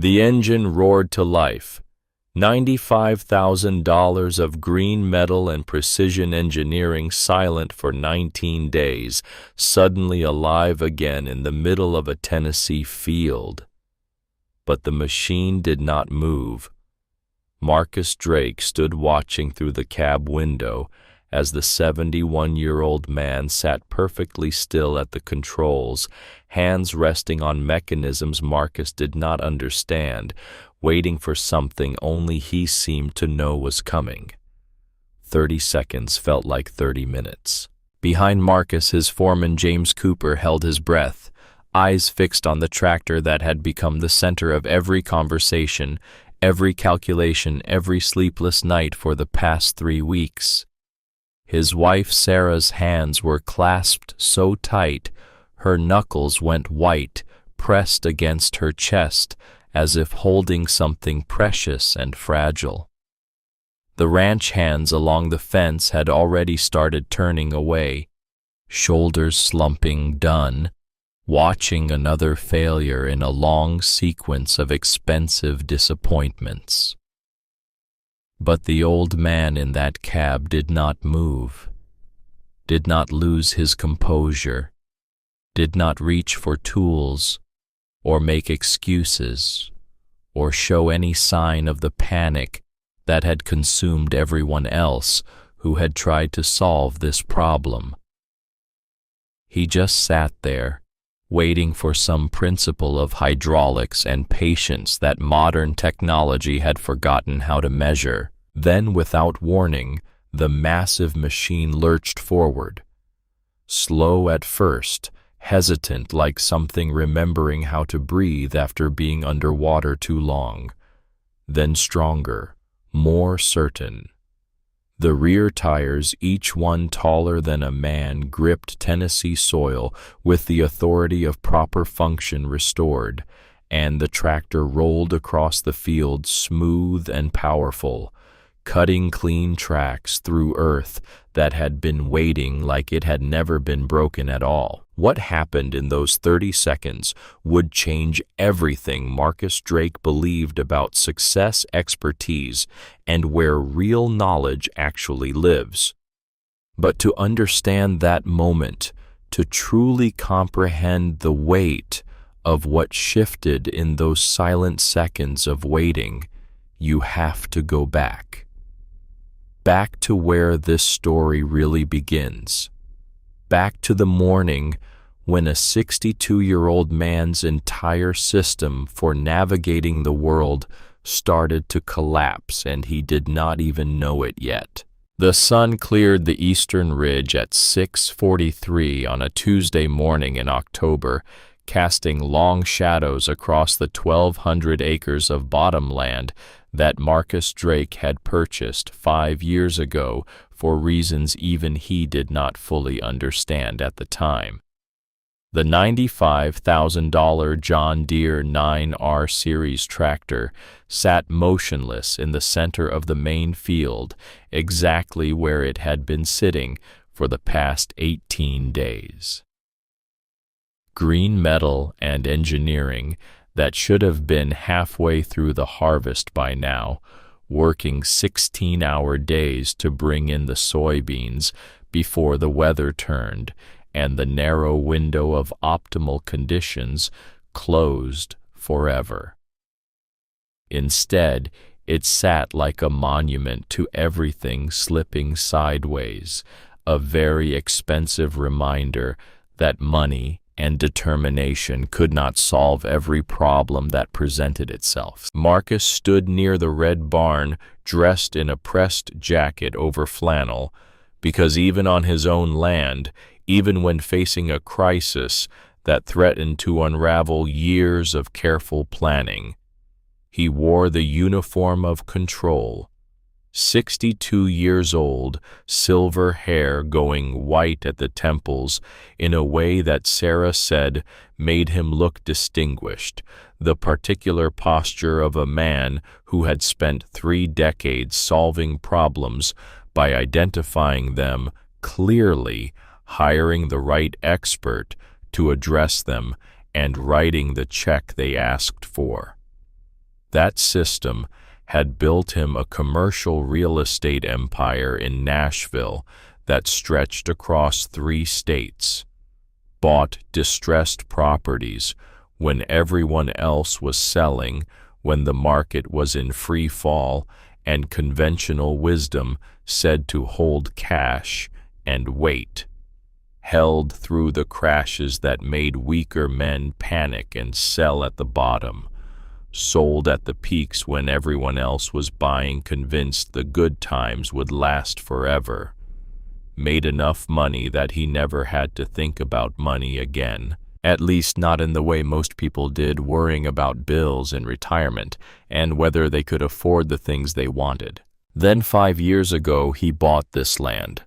The engine roared to life. $95,000 of green metal and precision engineering silent for 19 days, suddenly alive again in the middle of a Tennessee field. But the machine did not move. Marcus Drake stood watching through the cab window as the 71-year-old man sat perfectly still at the controls, hands resting on mechanisms Marcus did not understand, waiting for something only he seemed to know was coming. 30 seconds felt like 30 minutes. Behind Marcus, his foreman James Cooper held his breath, eyes fixed on the tractor that had become the center of every conversation, every calculation, every sleepless night for the past 3 weeks. His wife Sarah's hands were clasped so tight, her knuckles went white, pressed against her chest, as if holding something precious and fragile. The ranch hands along the fence had already started turning away, shoulders slumping, done, watching another failure in a long sequence of expensive disappointments. But the old man in that cab did not move, did not lose his composure, did not reach for tools, or make excuses, or show any sign of the panic that had consumed everyone else who had tried to solve this problem. He just sat there, waiting for some principle of hydraulics and patience that modern technology had forgotten how to measure. Then, without warning, the massive machine lurched forward. Slow at first, hesitant like something remembering how to breathe after being underwater too long. Then stronger, more certain. The rear tires, each one taller than a man, gripped Tennessee soil with the authority of proper function restored, and the tractor rolled across the field smooth and powerful, cutting clean tracks through earth that had been waiting like it had never been broken at all. What happened in those 30 seconds would change everything Marcus Drake believed about success, expertise, and where real knowledge actually lives. But to understand that moment, to truly comprehend the weight of what shifted in those silent seconds of waiting, you have to go back. Back to where this story really begins. Back to the morning when a 62-year-old man's entire system for navigating the world started to collapse and he did not even know it yet. The sun cleared the eastern ridge at 6:43 on a Tuesday morning in October, casting long shadows across the 1,200 acres of bottomland that Marcus Drake had purchased 5 years ago for reasons even he did not fully understand at the time. The $95,000 John Deere 9R Series tractor sat motionless in the center of the main field, exactly where it had been sitting for the past 18 days. Green metal and engineering that should have been halfway through the harvest by now, working 16-hour days to bring in the soybeans before the weather turned and the narrow window of optimal conditions closed forever. Instead, it sat like a monument to everything slipping sideways, a very expensive reminder that money and determination could not solve every problem that presented itself. Marcus stood near the red barn, dressed in a pressed jacket over flannel, because even on his own land, even when facing a crisis that threatened to unravel years of careful planning, he wore the uniform of control. 62 years old, silver hair going white at the temples in a way that Sarah said made him look distinguished, the particular posture of a man who had spent 3 decades solving problems by identifying them clearly, hiring the right expert to address them, and writing the check they asked for. That system had built him a commercial real estate empire in Nashville that stretched across 3 states, bought distressed properties when everyone else was selling, when the market was in free fall, and conventional wisdom said to hold cash and wait, held through the crashes that made weaker men panic and sell at the bottom, sold at the peaks when everyone else was buying, convinced the good times would last forever, made enough money that he never had to think about money again, at least not in the way most people did, worrying about bills and retirement and whether they could afford the things they wanted. Then 5 years ago he bought this land,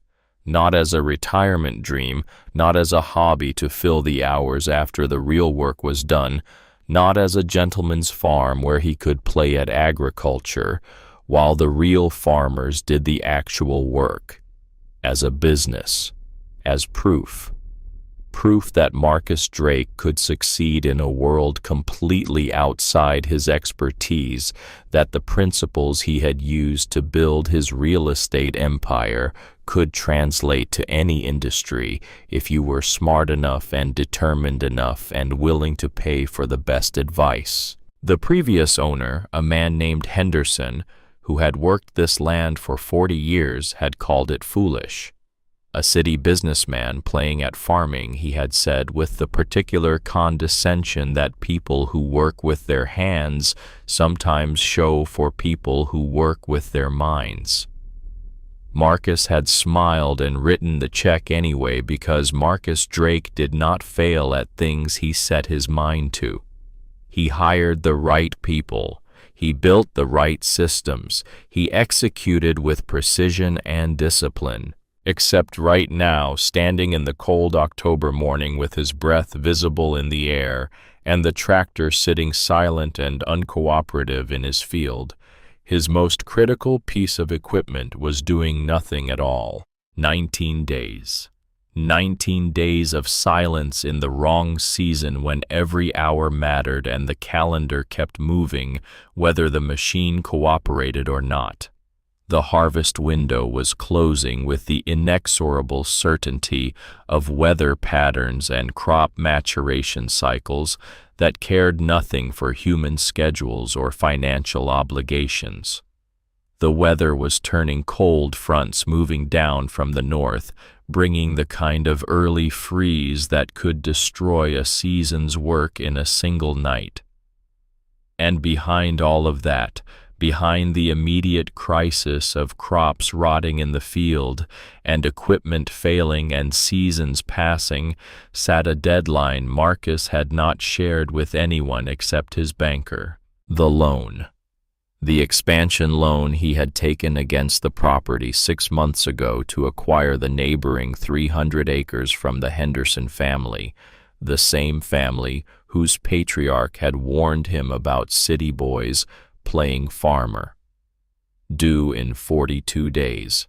not as a retirement dream, not as a hobby to fill the hours after the real work was done, not as a gentleman's farm where he could play at agriculture while the real farmers did the actual work, as a business, as proof that Marcus Drake could succeed in a world completely outside his expertise, that the principles he had used to build his real estate empire could translate to any industry if you were smart enough and determined enough and willing to pay for the best advice. The previous owner, a man named Henderson, who had worked this land for 40 years, had called it foolish. A city businessman playing at farming, he had said, with the particular condescension that people who work with their hands sometimes show for people who work with their minds. Marcus had smiled and written the check anyway because Marcus Drake did not fail at things he set his mind to. He hired the right people. He built the right systems. He executed with precision and discipline. Except right now, standing in the cold October morning with his breath visible in the air and the tractor sitting silent and uncooperative in his field, his most critical piece of equipment was doing nothing at all. 19 days. 19 days of silence in the wrong season when every hour mattered and the calendar kept moving, whether the machine cooperated or not. The harvest window was closing with the inexorable certainty of weather patterns and crop maturation cycles that cared nothing for human schedules or financial obligations. The weather was turning, cold fronts moving down from the north, bringing the kind of early freeze that could destroy a season's work in a single night. And behind all of that, behind the immediate crisis of crops rotting in the field and equipment failing and seasons passing, sat a deadline Marcus had not shared with anyone except his banker: the loan. The expansion loan he had taken against the property 6 months ago to acquire the neighboring 300 acres from the Henderson family, the same family whose patriarch had warned him about city boys playing farmer. Due in 42 days.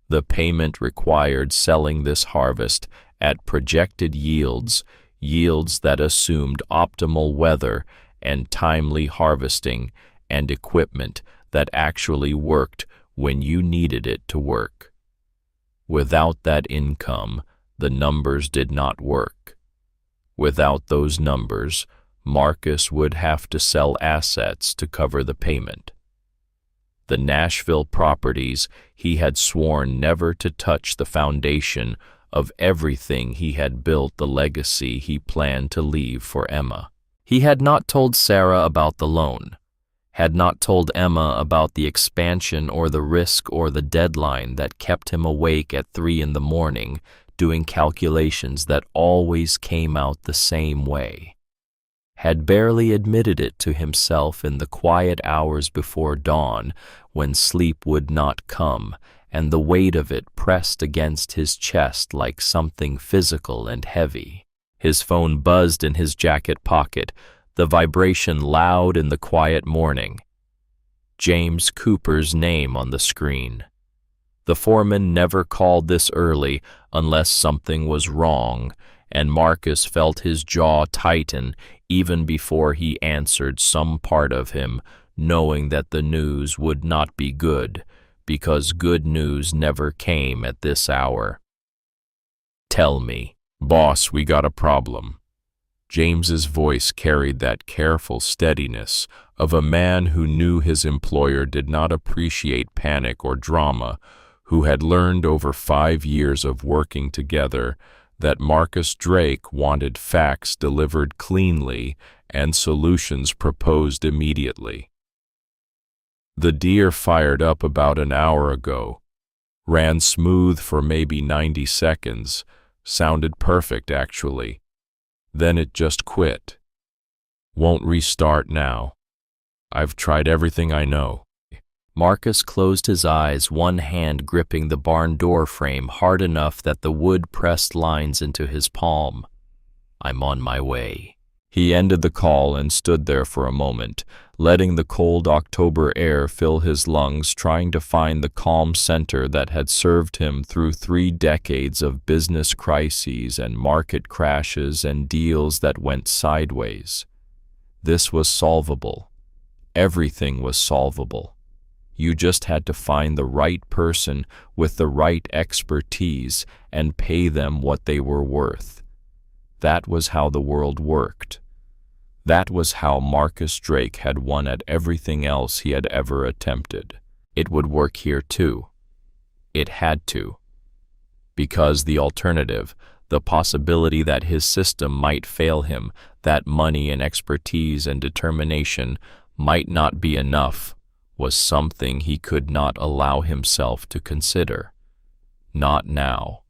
The payment required selling this harvest at projected yields that assumed optimal weather and timely harvesting and equipment that actually worked when you needed it to work. Without that income, the numbers did not work. Without those numbers, Marcus would have to sell assets to cover the payment. The Nashville properties he had sworn never to touch the foundation of everything he had built, the legacy he planned to leave for Emma. He had not told Sarah about the loan, had not told Emma about the expansion or the risk or the deadline that kept him awake at 3 in the morning, doing calculations that always came out the same way. Had barely admitted it to himself in the quiet hours before dawn when sleep would not come and the weight of it pressed against his chest like something physical and heavy. His phone buzzed in his jacket pocket, the vibration loud in the quiet morning. James Cooper's name on the screen. The foreman never called this early unless something was wrong, and Marcus felt his jaw tighten even before he answered, some part of him knowing that the news would not be good, because good news never came at this hour. "Tell me." "Boss, we got a problem." James's voice carried that careful steadiness of a man who knew his employer did not appreciate panic or drama, who had learned over 5 years of working together that Marcus Drake wanted facts delivered cleanly and solutions proposed immediately. "The deer fired up about an hour ago. Ran smooth for maybe 90 seconds. Sounded perfect, actually. Then it just quit. Won't restart now. I've tried everything I know." Marcus closed his eyes, one hand gripping the barn door frame hard enough that the wood pressed lines into his palm. "I'm on my way." He ended the call and stood there for a moment, letting the cold October air fill his lungs, trying to find the calm center that had served him through 3 decades of business crises and market crashes and deals that went sideways. This was solvable. Everything was solvable. You just had to find the right person with the right expertise and pay them what they were worth. That was how the world worked. That was how Marcus Drake had won at everything else he had ever attempted. It would work here too. It had to. Because the alternative, the possibility that his system might fail him, that money and expertise and determination might not be enough, was something he could not allow himself to consider. Not now.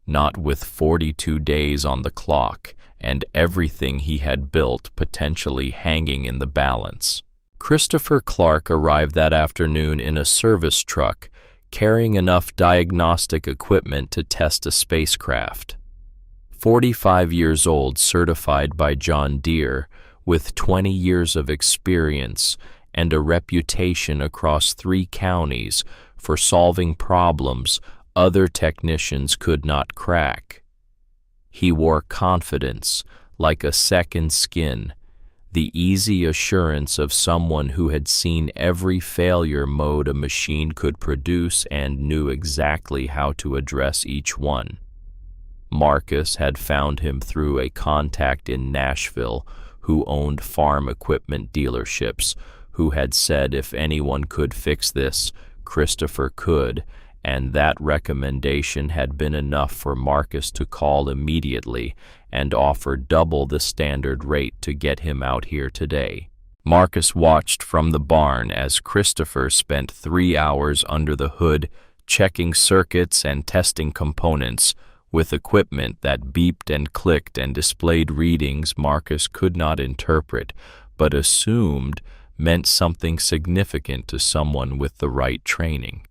Not with 42 days on the clock and everything he had built potentially hanging in the balance. Christopher Clark arrived that afternoon in a service truck, carrying enough diagnostic equipment to test a spacecraft. 45 years old, certified by John Deere, with 20 years of experience and a reputation across 3 counties for solving problems other technicians could not crack. He wore confidence, like a second skin, the easy assurance of someone who had seen every failure mode a machine could produce and knew exactly how to address each one. Marcus had found him through a contact in Nashville who owned farm equipment dealerships, who had said if anyone could fix this, Christopher could, and that recommendation had been enough for Marcus to call immediately and offer double the standard rate to get him out here today. Marcus watched from the barn as Christopher spent 3 hours under the hood checking circuits and testing components with equipment that beeped and clicked and displayed readings Marcus could not interpret, but assumed meant something significant to someone with the right training.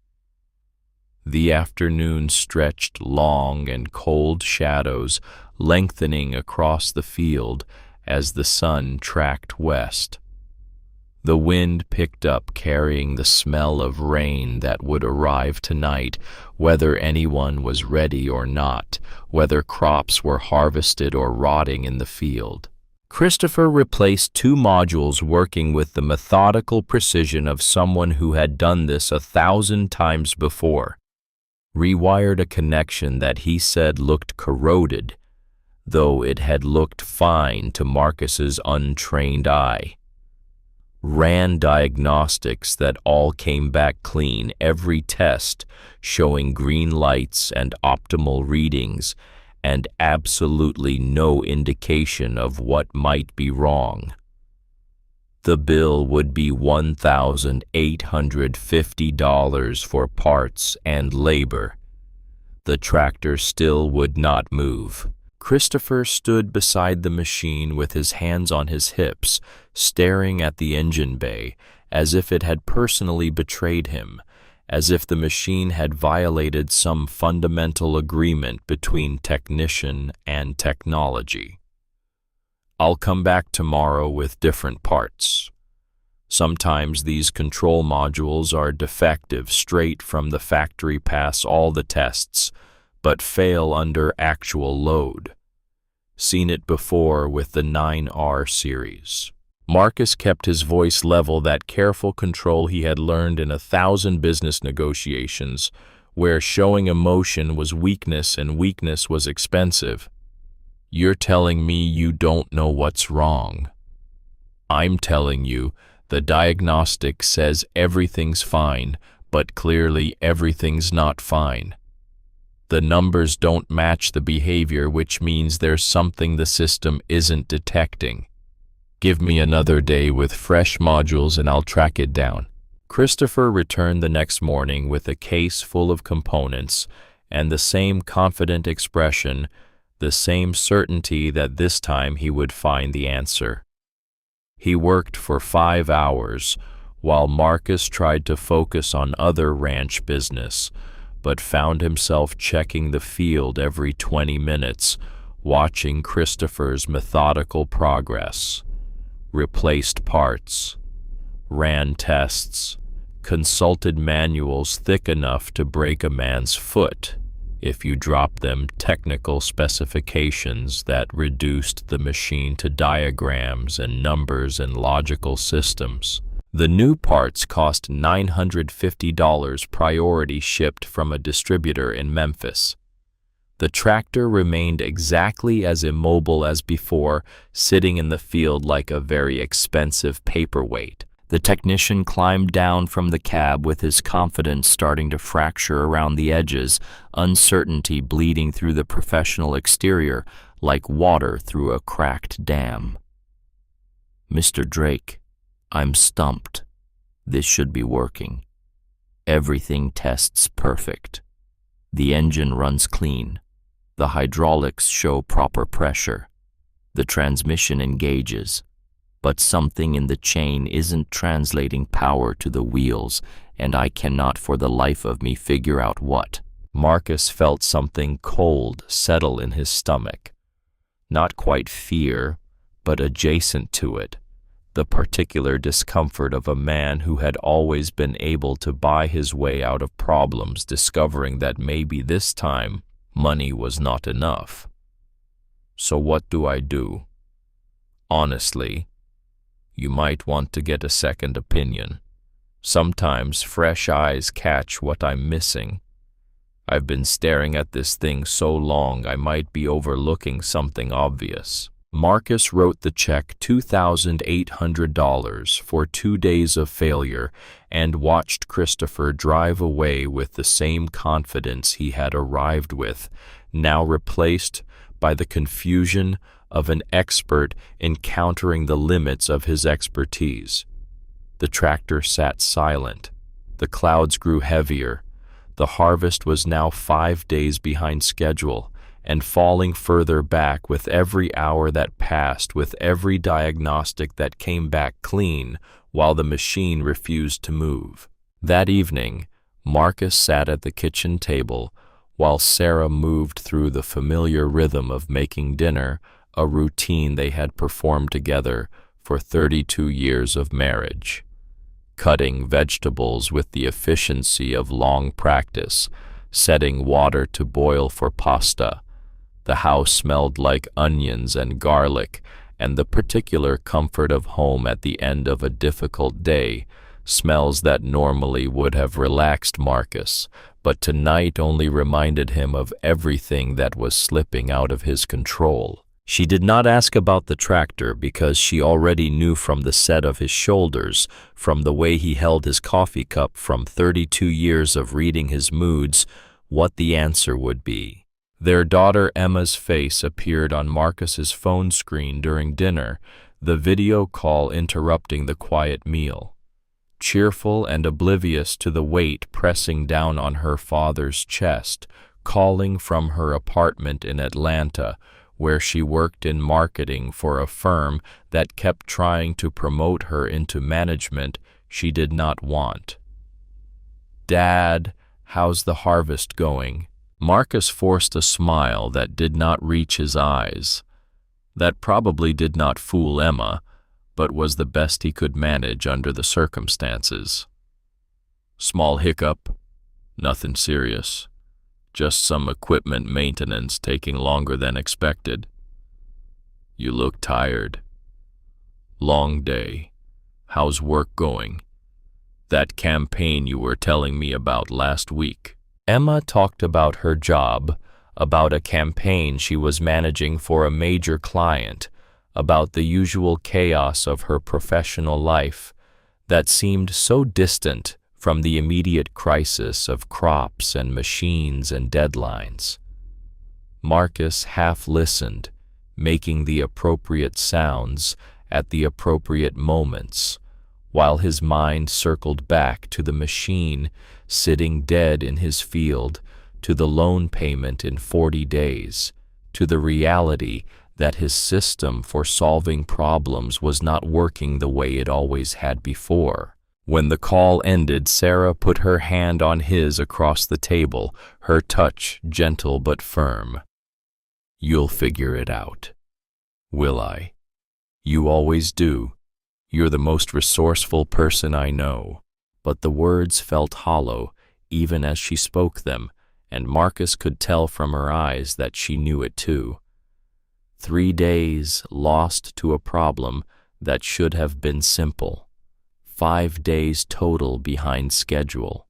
The afternoon stretched long and cold shadows lengthening across the field as the sun tracked west. The wind picked up, carrying the smell of rain that would arrive tonight, whether anyone was ready or not, whether crops were harvested or rotting in the field. Christopher replaced 2 modules working with the methodical precision of someone who had done this 1,000 times before. Rewired a connection that he said looked corroded, though it had looked fine to Marcus's untrained eye. Ran diagnostics that all came back clean, every test showing green lights and optimal readings, and absolutely no indication of what might be wrong. The bill would be $1,850 for parts and labor. The tractor still would not move. Christopher stood beside the machine with his hands on his hips, staring at the engine bay, as if it had personally betrayed him, as if the machine had violated some fundamental agreement between technician and technology. "I'll come back tomorrow with different parts. Sometimes these control modules are defective straight from the factory, pass all the tests, but fail under actual load. Seen it before with the 9R series. Marcus kept his voice level, that careful control he had learned in 1,000 business negotiations, where showing emotion was weakness and weakness was expensive. You're telling me you don't know what's wrong. I'm telling you, the diagnostic says everything's fine, but clearly everything's not fine. The numbers don't match the behavior, which means there's something the system isn't detecting. Give me another day with fresh modules and I'll track it down. Christopher returned the next morning with a case full of components and the same confident expression, the same certainty that this time he would find the answer. He worked for 5 hours, while Marcus tried to focus on other ranch business, but found himself checking the field every 20 minutes, watching Christopher's methodical progress. Replaced parts, ran tests, consulted manuals thick enough to break a man's foot if you drop them technical specifications that reduced the machine to diagrams and numbers and logical systems. The new parts cost $950 priority shipped from a distributor in Memphis. The tractor remained exactly as immobile as before, sitting in the field like a very expensive paperweight. The technician climbed down from the cab with his confidence starting to fracture around the edges, uncertainty bleeding through the professional exterior like water through a cracked dam. Mr. Drake, I'm stumped. This should be working. Everything tests perfect. The engine runs clean. The hydraulics show proper pressure. The transmission engages. But something in the chain isn't translating power to the wheels, and I cannot for the life of me figure out what. Marcus felt something cold settle in his stomach. Not quite fear, but adjacent to it. The particular discomfort of a man who had always been able to buy his way out of problems, discovering that maybe this time money was not enough. So what do I do? Honestly, you might want to get a second opinion. Sometimes fresh eyes catch what I'm missing. I've been staring at this thing so long I might be overlooking something obvious. Marcus wrote the check $2,800 for 2 days of failure and watched Christopher drive away with the same confidence he had arrived with, now replaced by the confusion of an expert encountering the limits of his expertise. The tractor sat silent. The clouds grew heavier. The harvest was now 5 days behind schedule and falling further back with every hour that passed, with every diagnostic that came back clean while the machine refused to move. That evening, Marcus sat at the kitchen table while Sarah moved through the familiar rhythm of making dinner, a routine they had performed together for 32 years of marriage. Cutting vegetables with the efficiency of long practice, setting water to boil for pasta. The house smelled like onions and garlic, and the particular comfort of home at the end of a difficult day, smells that normally would have relaxed Marcus, but tonight only reminded him of everything that was slipping out of his control. She did not ask about the tractor because she already knew from the set of his shoulders, from the way he held his coffee cup, from 32 years of reading his moods, what the answer would be. Their daughter Emma's face appeared on Marcus's phone screen during dinner, the video call interrupting the quiet meal. Cheerful and oblivious to the weight pressing down on her father's chest, calling from her apartment in Atlanta, where she worked in marketing for a firm that kept trying to promote her into management she did not want. "Dad, how's the harvest going?" Marcus forced a smile that did not reach his eyes. That probably did not fool Emma, but was the best he could manage under the circumstances. "Small hiccup, nothing serious. Just some equipment maintenance taking longer than expected." You look tired. Long day. How's work going? That campaign you were telling me about last week. Emma talked about her job, about a campaign she was managing for a major client, about the usual chaos of her professional life that seemed so distant from the immediate crisis of crops and machines and deadlines. Marcus half listened, making the appropriate sounds at the appropriate moments, while his mind circled back to the machine sitting dead in his field, to the loan payment in 40 days, to the reality that his system for solving problems was not working the way it always had before. When the call ended, Sarah put her hand on his across the table, her touch gentle but firm. You'll figure it out. Will I? You always do. You're the most resourceful person I know. But the words felt hollow, even as she spoke them, and Marcus could tell from her eyes that she knew it too. 3 days lost to a problem that should have been simple. 5 days total behind schedule.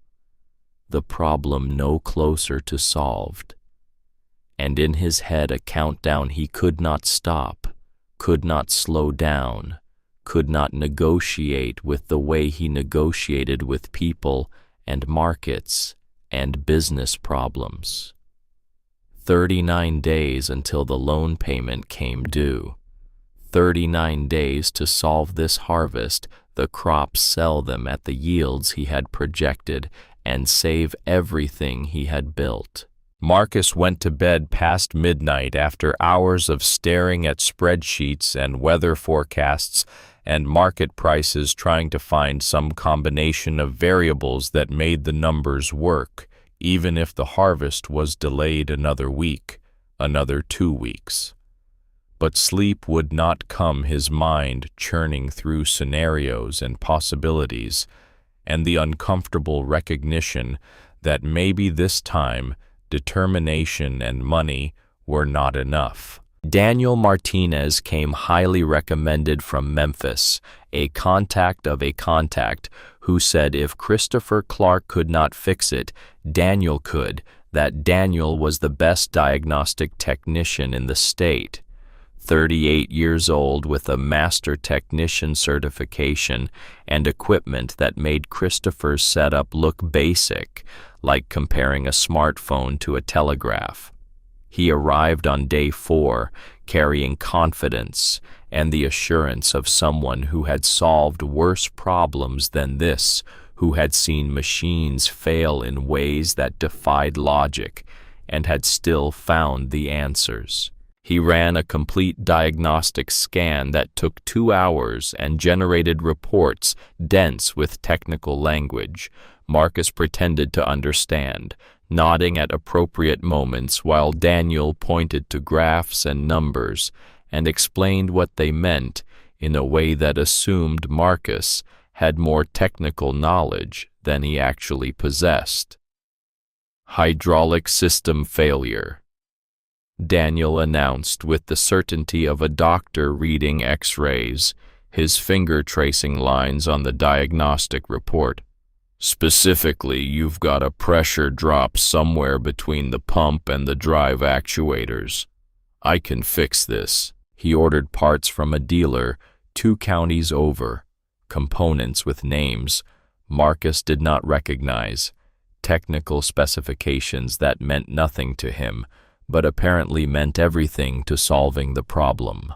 The problem no closer to solved. And in his head a countdown he could not stop, could not slow down, could not negotiate with the way he negotiated with people and markets and business problems. 39 days until the loan payment came due. 39 days to solve this harvest, the crops, sell them at the yields he had projected, and save everything he had built. Marcus went to bed past midnight after hours of staring at spreadsheets and weather forecasts and market prices, trying to find some combination of variables that made the numbers work, even if the harvest was delayed another week, another 2 weeks. But sleep would not come, his mind churning through scenarios and possibilities, and the uncomfortable recognition that maybe this time determination and money were not enough. Daniel Martinez came highly recommended from Memphis, a contact of a contact, who said if Christopher Clark could not fix it, Daniel could, that Daniel was the best diagnostic technician in the state. 38 years old with a master technician certification and equipment that made Christopher's setup look basic, like comparing a smartphone to a telegraph. He arrived on day 4, carrying confidence and the assurance of someone who had solved worse problems than this, who had seen machines fail in ways that defied logic and had still found the answers. He ran a complete diagnostic scan that took 2 hours and generated reports dense with technical language. Marcus pretended to understand, nodding at appropriate moments while Daniel pointed to graphs and numbers and explained what they meant in a way that assumed Marcus had more technical knowledge than he actually possessed. Hydraulic system failure, Daniel announced with the certainty of a doctor reading X-rays, his finger tracing lines on the diagnostic report. Specifically, you've got a pressure drop somewhere between the pump and the drive actuators. I can fix this. He ordered parts from a dealer 2 counties over, components with names Marcus did not recognize, technical specifications that meant nothing to him, but apparently meant everything to solving the problem.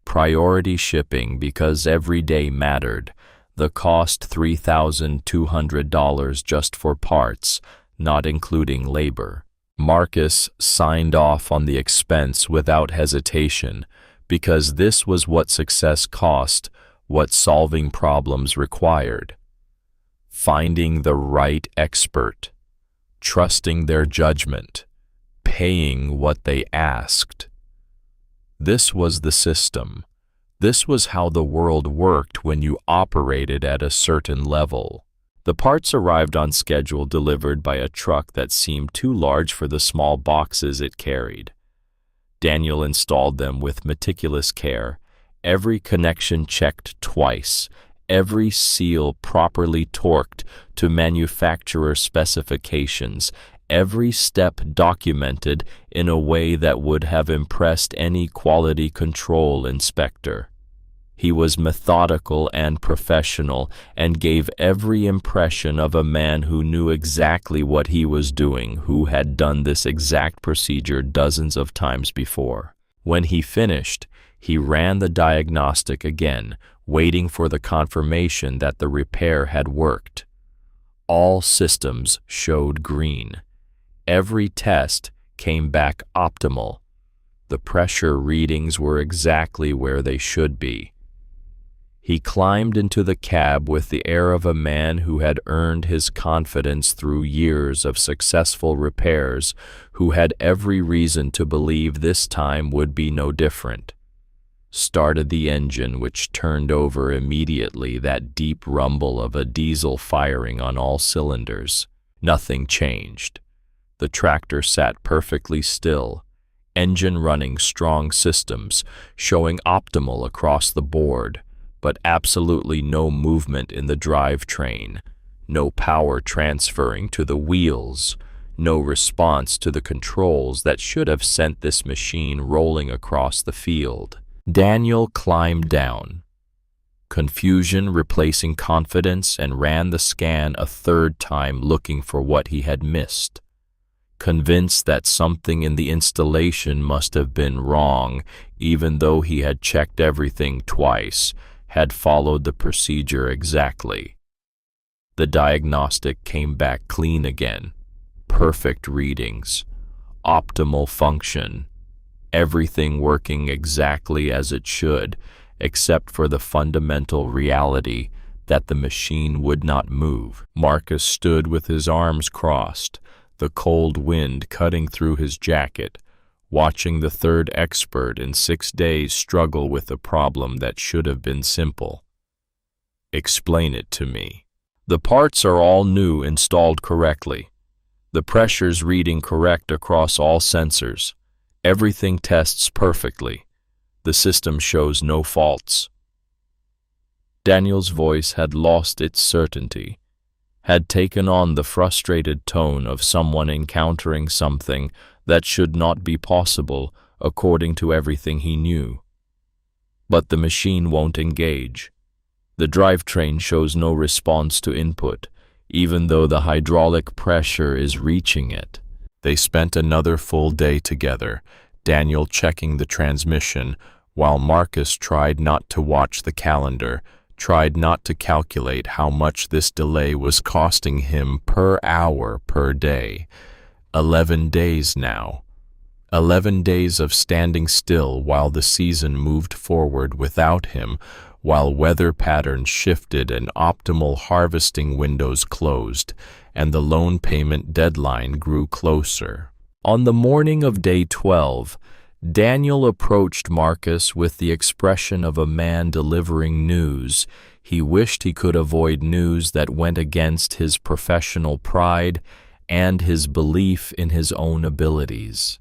Priority shipping because every day mattered. The cost $3,200 just for parts, not including labor. Marcus signed off on the expense without hesitation, because this was what success cost, what solving problems required. Finding the right expert, trusting their judgment, paying what they asked. This was the system. This was how the world worked when you operated at a certain level. The parts arrived on schedule, delivered by a truck that seemed too large for the small boxes it carried. Daniel installed them with meticulous care, every connection checked twice, every seal properly torqued to manufacturer specifications, every step documented in a way that would have impressed any quality control inspector. He was methodical and professional and gave every impression of a man who knew exactly what he was doing, who had done this exact procedure dozens of times before. When he finished, he ran the diagnostic again, waiting for the confirmation that the repair had worked. All systems showed green. Every test came back optimal. The pressure readings were exactly where they should be. He climbed into the cab with the air of a man who had earned his confidence through years of successful repairs, who had every reason to believe this time would be no different. Started the engine, which turned over immediately, that deep rumble of a diesel firing on all cylinders. Nothing changed. The tractor sat perfectly still, engine running strong systems, showing optimal across the board, but absolutely no movement in the drivetrain, no power transferring to the wheels, no response to the controls that should have sent this machine rolling across the field. Daniel climbed down, confusion replacing confidence, and ran the scan a third time looking for what he had missed. Convinced that something in the installation must have been wrong, even though he had checked everything twice, had followed the procedure exactly. The diagnostic came back clean again, perfect readings, optimal function, everything working exactly as it should, except for the fundamental reality that the machine would not move. Marcus stood with his arms crossed, the cold wind cutting through his jacket, watching the third expert in 6 days struggle with a problem that should have been simple. Explain it to me. The parts are all new, installed correctly. The pressure's reading correct across all sensors. Everything tests perfectly. The system shows no faults. Daniel's voice had lost its certainty, had taken on the frustrated tone of someone encountering something that should not be possible according to everything he knew. But the machine won't engage. The drivetrain shows no response to input, even though the hydraulic pressure is reaching it. They spent another full day together, Daniel checking the transmission, while Marcus tried not to watch the calendar, tried not to calculate how much this delay was costing him per hour per day. 11 days now. 11 days of standing still while the season moved forward without him, while weather patterns shifted and optimal harvesting windows closed, and the loan payment deadline grew closer. On the morning of day 12, Daniel approached Marcus with the expression of a man delivering news. He wished he could avoid news that went against his professional pride and his belief in his own abilities.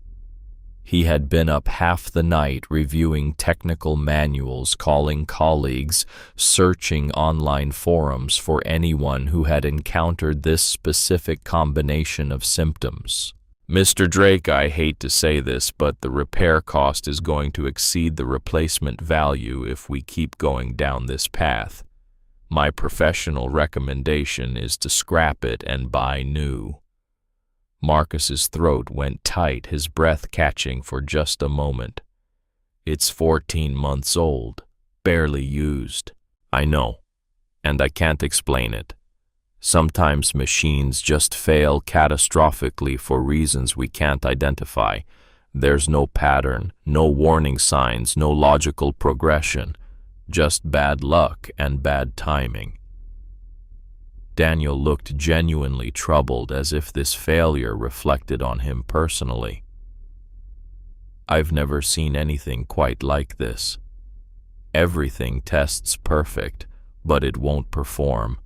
He had been up half the night reviewing technical manuals, calling colleagues, searching online forums for anyone who had encountered this specific combination of symptoms. Mr. Drake, I hate to say this, but the repair cost is going to exceed the replacement value if we keep going down this path. My professional recommendation is to scrap it and buy new. Marcus's throat went tight, his breath catching for just a moment. It's 14 months old, barely used. I know, and I can't explain it. Sometimes machines just fail catastrophically for reasons we can't identify. There's no pattern, no warning signs, no logical progression, just bad luck and bad timing. Daniel looked genuinely troubled, as if this failure reflected on him personally. I've never seen anything quite like this. Everything tests perfect, but it won't perform.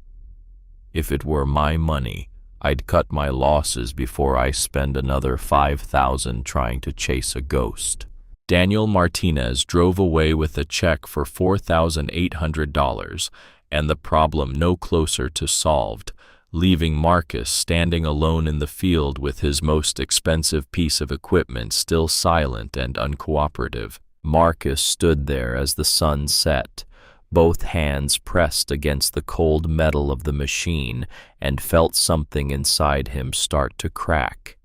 If it were my money, I'd cut my losses before I spend another $5,000 trying to chase a ghost. Daniel Martinez drove away with a check for $4,800 and the problem no closer to solved, leaving Marcus standing alone in the field with his most expensive piece of equipment still silent and uncooperative. Marcus stood there as the sun set, both hands pressed against the cold metal of the machine, and felt something inside him start to crack.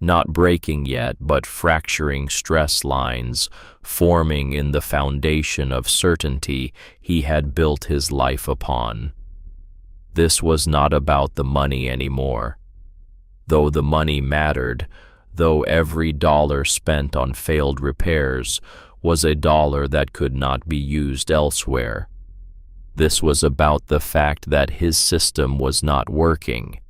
Not breaking yet, but fracturing stress lines, forming in the foundation of certainty he had built his life upon. This was not about the money anymore. Though the money mattered, though every dollar spent on failed repairs was a dollar that could not be used elsewhere. This was about the fact that his system was not working.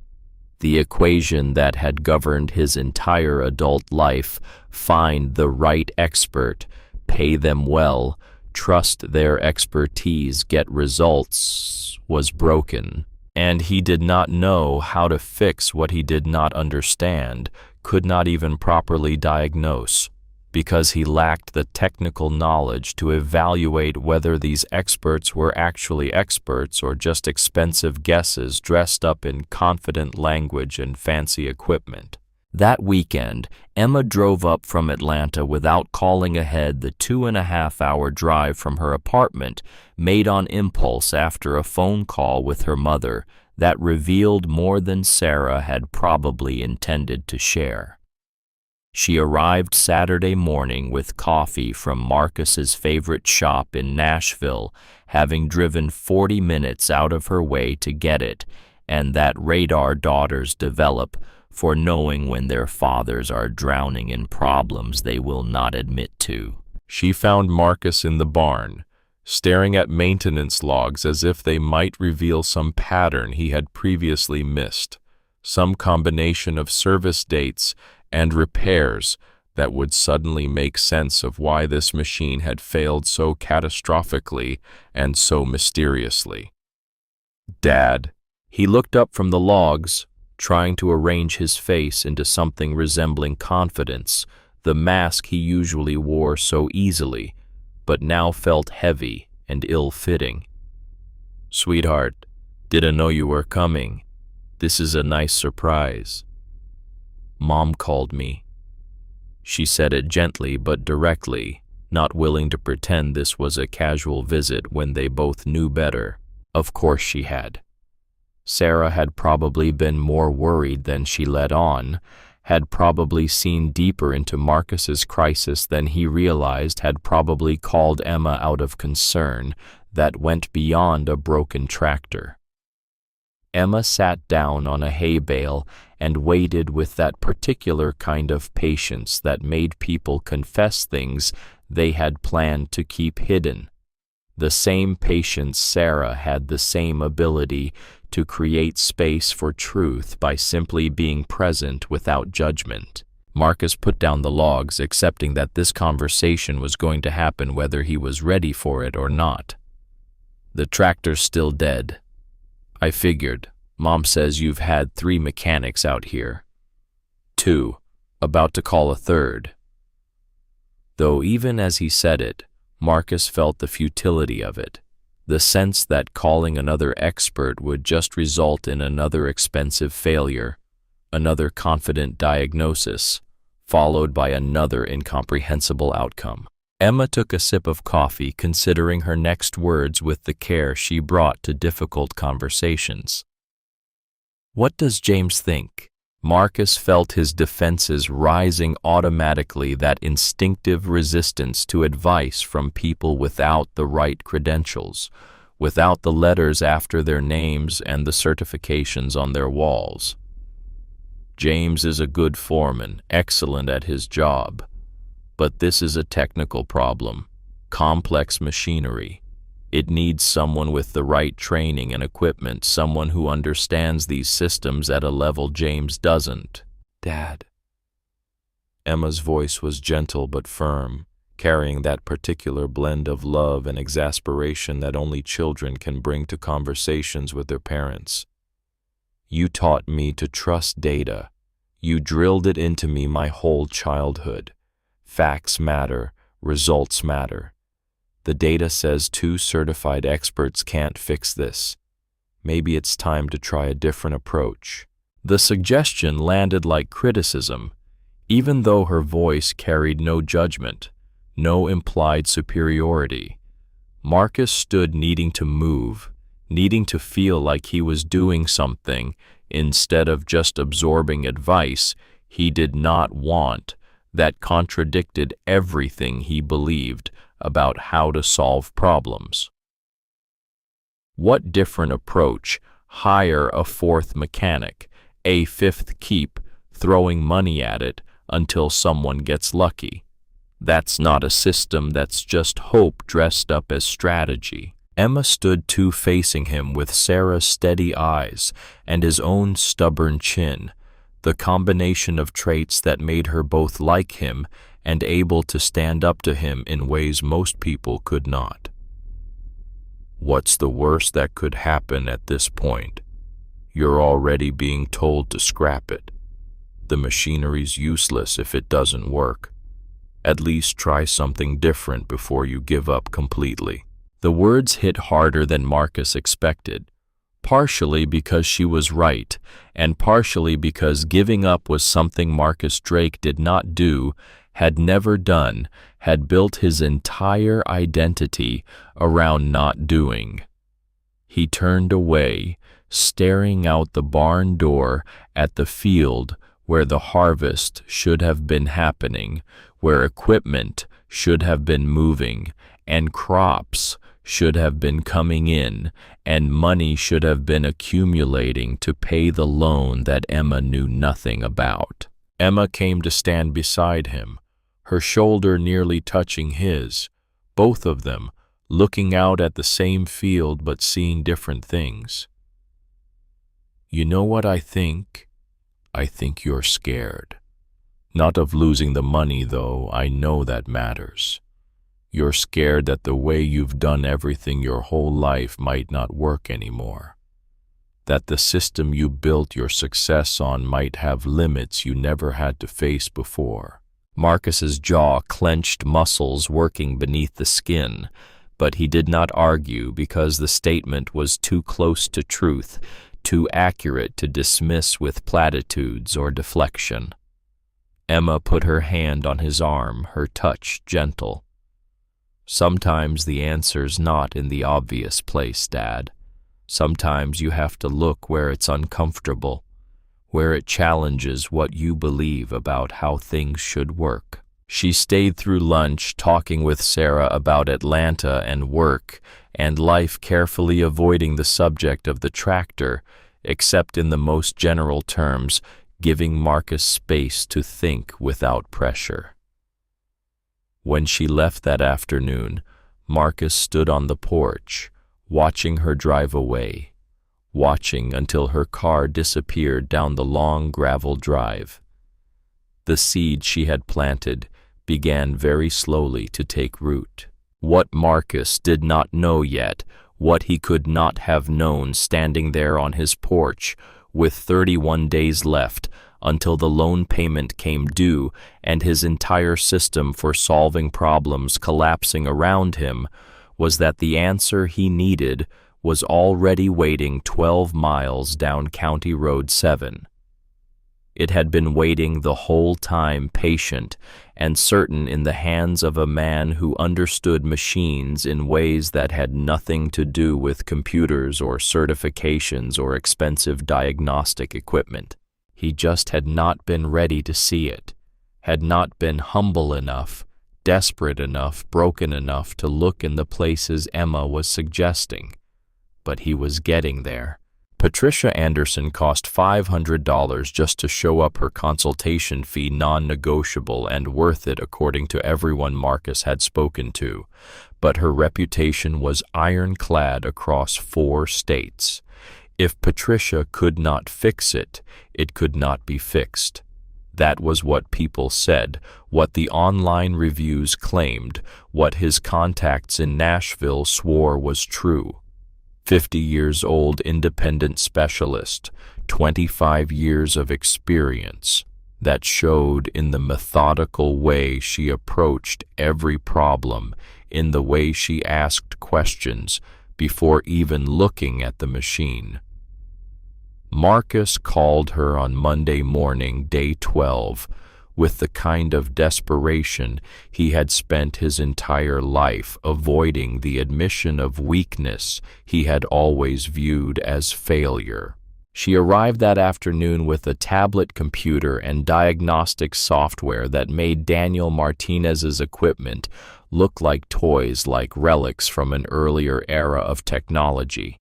The equation that had governed his entire adult life, find the right expert, pay them well, trust their expertise, get results, was broken. And he did not know how to fix what he did not understand, could not even properly diagnose, because he lacked the technical knowledge to evaluate whether these experts were actually experts or just expensive guesses dressed up in confident language and fancy equipment. That weekend, Emma drove up from Atlanta without calling ahead the 2.5-hour drive from her apartment, made on impulse after a phone call with her mother that revealed more than Sarah had probably intended to share. She arrived Saturday morning with coffee from Marcus's favorite shop in Nashville, having driven 40 minutes out of her way to get it, and that radar daughters develop for knowing when their fathers are drowning in problems they will not admit to. She found Marcus in the barn, staring at maintenance logs as if they might reveal some pattern he had previously missed, some combination of service dates and repairs that would suddenly make sense of why this machine had failed so catastrophically and so mysteriously. "Dad." He looked up from the logs, trying to arrange his face into something resembling confidence, the mask he usually wore so easily, but now felt heavy and ill-fitting. "Sweetheart, didn't know you were coming. This is a nice surprise. Mom called me." She said it gently but directly, not willing to pretend this was a casual visit when they both knew better. Of course she had. Sarah had probably been more worried than she let on, had probably seen deeper into Marcus's crisis than he realized, had probably called Emma out of concern that went beyond a broken tractor. Emma sat down on a hay bale and waited with that particular kind of patience that made people confess things they had planned to keep hidden. The same patience Sarah had, the same ability to create space for truth by simply being present without judgment. Marcus put down the logs, accepting that this conversation was going to happen whether he was ready for it or not. "The tractor's still dead. I figured. Mom says you've had 3 mechanics out here. 2, about to call a 3rd. Though even as he said it, Marcus felt the futility of it, the sense that calling another expert would just result in another expensive failure, another confident diagnosis, followed by another incomprehensible outcome. Emma took a sip of coffee, considering her next words with the care she brought to difficult conversations. What does James think? Marcus felt his defenses rising automatically, that instinctive resistance to advice from people without the right credentials, without the letters after their names and the certifications on their walls. James is a good foreman, excellent at his job. But this is a technical problem, complex machinery. It needs someone with the right training and equipment, someone who understands these systems at a level James doesn't. Dad. Emma's voice was gentle but firm, carrying that particular blend of love and exasperation that only children can bring to conversations with their parents. You taught me to trust data. You drilled it into me my whole childhood. Facts matter, Results matter. The data says 2 certified experts can't fix this. Maybe it's time to try a different approach. The suggestion landed like criticism, even though her voice carried no judgment, no implied superiority. Marcus stood needing to move, needing to feel like he was doing something instead of just absorbing advice he did not want that contradicted everything he believed about how to solve problems. What different approach? Hire a 4th mechanic, a 5th keep throwing money at it until someone gets lucky. That's not a system, that's just hope dressed up as strategy. Emma stood facing him with Sarah's steady eyes and his own stubborn chin, the combination of traits that made her both like him and able to stand up to him in ways most people could not. What's the worst that could happen at this point? You're already being told to scrap it. The machinery's useless if it doesn't work. At least try something different before you give up completely. The words hit harder than Marcus expected, partially because she was right, and partially because giving up was something Marcus Drake did not do, had never done, had built his entire identity around not doing. He turned away, staring out the barn door at the field where the harvest should have been happening, where equipment should have been moving, and crops should have been coming in, and money should have been accumulating to pay the loan that Emma knew nothing about. Emma came to stand beside him, her shoulder nearly touching his, both of them looking out at the same field but seeing different things. You know what I think? I think you're scared. Not of losing the money, though. I know that matters. You're scared that the way you've done everything your whole life might not work anymore. That the system you built your success on might have limits you never had to face before. Marcus's jaw clenched, muscles working beneath the skin, but he did not argue because the statement was too close to truth, too accurate to dismiss with platitudes or deflection. Emma put her hand on his arm, her touch gentle. Sometimes the answer's not in the obvious place, Dad. Sometimes you have to look where it's uncomfortable, where it challenges what you believe about how things should work. She stayed through lunch talking with Sarah about Atlanta and work and life, carefully avoiding the subject of the tractor, except in the most general terms, giving Marcus space to think without pressure. When she left that afternoon, Marcus stood on the porch, watching her drive away, watching until her car disappeared down the long gravel drive. The seed she had planted began very slowly to take root. What Marcus did not know yet, what he could not have known standing there on his porch with 31 days left until the loan payment came due and his entire system for solving problems collapsing around him, was that the answer he needed was already waiting 12 miles down County Road 7. It had been waiting the whole time, patient and certain, in the hands of a man who understood machines in ways that had nothing to do with computers or certifications or expensive diagnostic equipment. He just had not been ready to see it, had not been humble enough, desperate enough, broken enough to look in the places Emma was suggesting. But he was getting there. Patricia Anderson cost $500 just to show up, her consultation fee non-negotiable and worth it according to everyone Marcus had spoken to, but her reputation was ironclad across 4 states. If Patricia could not fix it, it could not be fixed. That was what people said, what the online reviews claimed, what his contacts in Nashville swore was true. 50 years old independent specialist, 25 years of experience. that showed in the methodical way she approached every problem, in the way she asked questions before even looking at the machine. Marcus called her on Monday morning, day 12, with the kind of desperation he had spent his entire life avoiding the admission of weakness he had always viewed as failure. She arrived that afternoon with a tablet computer and diagnostic software that made Daniel Martinez's equipment look like toys, like relics from an earlier era of technology.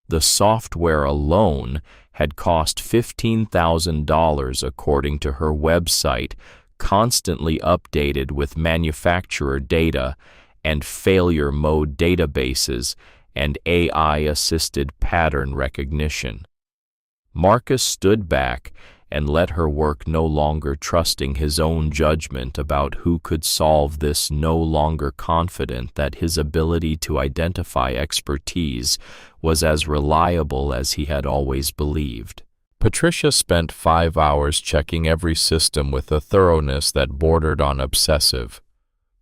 The software alone had cost $15,000 according to her website, constantly updated with manufacturer data and failure mode databases and AI-assisted pattern recognition. Marcus stood back and let her work, no longer trusting his own judgment about who could solve this, no longer confident that his ability to identify expertise was as reliable as he had always believed. Patricia spent 5 hours checking every system with a thoroughness that bordered on obsessive,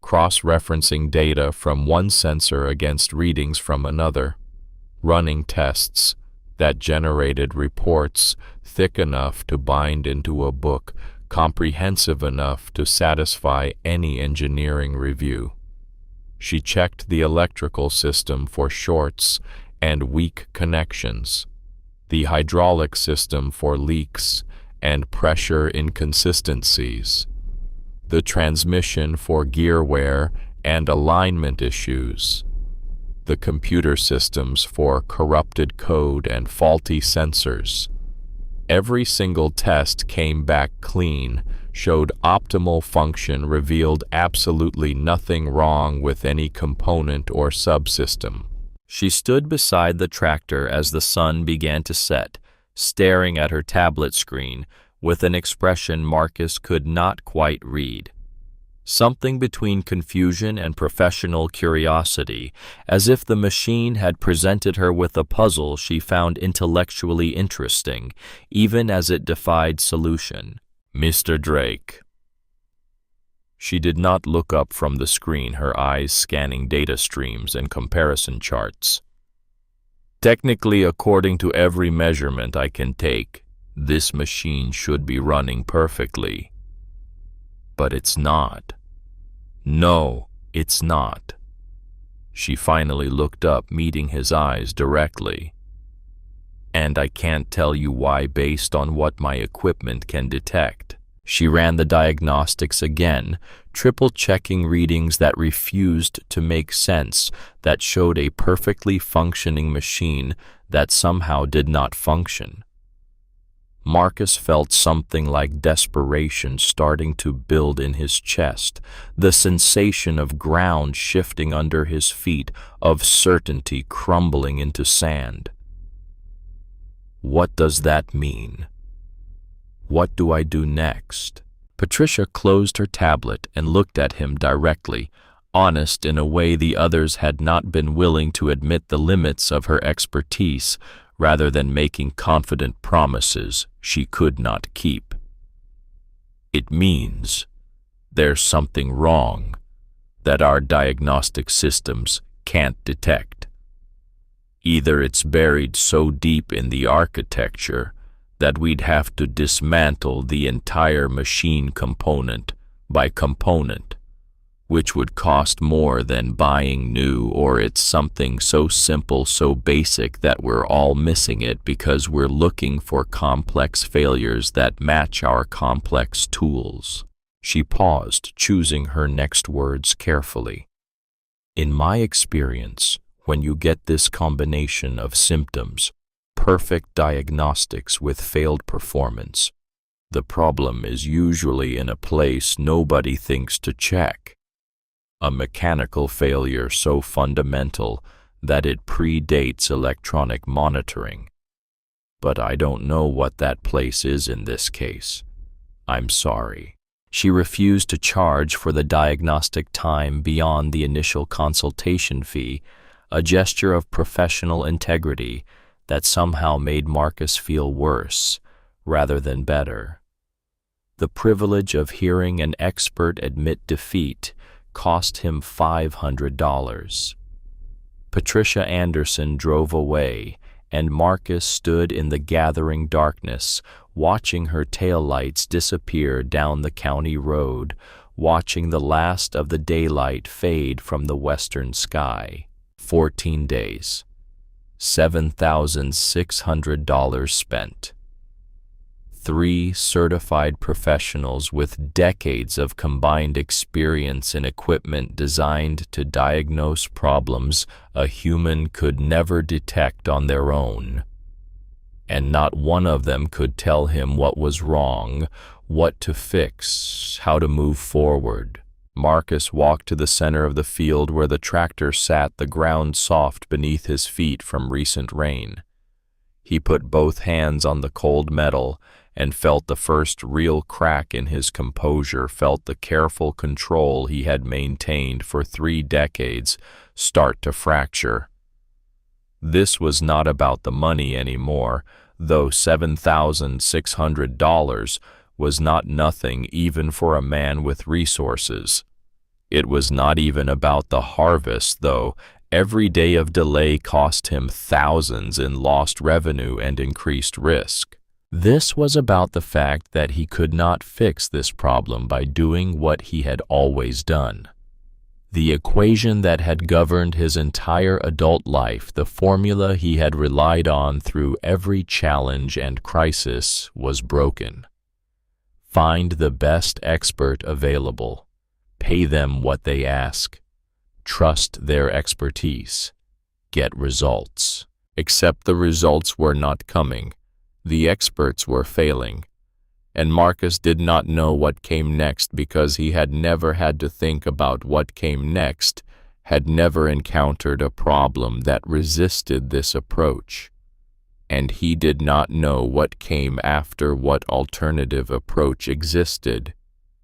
cross-referencing data from one sensor against readings from another, running tests that generated reports thick enough to bind into a book, comprehensive enough to satisfy any engineering review. She checked the electrical system for shorts and weak connections, the hydraulic system for leaks and pressure inconsistencies, the transmission for gear wear and alignment issues, the computer systems for corrupted code and faulty sensors. Every single test came back clean, showed optimal function, revealed absolutely nothing wrong with any component or subsystem. She stood beside the tractor as the sun began to set, staring at her tablet screen with an expression Marcus could not quite read. Something between confusion and professional curiosity, as if the machine had presented her with a puzzle she found intellectually interesting, even as it defied solution. "Mr. Drake." She did not look up from the screen, her eyes scanning data streams and comparison charts. "Technically, according to every measurement I can take, this machine should be running perfectly. But it's not. No, it's not." She finally looked up, meeting his eyes directly. "And I can't tell you why based on what my equipment can detect." She ran the diagnostics again, triple-checking readings that refused to make sense, that showed a perfectly functioning machine that somehow did not function. Marcus felt something like desperation starting to build in his chest, the sensation of ground shifting under his feet, of certainty crumbling into sand. What does that mean? What do I do next? Patricia closed her tablet and looked at him directly, honest in a way the others had not been willing to admit the limits of her expertise, rather than making confident promises she could not keep. "It means there's something wrong that our diagnostic systems can't detect. Either it's buried so deep in the architecture that we'd have to dismantle the entire machine component by component, which would cost more than buying new, or it's something so simple, so basic that we're all missing it because we're looking for complex failures that match our complex tools." She paused, choosing her next words carefully. "In my experience, when you get this combination of symptoms, perfect diagnostics with failed performance, the problem is usually in a place nobody thinks to check. A mechanical failure so fundamental that it predates electronic monitoring. But I don't know what that place is in this case. I'm sorry." She refused to charge for the diagnostic time beyond the initial consultation fee, a gesture of professional integrity that somehow made Marcus feel worse rather than better. The privilege of hearing an expert admit defeat cost him $500. Patricia Anderson drove away, and Marcus stood in the gathering darkness, watching her taillights disappear down the county road, watching the last of the daylight fade from the western sky. 14 days. $7,600 spent. 3 certified professionals with decades of combined experience in equipment designed to diagnose problems a human could never detect on their own. And not one of them could tell him what was wrong, what to fix, how to move forward. Marcus walked to the center of the field where the tractor sat, the ground soft beneath his feet from recent rain. He put both hands on the cold metal and felt the first real crack in his composure, felt the careful control he had maintained for 3 decades start to fracture. This was not about the money anymore, though $7,600 was not nothing even for a man with resources. It was not even about the harvest, though. Every day of delay cost him thousands in lost revenue and increased risk. This was about the fact that he could not fix this problem by doing what he had always done. The equation that had governed his entire adult life, the formula he had relied on through every challenge and crisis, was broken. Find the best expert available. Pay them what they ask. Trust their expertise. Get results. Except the results were not coming. The experts were failing. And Marcus did not know what came next because he had never had to think about what came next, had never encountered a problem that resisted this approach. And he did not know what came after, what alternative approach existed,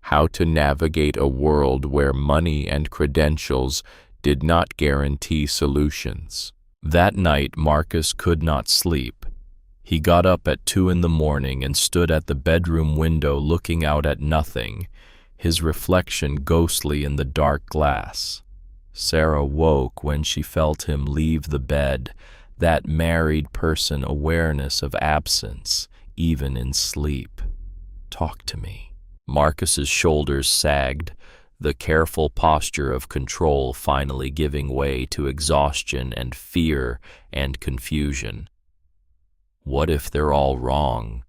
how to navigate a world where money and credentials did not guarantee solutions. That night, Marcus could not sleep. He got up at 2 in the morning and stood at the bedroom window looking out at nothing, his reflection ghostly in the dark glass. Sarah woke when she felt him leave the bed, that married person awareness of absence, even in sleep. Talk to me. Marcus's shoulders sagged, the careful posture of control finally giving way to exhaustion and fear and confusion. What if they're all wrong?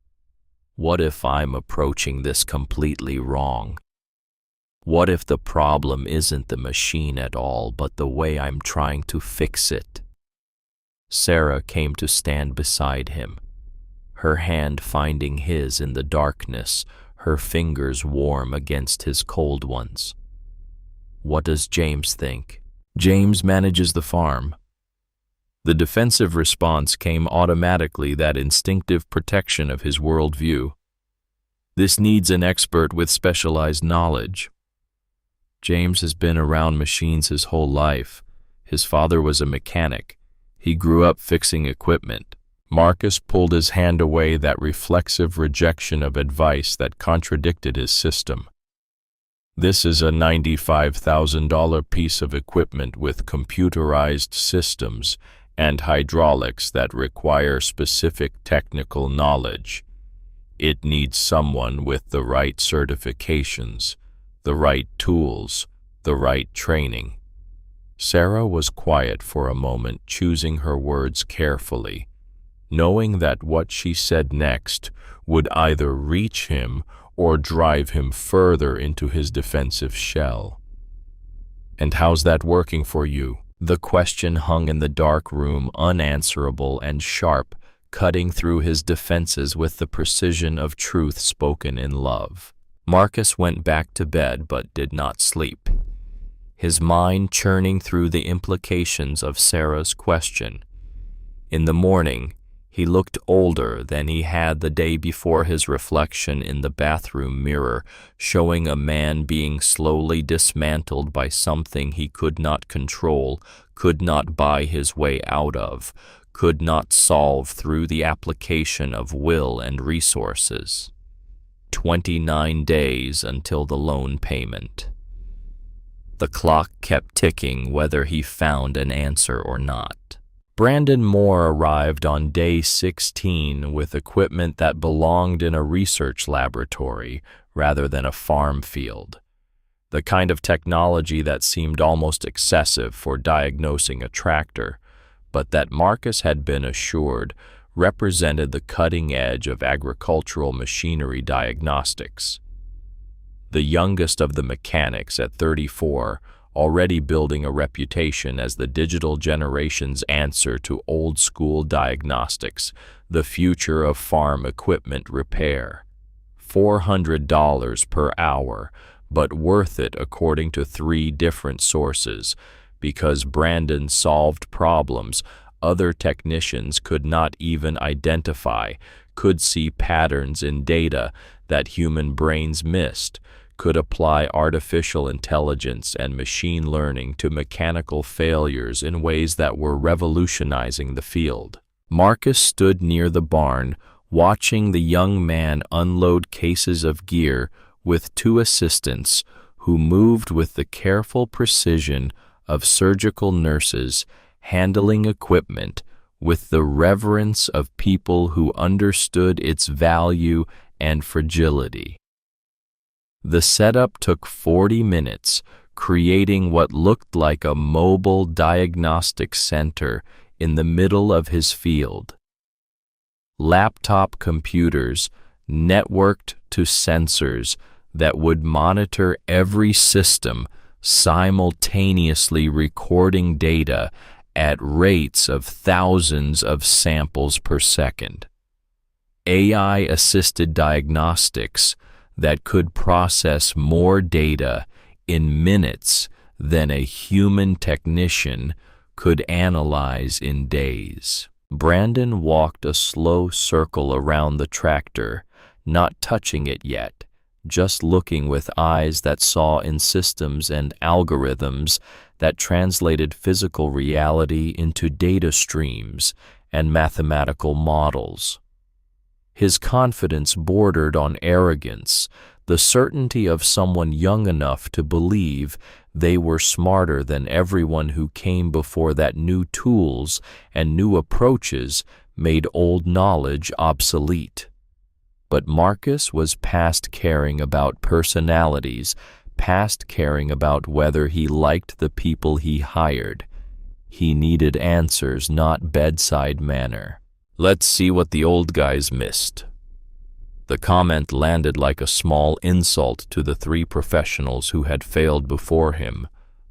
What if I'm approaching this completely wrong? What if the problem isn't the machine at all, but the way I'm trying to fix it? Sarah came to stand beside him, her hand finding his in the darkness, her fingers warm against his cold ones. What does James think? James manages the farm. The defensive response came automatically, that instinctive protection of his worldview. This needs an expert with specialized knowledge. James has been around machines his whole life. His father was a mechanic. He grew up fixing equipment. Marcus pulled his hand away, that reflexive rejection of advice that contradicted his system. This is a $95,000 piece of equipment with computerized systems and hydraulics that require specific technical knowledge. It needs someone with the right certifications, the right tools, the right training. Sarah was quiet for a moment, choosing her words carefully, knowing that what she said next would either reach him or drive him further into his defensive shell. And how's that working for you? The question hung in the dark room, unanswerable and sharp, cutting through his defenses with the precision of truth spoken in love. Marcus went back to bed but did not sleep, his mind churning through the implications of Sarah's question. In the morning, he looked older than he had the day before. His reflection in the bathroom mirror, showing a man being slowly dismantled by something he could not control, could not buy his way out of, could not solve through the application of will and resources. 29 days until the loan payment. The clock kept ticking whether he found an answer or not. Brandon Moore arrived on day 16 with equipment that belonged in a research laboratory rather than a farm field. The kind of technology that seemed almost excessive for diagnosing a tractor, but that Marcus had been assured represented the cutting edge of agricultural machinery diagnostics. The youngest of the mechanics at 34, already building a reputation as the digital generation's answer to old-school diagnostics, the future of farm equipment repair. $400 per hour, but worth it according to 3 different sources, because Brandon solved problems other technicians could not even identify, could see patterns in data that human brains missed, could apply artificial intelligence and machine learning to mechanical failures in ways that were revolutionizing the field. Marcus stood near the barn, watching the young man unload cases of gear with 2 assistants who moved with the careful precision of surgical nurses handling equipment with the reverence of people who understood its value and fragility. The setup took 40 minutes, creating what looked like a mobile diagnostic center in the middle of his field. Laptop computers networked to sensors that would monitor every system, simultaneously recording data at rates of thousands of samples per second. AI-assisted diagnostics that could process more data in minutes than a human technician could analyze in days. Brandon walked a slow circle around the tractor, not touching it yet, just looking with eyes that saw in systems and algorithms that translated physical reality into data streams and mathematical models. His confidence bordered on arrogance, the certainty of someone young enough to believe they were smarter than everyone who came before, that new tools and new approaches made old knowledge obsolete. But Marcus was past caring about personalities, past caring about whether he liked the people he hired. He needed answers, not bedside manner. "Let's see what the old guys missed." The comment landed like a small insult to the 3 professionals who had failed before him,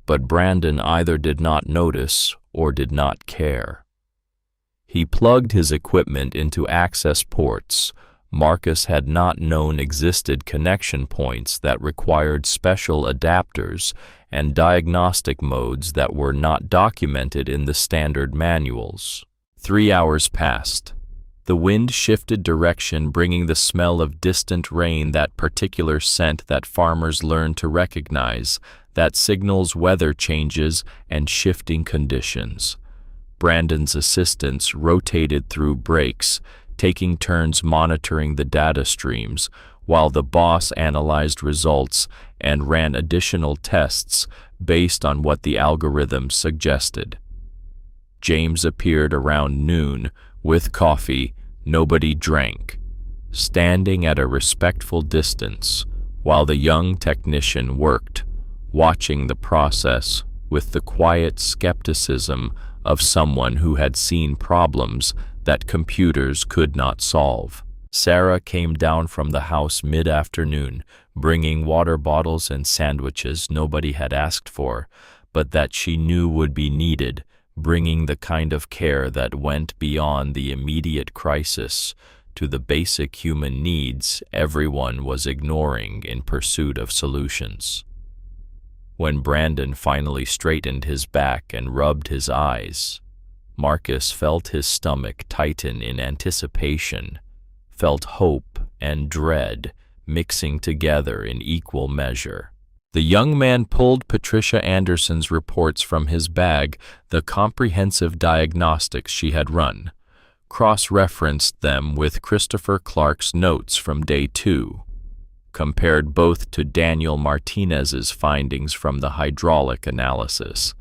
but Brandon either did not notice or did not care. He plugged his equipment into access ports Marcus had not known existed, connection points that required special adapters and diagnostic modes that were not documented in the standard manuals. 3 hours passed. The wind shifted direction, bringing the smell of distant rain, that particular scent that farmers learn to recognize, that signals weather changes and shifting conditions. Brandon's assistants rotated through breaks, taking turns monitoring the data streams, while the boss analyzed results and ran additional tests based on what the algorithm suggested. James appeared around noon with coffee. Nobody drank, standing at a respectful distance while the young technician worked, watching the process with the quiet skepticism of someone who had seen problems that computers could not solve. Sarah came down from the house mid-afternoon, bringing water bottles and sandwiches nobody had asked for, but that she knew would be needed, bringing the kind of care that went beyond the immediate crisis to the basic human needs everyone was ignoring in pursuit of solutions. When Brandon finally straightened his back and rubbed his eyes, Marcus felt his stomach tighten in anticipation, felt hope and dread mixing together in equal measure. The young man pulled Patricia Anderson's reports from his bag, the comprehensive diagnostics she had run, cross-referenced them with Christopher Clark's notes from day 2. compared both to Daniel Martinez's findings from the hydraulic analysis.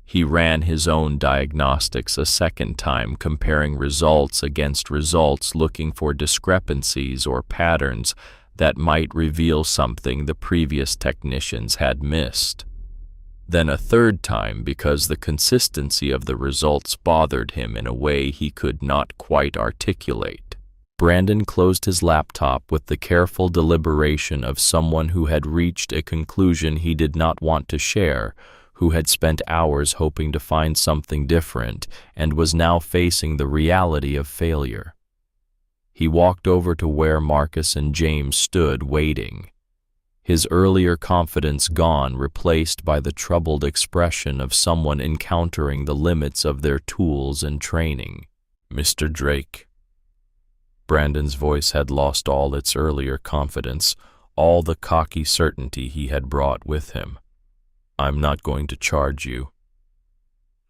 He ran his own diagnostics a second time, comparing results against results, looking for discrepancies or patterns that might reveal something the previous technicians had missed. Then a third time, because the consistency of the results bothered him in a way he could not quite articulate. Brandon closed his laptop with the careful deliberation of someone who had reached a conclusion he did not want to share, who had spent hours hoping to find something different and was now facing the reality of failure. He walked over to where Marcus and James stood waiting, his earlier confidence gone, replaced by the troubled expression of someone encountering the limits of their tools and training. "Mr. Drake." Brandon's voice had lost all its earlier confidence, all the cocky certainty he had brought with him. "I'm not going to charge you."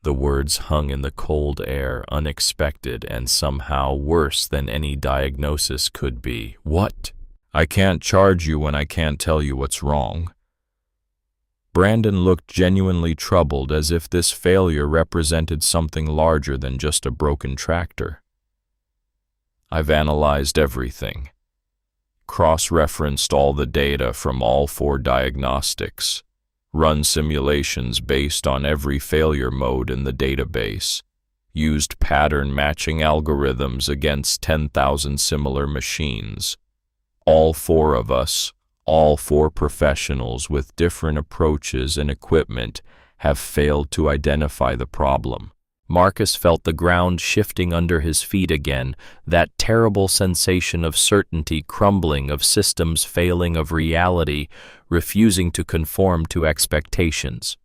The words hung in the cold air, unexpected and somehow worse than any diagnosis could be. "What? I can't charge you when I can't tell you what's wrong." Brandon looked genuinely troubled, as if this failure represented something larger than just a broken tractor. "I've analyzed everything, cross-referenced all the data from all 4 diagnostics, run simulations based on every failure mode in the database, used pattern matching algorithms against 10,000 similar machines. All 4 of us, all 4 professionals with different approaches and equipment, have failed to identify the problem." Marcus felt the ground shifting under his feet again, that terrible sensation of certainty crumbling, of systems failing, of reality refusing to conform to expectations.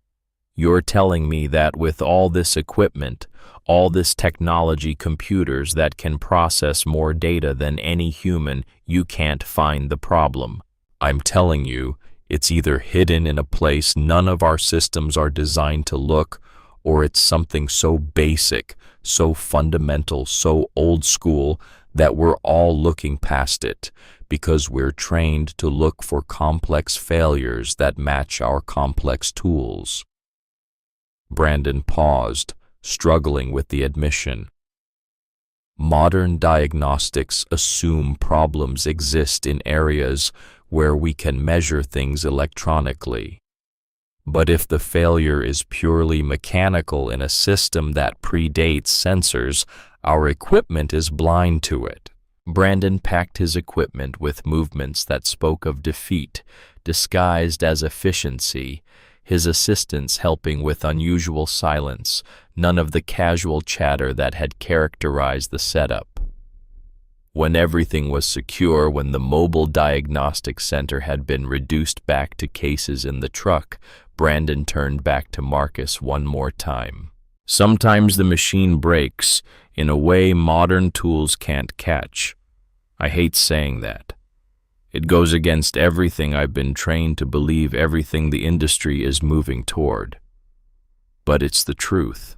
"You're telling me that with all this equipment, all this technology, computers that can process more data than any human, you can't find the problem?" "I'm telling you, it's either hidden in a place none of our systems are designed to look, or it's something so basic, so fundamental, so old school that we're all looking past it, because we're trained to look for complex failures that match our complex tools." Brandon paused, struggling with the admission. Modern diagnostics assume problems exist in areas where we can measure things electronically. But if the failure is purely mechanical in a system that predates sensors, our equipment is blind to it. Brandon packed his equipment with movements that spoke of defeat, disguised as efficiency, his assistants helping with unusual silence, none of the casual chatter that had characterized the setup. When everything was secure, when the mobile diagnostic center had been reduced back to cases in the truck, Brandon turned back to Marcus one more time. "Sometimes the machine breaks in a way modern tools can't catch. I hate saying that. It goes against everything I've been trained to believe, everything the industry is moving toward. But it's the truth.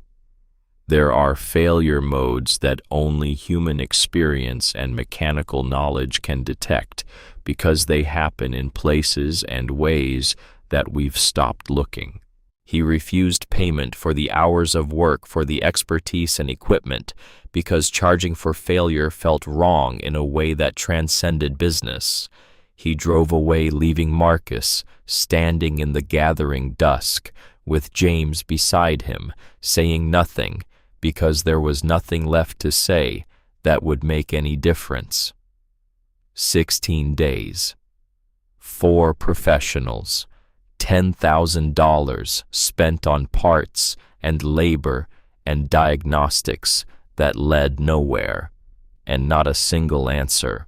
There are failure modes that only human experience and mechanical knowledge can detect, because they happen in places and ways that we've stopped looking." He refused payment for the hours of work, for the expertise and equipment, because charging for failure felt wrong in a way that transcended business. He drove away, leaving Marcus standing in the gathering dusk, with James beside him, saying nothing, because there was nothing left to say that would make any difference. 16 days. 4 professionals. $10,000 spent on parts and labor and diagnostics that led nowhere, and not a single answer,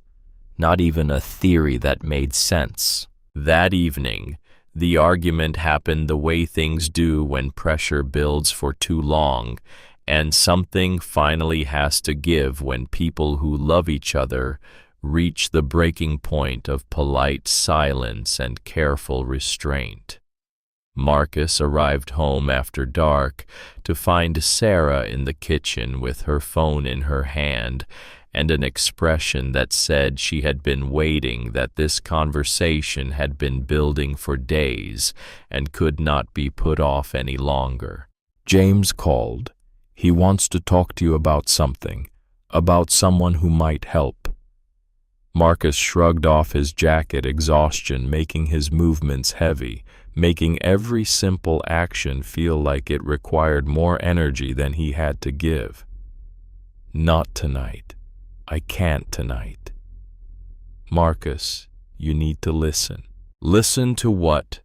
not even a theory that made sense. That evening, the argument happened the way things do when pressure builds for too long, and something finally has to give when people who love each other reach the breaking point of polite silence and careful restraint. Marcus arrived home after dark to find Sarah in the kitchen with her phone in her hand and an expression that said she had been waiting, that this conversation had been building for days and could not be put off any longer. James called. He wants to talk to you about something, about someone who might help. Marcus shrugged off his jacket, exhaustion making his movements heavy, making every simple action feel like it required more energy than he had to give. Not tonight. I can't tonight. Marcus, you need to listen. Listen to what?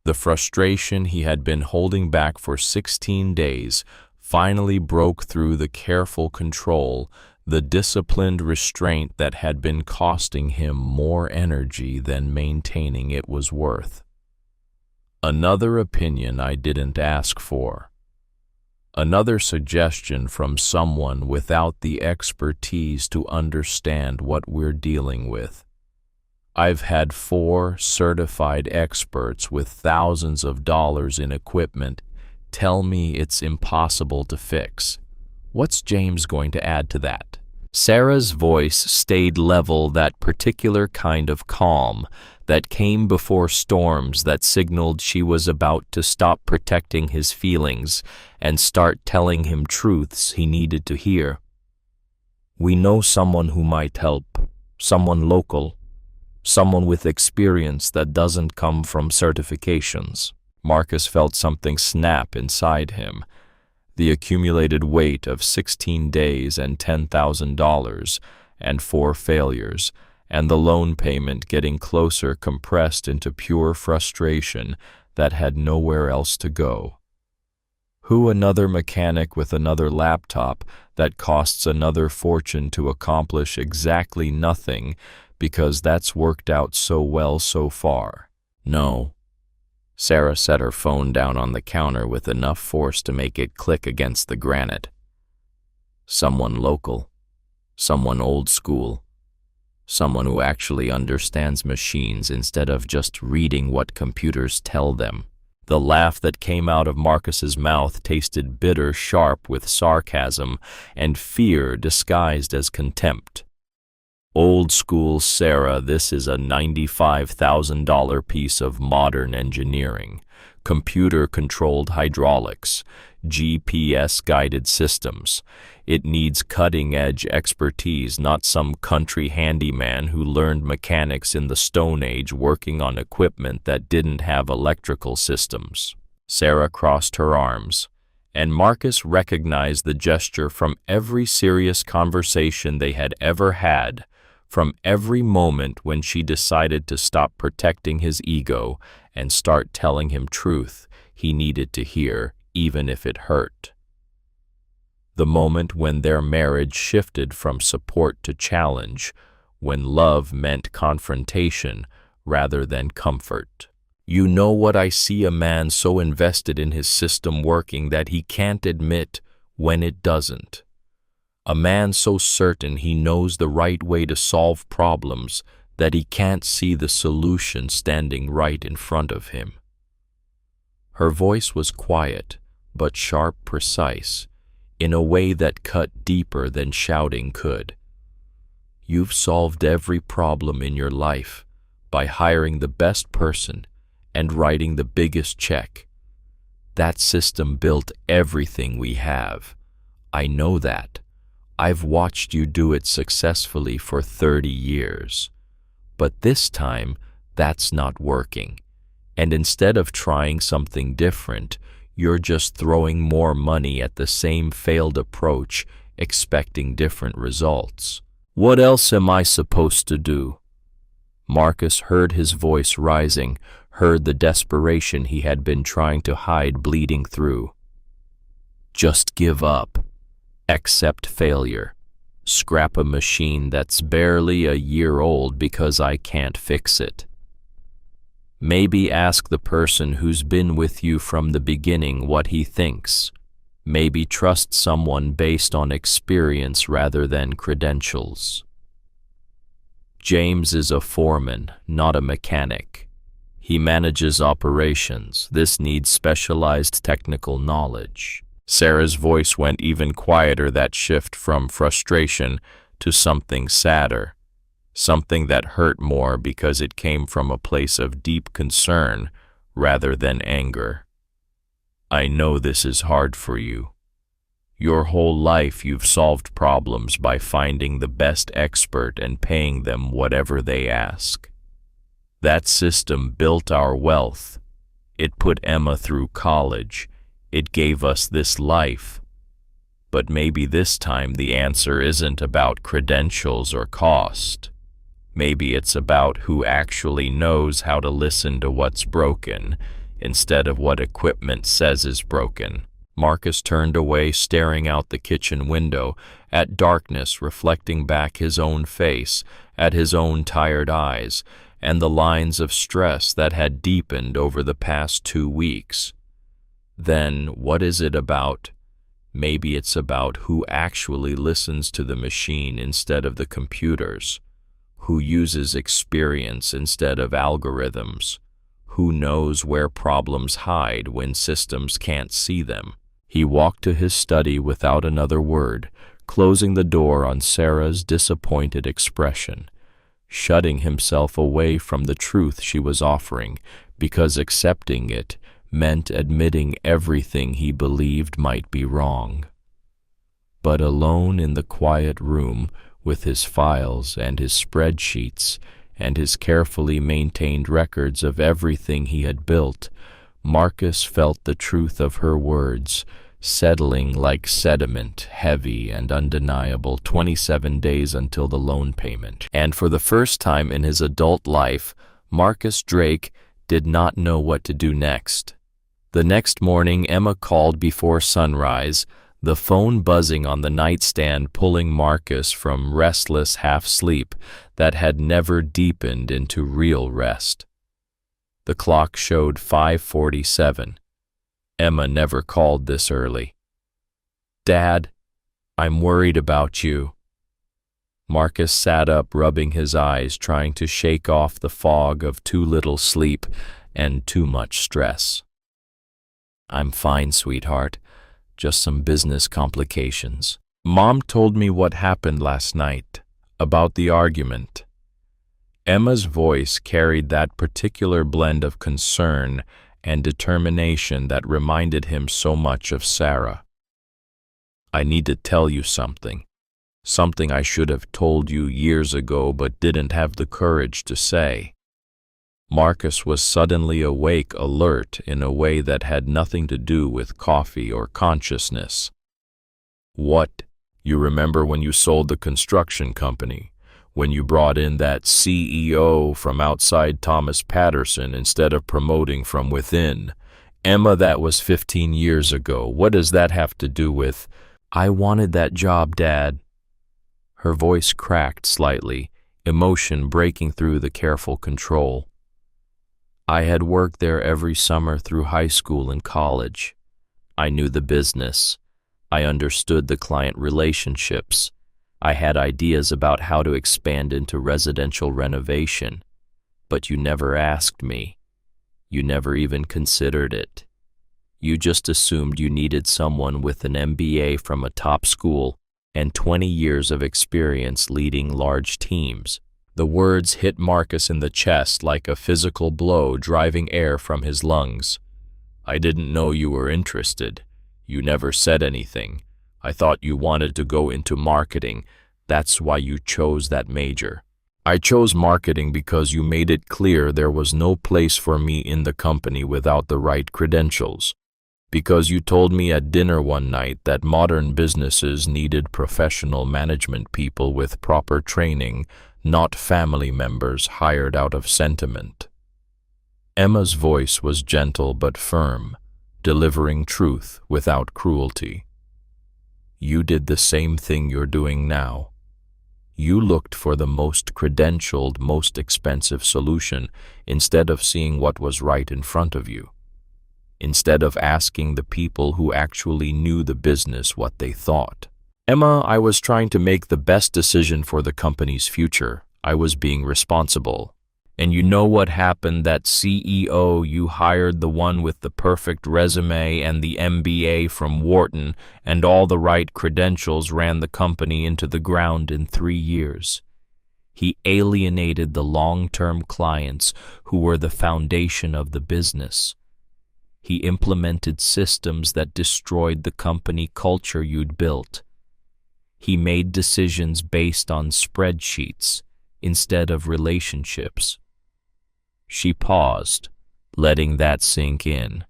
The frustration he had been holding back for 16 days finally broke through the careful control, the disciplined restraint that had been costing him more energy than maintaining it was worth. Another opinion I didn't ask for. Another suggestion from someone without the expertise to understand what we're dealing with. I've had 4 certified experts with thousands of dollars in equipment tell me it's impossible to fix. What's James going to add to that? Sarah's voice stayed level, that particular kind of calm that came before storms that signaled she was about to stop protecting his feelings and start telling him truths he needed to hear. We know someone who might help, someone local, someone with experience that doesn't come from certifications. Marcus felt something snap inside him. The accumulated weight of 16 days and $10,000 and 4 failures, and the loan payment getting closer, compressed into pure frustration that had nowhere else to go. Who another mechanic with another laptop that costs another fortune to accomplish exactly nothing because that's worked out so well so far? No. Sarah set her phone down on the counter with enough force to make it click against the granite. Someone local, someone old school, someone who actually understands machines instead of just reading what computers tell them. The laugh that came out of Marcus's mouth tasted bitter, sharp with sarcasm and fear disguised as contempt. Old school Sarah, this is a $95,000 piece of modern engineering, computer-controlled hydraulics, GPS-guided systems. It needs cutting-edge expertise, not some country handyman who learned mechanics in the Stone Age working on equipment that didn't have electrical systems. Sarah crossed her arms, and Marcus recognized the gesture from every serious conversation they had ever had, from every moment when she decided to stop protecting his ego and start telling him truth he needed to hear, even if it hurt. The moment when their marriage shifted from support to challenge, when love meant confrontation rather than comfort. You know what, I see a man so invested in his system working that he can't admit when it doesn't. A man so certain he knows the right way to solve problems that he can't see the solution standing right in front of him. Her voice was quiet, but sharp, precise, in a way that cut deeper than shouting could. You've solved every problem in your life by hiring the best person and writing the biggest check. That system built everything we have. I know that. I've watched you do it successfully for 30 years. But this time, that's not working. And instead of trying something different, you're just throwing more money at the same failed approach, expecting different results. What else am I supposed to do? Marcus heard his voice rising, heard the desperation he had been trying to hide bleeding through. Just give up. Accept failure. Scrap a machine that's barely a year old because I can't fix it. Maybe ask the person who's been with you from the beginning what he thinks. Maybe trust someone based on experience rather than credentials. James is a foreman, not a mechanic. He manages operations. This needs specialized technical knowledge. Sarah's voice went even quieter, that shift from frustration to something sadder, something that hurt more because it came from a place of deep concern rather than anger. I know this is hard for you. Your whole life you've solved problems by finding the best expert and paying them whatever they ask. That system built our wealth. It put Emma through college. It gave us this life. But maybe this time the answer isn't about credentials or cost. Maybe it's about who actually knows how to listen to what's broken instead of what equipment says is broken. Marcus turned away, staring out the kitchen window, at darkness reflecting back his own face, at his own tired eyes, and the lines of stress that had deepened over the past 2 weeks. Then, what is it about? Maybe it's about who actually listens to the machine instead of the computers, who uses experience instead of algorithms, who knows where problems hide when systems can't see them. He walked to his study without another word, closing the door on Sarah's disappointed expression, shutting himself away from the truth she was offering, because accepting it meant admitting everything he believed might be wrong. But alone in the quiet room, with his files and his spreadsheets and his carefully maintained records of everything he had built, Marcus felt the truth of her words, settling like sediment, heavy and undeniable. 27 days until the loan payment. And for the first time in his adult life, Marcus Drake did not know what to do next. The next morning, Emma called before sunrise, the phone buzzing on the nightstand, pulling Marcus from restless half-sleep that had never deepened into real rest. The clock showed 5:47. Emma never called this early. "Dad, I'm worried about you." Marcus sat up, rubbing his eyes, trying to shake off the fog of too little sleep and too much stress. "I'm fine, sweetheart. Just some business complications. Mom told me what happened last night, about the argument." Emma's voice carried that particular blend of concern and determination that reminded him so much of Sarah. "I need to tell you something. Something I should have told you years ago but didn't have the courage to say." Marcus was suddenly awake, alert in a way that had nothing to do with coffee or consciousness. "What? You remember when you sold the construction company? When you brought in that CEO from outside Thomas Patterson instead of promoting from within? Emma, that was 15 years ago. What does that have to do with—" "I wanted that job, Dad." Her voice cracked slightly, emotion breaking through the careful control. "I had worked there every summer through high school and college. I knew the business. I understood the client relationships. I had ideas about how to expand into residential renovation. But you never asked me. You never even considered it. You just assumed you needed someone with an MBA from a top school and 20 years of experience leading large teams." The words hit Marcus in the chest like a physical blow, driving air from his lungs. "I didn't know you were interested. You never said anything. I thought you wanted to go into marketing. That's why you chose that major." "I chose marketing because you made it clear there was no place for me in the company without the right credentials. Because you told me at dinner one night that modern businesses needed professional management people with proper training, not family members hired out of sentiment." Emma's voice was gentle but firm, delivering truth without cruelty. "You did the same thing you're doing now. You looked for the most credentialed, most expensive solution instead of seeing what was right in front of you. Instead of asking the people who actually knew the business what they thought." "Emma, I was trying to make the best decision for the company's future. I was being responsible." And you know what happened? That CEO you hired, the one with the perfect resume and the MBA from Wharton and all the right credentials, ran the company into the ground in 3 years. He alienated the long-term clients who were the foundation of the business. He implemented systems that destroyed the company culture you'd built. He made decisions based on spreadsheets instead of relationships. She paused, letting that sink in.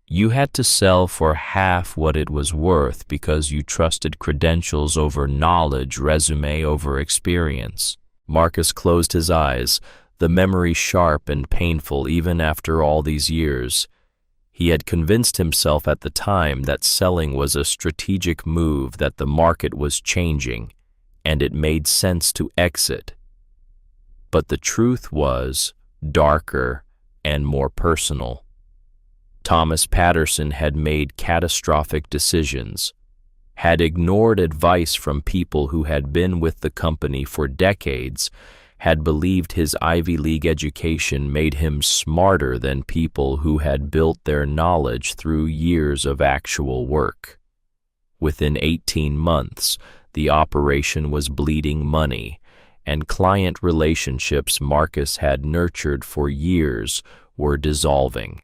You had to sell for half what it was worth because you trusted credentials over knowledge, resume over experience. Marcus closed his eyes, the memory sharp and painful even after all these years. He had convinced himself at the time that selling was a strategic move, that the market was changing, and it made sense to exit. But the truth was darker and more personal. Thomas Patterson had made catastrophic decisions, had ignored advice from people who had been with the company for decades, had believed his Ivy League education made him smarter than people who had built their knowledge through years of actual work. Within 18 months, the operation was bleeding money, and client relationships Marcus had nurtured for years were dissolving.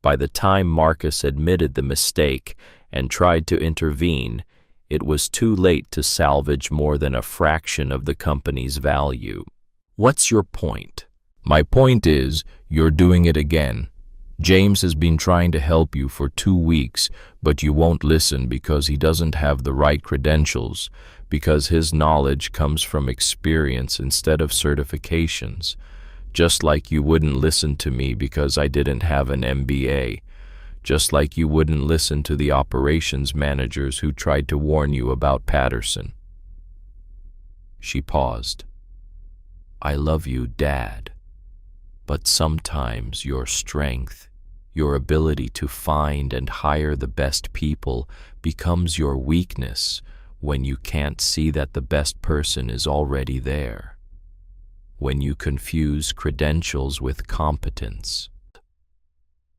By the time Marcus admitted the mistake and tried to intervene, it was too late to salvage more than a fraction of the company's value. What's your point? My point is, you're doing it again. James has been trying to help you for 2 weeks, but you won't listen because he doesn't have the right credentials, because his knowledge comes from experience instead of certifications. Just like you wouldn't listen to me because I didn't have an MBA. Just like you wouldn't listen to the operations managers who tried to warn you about Patterson. She paused. I love you, Dad. But sometimes your strength, your ability to find and hire the best people, becomes your weakness when you can't see that the best person is already there. When you confuse credentials with competence.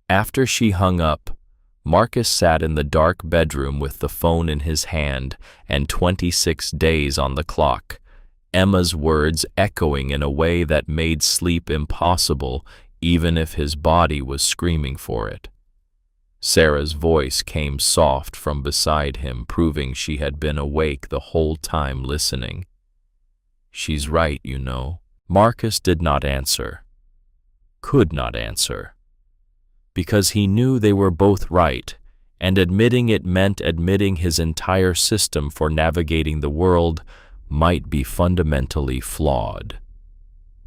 After she hung up, Marcus sat in the dark bedroom with the phone in his hand and 26 days on the clock, Emma's words echoing in a way that made sleep impossible even if his body was screaming for it. Sarah's voice came soft from beside him, proving she had been awake the whole time listening. She's right, you know. Marcus did not answer. Could not answer. Because he knew they were both right, and admitting it meant admitting his entire system for navigating the world might be fundamentally flawed.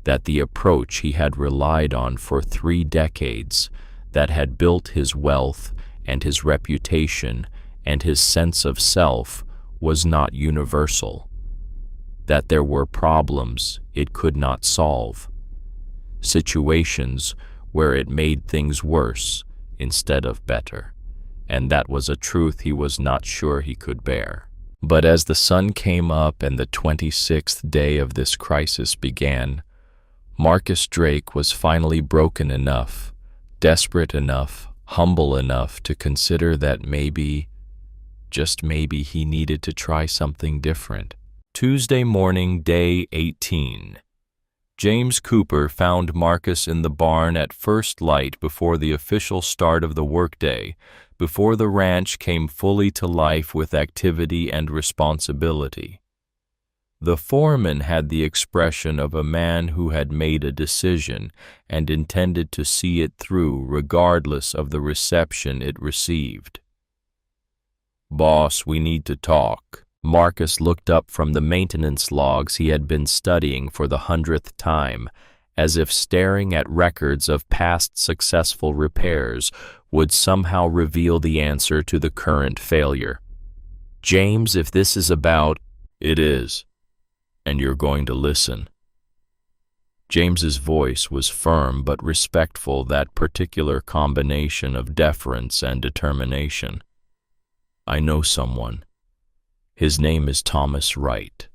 That the approach he had relied on for 3 decades, that had built his wealth and his reputation and his sense of self, was not universal. That there were problems it could not solve, situations where it made things worse instead of better, and that was a truth he was not sure he could bear. But as the sun came up and the 26th day of this crisis began, Marcus Drake was finally broken enough, desperate enough, humble enough to consider that maybe, just maybe, he needed to try something different. Tuesday morning, day 18. James Cooper found Marcus in the barn at first light before the official start of the workday, before the ranch came fully to life with activity and responsibility. The foreman had the expression of a man who had made a decision and intended to see it through regardless of the reception it received. "Boss, we need to talk." Marcus looked up from the maintenance logs he had been studying for the 100th time, as if staring at records of past successful repairs would somehow reveal the answer to the current failure. "James, if this is about—" "It is, and you're going to listen." James's voice was firm but respectful, that particular combination of deference and determination. "I know someone. His name is Thomas Wright.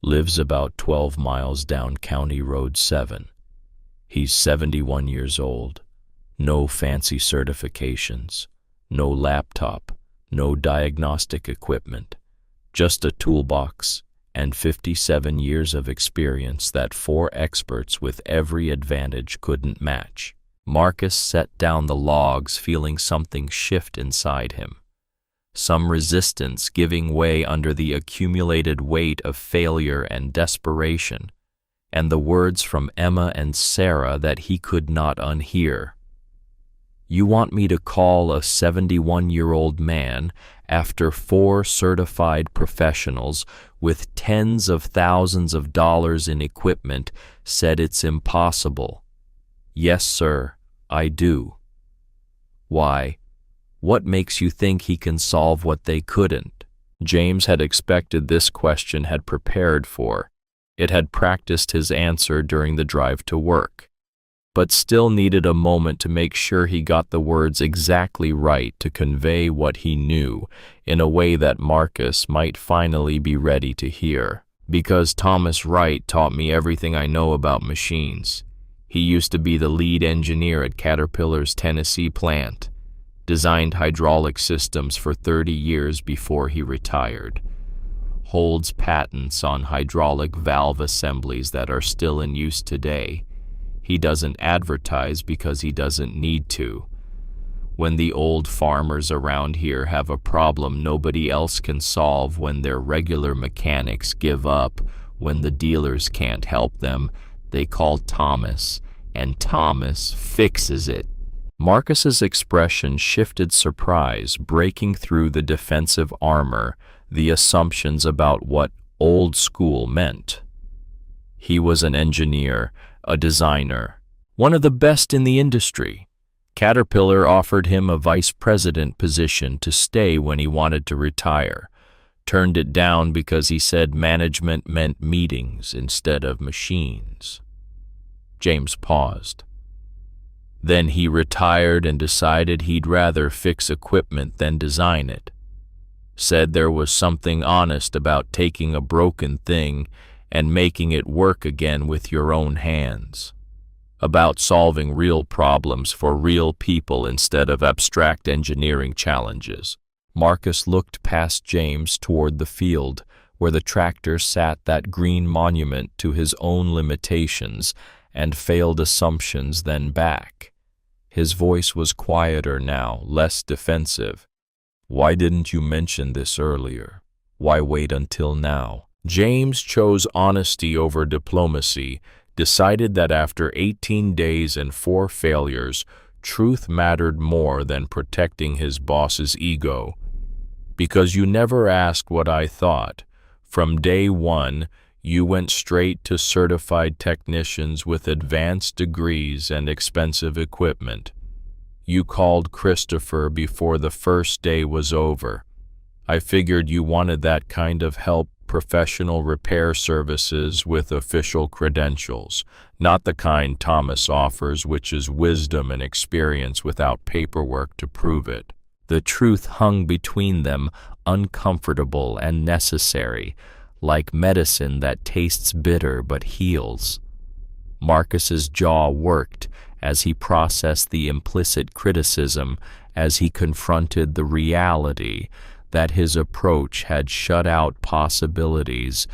Lives about 12 miles down County Road 7. He's 71 years old. No fancy certifications. No laptop. No diagnostic equipment. Just a toolbox and 57 years of experience that 4 experts with every advantage couldn't match. Marcus set down the logs, feeling something shift inside him. Some resistance giving way under the accumulated weight of failure and desperation, and the words from Emma and Sarah that he could not unhear. You want me to call a 71-year-old man after 4 certified professionals with tens of thousands of dollars in equipment said it's impossible? Yes, sir, I do. Why? What makes you think he can solve what they couldn't? James had expected this question, had prepared for. It had practiced his answer during the drive to work, but still needed a moment to make sure he got the words exactly right to convey what he knew in a way that Marcus might finally be ready to hear. Because Thomas Wright taught me everything I know about machines. He used to be the lead engineer at Caterpillar's Tennessee plant, designed hydraulic systems for 30 years before he retired, holds patents on hydraulic valve assemblies that are still in use today. He doesn't advertise because he doesn't need to. When the old farmers around here have a problem nobody else can solve, when their regular mechanics give up, when the dealers can't help them, they call Thomas, and Thomas fixes it. Marcus's expression shifted, surprise breaking through the defensive armor, the assumptions about what old school meant. He was an engineer, a designer, one of the best in the industry. Caterpillar offered him a vice president position to stay when he wanted to retire. Turned it down because he said management meant meetings instead of machines. James paused. Then he retired and decided he'd rather fix equipment than design it. Said there was something honest about taking a broken thing and making it work again with your own hands. About solving real problems for real people instead of abstract engineering challenges. Marcus looked past James toward the field where the tractor sat, that green monument to his own limitations and failed assumptions, then back. His voice was quieter now, less defensive. Why didn't you mention this earlier? Why wait until now? James chose honesty over diplomacy, decided that after 18 days and 4 failures, truth mattered more than protecting his boss's ego. Because you never asked what I thought. From day one, you went straight to certified technicians with advanced degrees and expensive equipment. You called Christopher before the first day was over. I figured you wanted that kind of help, professional repair services with official credentials, not the kind Thomas offers, which is wisdom and experience without paperwork to prove it. The truth hung between them, uncomfortable and necessary, like medicine that tastes bitter but heals. Marcus's jaw worked as he processed the implicit criticism, as he confronted the reality that his approach had shut out possibilities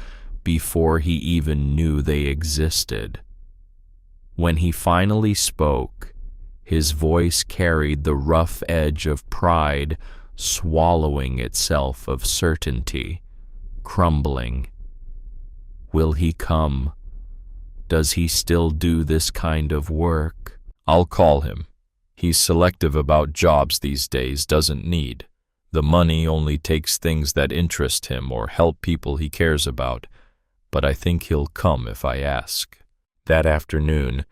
before he even knew they existed. When he finally spoke, his voice carried the rough edge of pride, swallowing itself of certainty, crumbling. Will he come? Does he still do this kind of work? I'll call him. He's selective about jobs these days, doesn't need. The money only takes things that interest him or help people he cares about, but I think he'll come if I ask. That afternoon,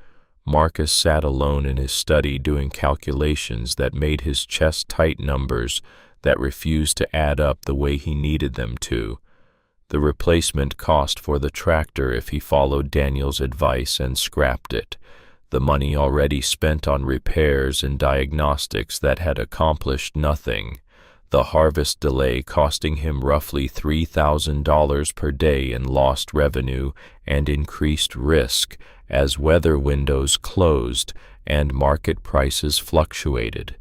Marcus sat alone in his study doing calculations that made his chest tight, numbers that refused to add up the way he needed them to. The replacement cost for the tractor if he followed Daniel's advice and scrapped it. The money already spent on repairs and diagnostics that had accomplished nothing. the harvest delay costing him roughly $3,000 per day in lost revenue and increased risk as weather windows closed and market prices fluctuated.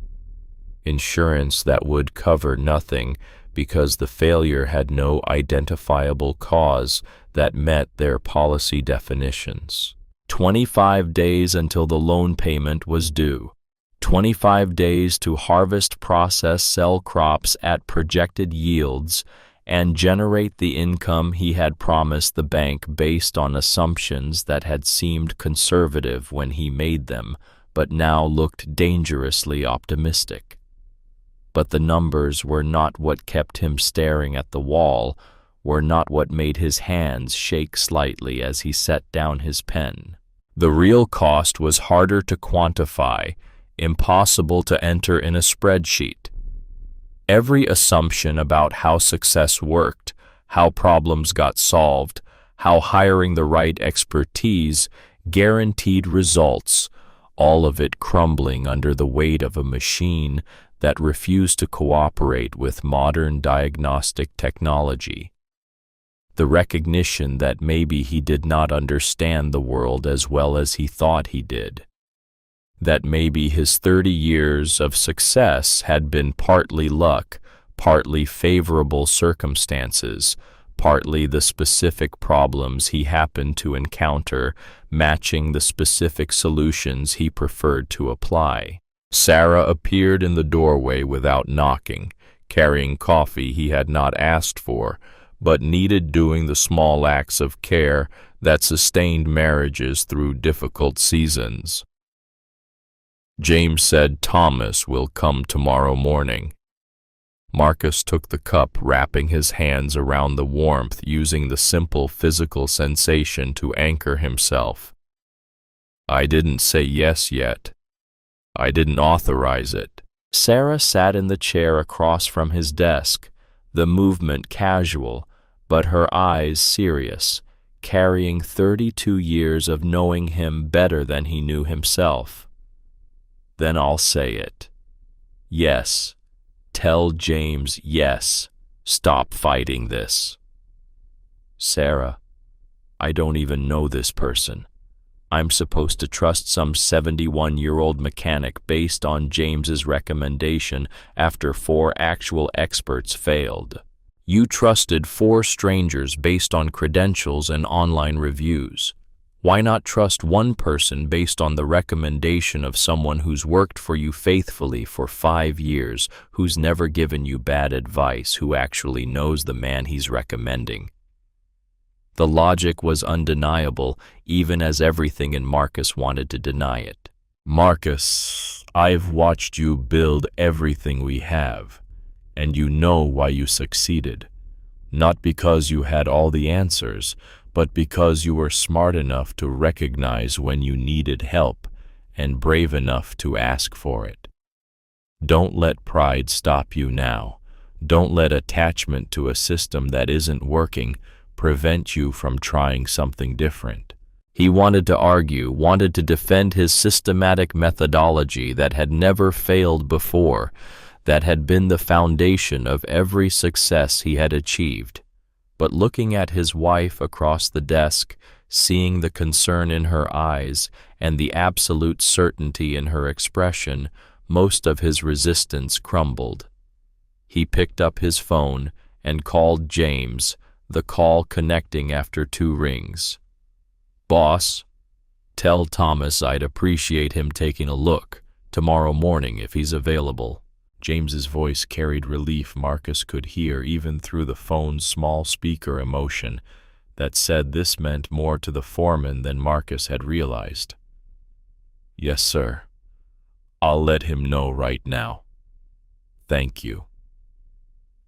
Insurance that would cover nothing because the failure had no identifiable cause that met their policy definitions. 25 days until the loan payment was due. 25 days to harvest, process, sell crops at projected yields, and generate the income he had promised the bank based on assumptions that had seemed conservative when he made them, but now looked dangerously optimistic. But the numbers were not what kept him staring at the wall, were not what made his hands shake slightly as he set down his pen. The real cost was harder to quantify, impossible to enter in a spreadsheet. Every assumption about how success worked, how problems got solved, how hiring the right expertise guaranteed results, all of it crumbling under the weight of a machine that refused to cooperate with modern diagnostic technology. The recognition that maybe he did not understand the world as well as he thought he did. That maybe his 30 years of success had been partly luck, partly favorable circumstances, partly the specific problems he happened to encounter, matching the specific solutions he preferred to apply. Sarah appeared in the doorway without knocking, carrying coffee he had not asked for, but needed doing the small acts of care that sustained marriages through difficult seasons. James said Thomas will come tomorrow morning. Marcus took the cup, wrapping his hands around the warmth, using the simple physical sensation to anchor himself. I didn't say yes yet. I didn't authorize it. Sarah sat in the chair across from his desk, the movement casual, but her eyes serious, carrying 32 years of knowing him better than he knew himself. Then I'll say it. Yes. Tell James yes. Stop fighting this. Sarah, I don't even know this person. I'm supposed to trust some 71-year-old mechanic based on James's recommendation after 4 actual experts failed. You trusted 4 strangers based on credentials and online reviews. Why not trust one person based on the recommendation of someone who's worked for you faithfully for 5 years, who's never given you bad advice, who actually knows the man he's recommending? The logic was undeniable, even as everything in Marcus wanted to deny it. Marcus, I've watched you build everything we have, and you know why you succeeded. Not because you had all the answers, but because you were smart enough to recognize when you needed help and brave enough to ask for it. Don't let pride stop you now. Don't let attachment to a system that isn't working prevent you from trying something different. He wanted to argue, wanted to defend his systematic methodology that had never failed before, that had been the foundation of every success he had achieved. But looking at his wife across the desk, seeing the concern in her eyes and the absolute certainty in her expression, most of his resistance crumbled. He picked up his phone and called James, the call connecting after 2 rings. Boss, tell Thomas I'd appreciate him taking a look tomorrow morning if he's available. James's voice carried relief Marcus could hear even through the phone's small speaker emotion that said this meant more to the foreman than Marcus had realized. Yes, sir. I'll let him know right now. Thank you.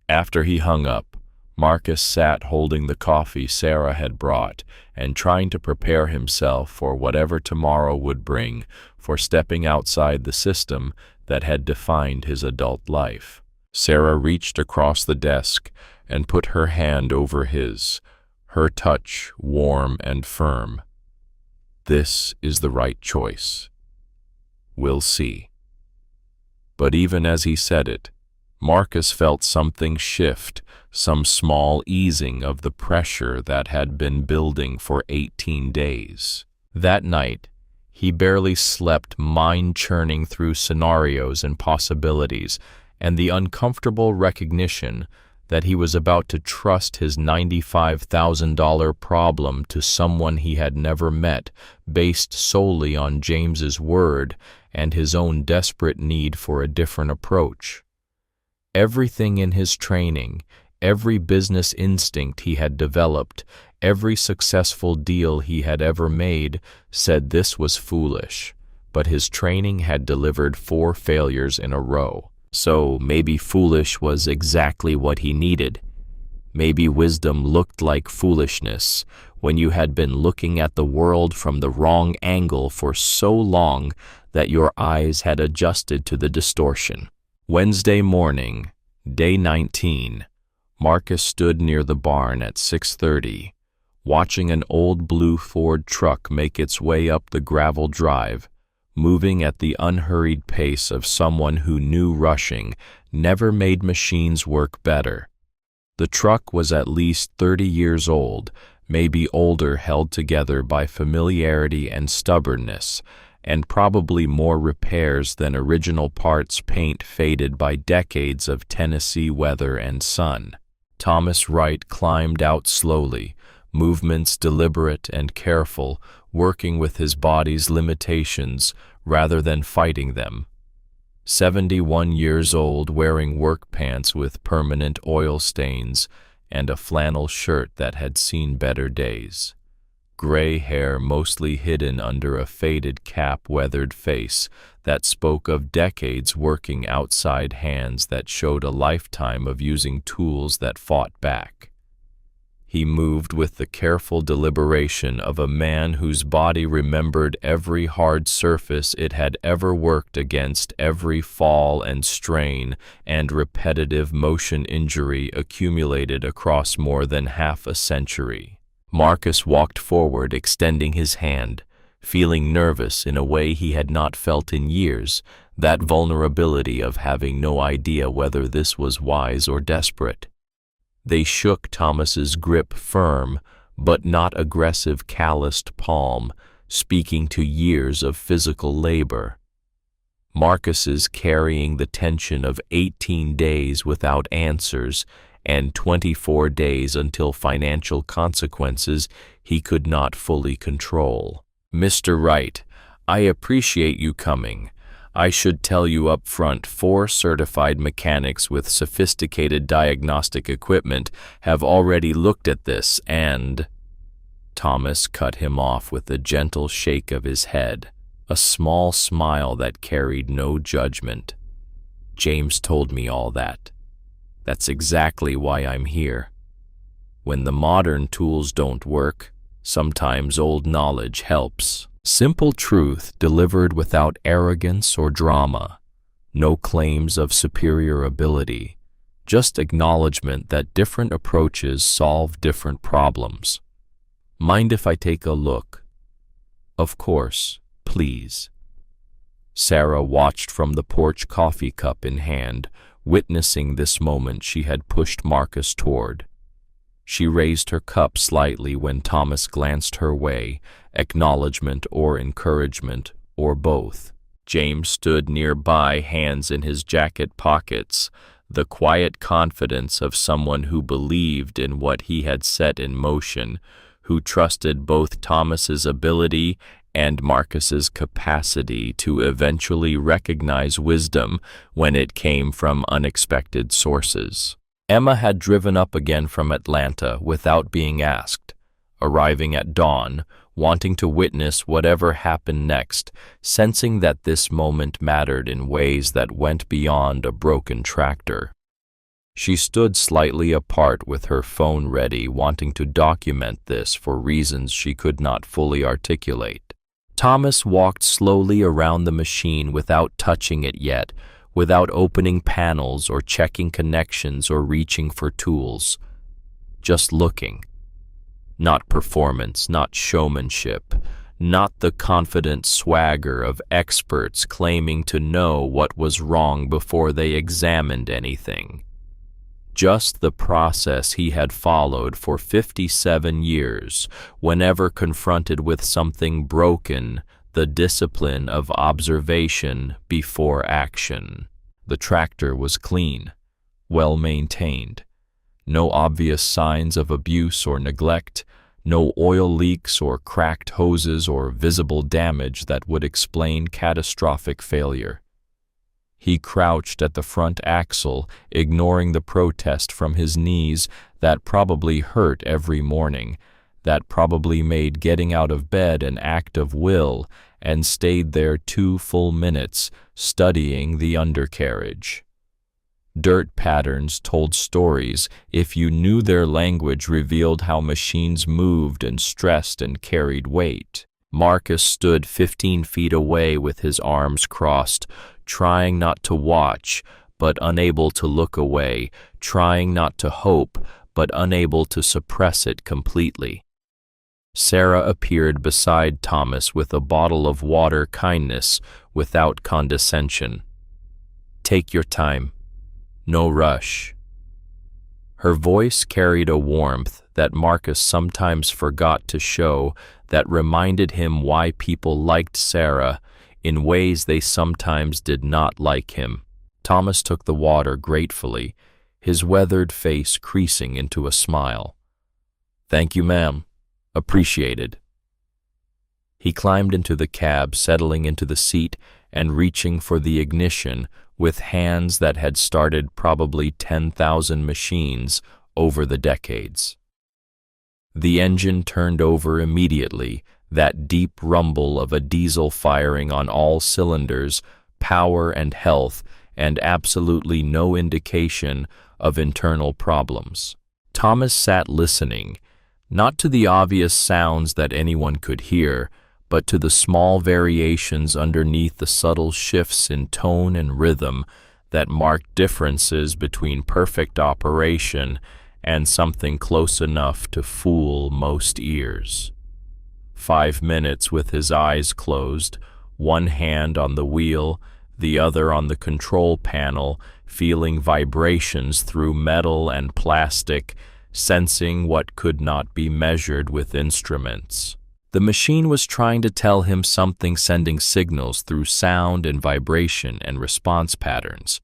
After he hung up, Marcus sat holding the coffee Sarah had brought and trying to prepare himself for whatever tomorrow would bring, for stepping outside the system that had defined his adult life. Sarah reached across the desk and put her hand over his, her touch warm and firm. This is the right choice. We'll see. But even as he said it, Marcus felt something shift, some small easing of the pressure that had been building for 18 days. That night, he barely slept, mind-churning through scenarios and possibilities, and the uncomfortable recognition that he was about to trust his $95,000 problem to someone he had never met, based solely on James's word and his own desperate need for a different approach. Everything in his training, every business instinct he had developed, every successful deal he had ever made said this was foolish, but his training had delivered 4 failures in a row. So maybe foolish was exactly what he needed. Maybe wisdom looked like foolishness when you had been looking at the world from the wrong angle for so long that your eyes had adjusted to the distortion. Wednesday morning, day 19, Marcus stood near the barn at 6:30, watching an old blue Ford truck make its way up the gravel drive, moving at the unhurried pace of someone who knew rushing never made machines work better. The truck was at least 30 years old, maybe older, held together by familiarity and stubbornness, and probably more repairs than original parts, paint faded by decades of Tennessee weather and sun. Thomas Wright climbed out slowly, movements deliberate and careful, working with his body's limitations rather than fighting them. 71 years old, wearing work pants with permanent oil stains and a flannel shirt that had seen better days. Gray hair mostly hidden under a faded cap, weathered face that spoke of decades working outside, hands that showed a lifetime of using tools that fought back. He moved with the careful deliberation of a man whose body remembered every hard surface it had ever worked against, every fall and strain and repetitive motion injury accumulated across more than half a century. Marcus walked forward, extending his hand, feeling nervous in a way he had not felt in years, that vulnerability of having no idea whether this was wise or desperate. They shook Thomas's grip, firm but not aggressive, calloused palm, speaking to years of physical labor. Marcus's carrying the tension of 18 days without answers and 24 days until financial consequences he could not fully control. "Mr. Wright, I appreciate you coming. I should tell you up front, 4 certified mechanics with sophisticated diagnostic equipment have already looked at this and—" Thomas cut him off with a gentle shake of his head, a small smile that carried no judgment. "James told me all that. That's exactly why I'm here. When the modern tools don't work, sometimes old knowledge helps." Simple truth delivered without arrogance or drama. No claims of superior ability, just acknowledgement that different approaches solve different problems. "Mind if I take a look?" "Of course, please." Sarah watched from the porch, coffee cup in hand, witnessing this moment she had pushed Marcus toward. She raised her cup slightly when Thomas glanced her way, acknowledgement or encouragement, or both. James stood nearby, hands in his jacket pockets, the quiet confidence of someone who believed in what he had set in motion, who trusted both Thomas's ability and Marcus's capacity to eventually recognize wisdom when it came from unexpected sources. Emma had driven up again from Atlanta without being asked, arriving at dawn, wanting to witness whatever happened next, sensing that this moment mattered in ways that went beyond a broken tractor. She stood slightly apart with her phone ready, wanting to document this for reasons she could not fully articulate. Thomas walked slowly around the machine without touching it yet, without opening panels or checking connections or reaching for tools. Just looking. Not performance, not showmanship, not the confident swagger of experts claiming to know what was wrong before they examined anything. Just the process he had followed for 57 years, whenever confronted with something broken, the discipline of observation before action. The tractor was clean, well maintained. No obvious signs of abuse or neglect, no oil leaks or cracked hoses or visible damage that would explain catastrophic failure. He crouched at the front axle, ignoring the protest from his knees that probably hurt every morning, that probably made getting out of bed an act of will, and stayed there 2 full minutes, studying the undercarriage. Dirt patterns told stories. If you knew their language, revealed how machines moved and stressed and carried weight. Marcus stood 15 feet away with his arms crossed, trying not to watch, but unable to look away, trying not to hope, but unable to suppress it completely. Sarah appeared beside Thomas with a bottle of water, kindness without condescension. "Take your time. No rush." Her voice carried a warmth that Marcus sometimes forgot to show, that reminded him why people liked Sarah in ways they sometimes did not like him. Thomas took the water gratefully, his weathered face creasing into a smile. "Thank you, ma'am. Appreciated." He climbed into the cab, settling into the seat and reaching for the ignition with hands that had started probably 10,000 machines over the decades. The engine turned over immediately, that deep rumble of a diesel firing on all cylinders, power and health, and absolutely no indication of internal problems. Thomas sat listening, not to the obvious sounds that anyone could hear, but to the small variations underneath, the subtle shifts in tone and rhythm that marked differences between perfect operation and something close enough to fool most ears. 5 minutes with his eyes closed, one hand on the wheel, the other on the control panel, feeling vibrations through metal and plastic, sensing what could not be measured with instruments. The machine was trying to tell him something, sending signals through sound and vibration and response patterns.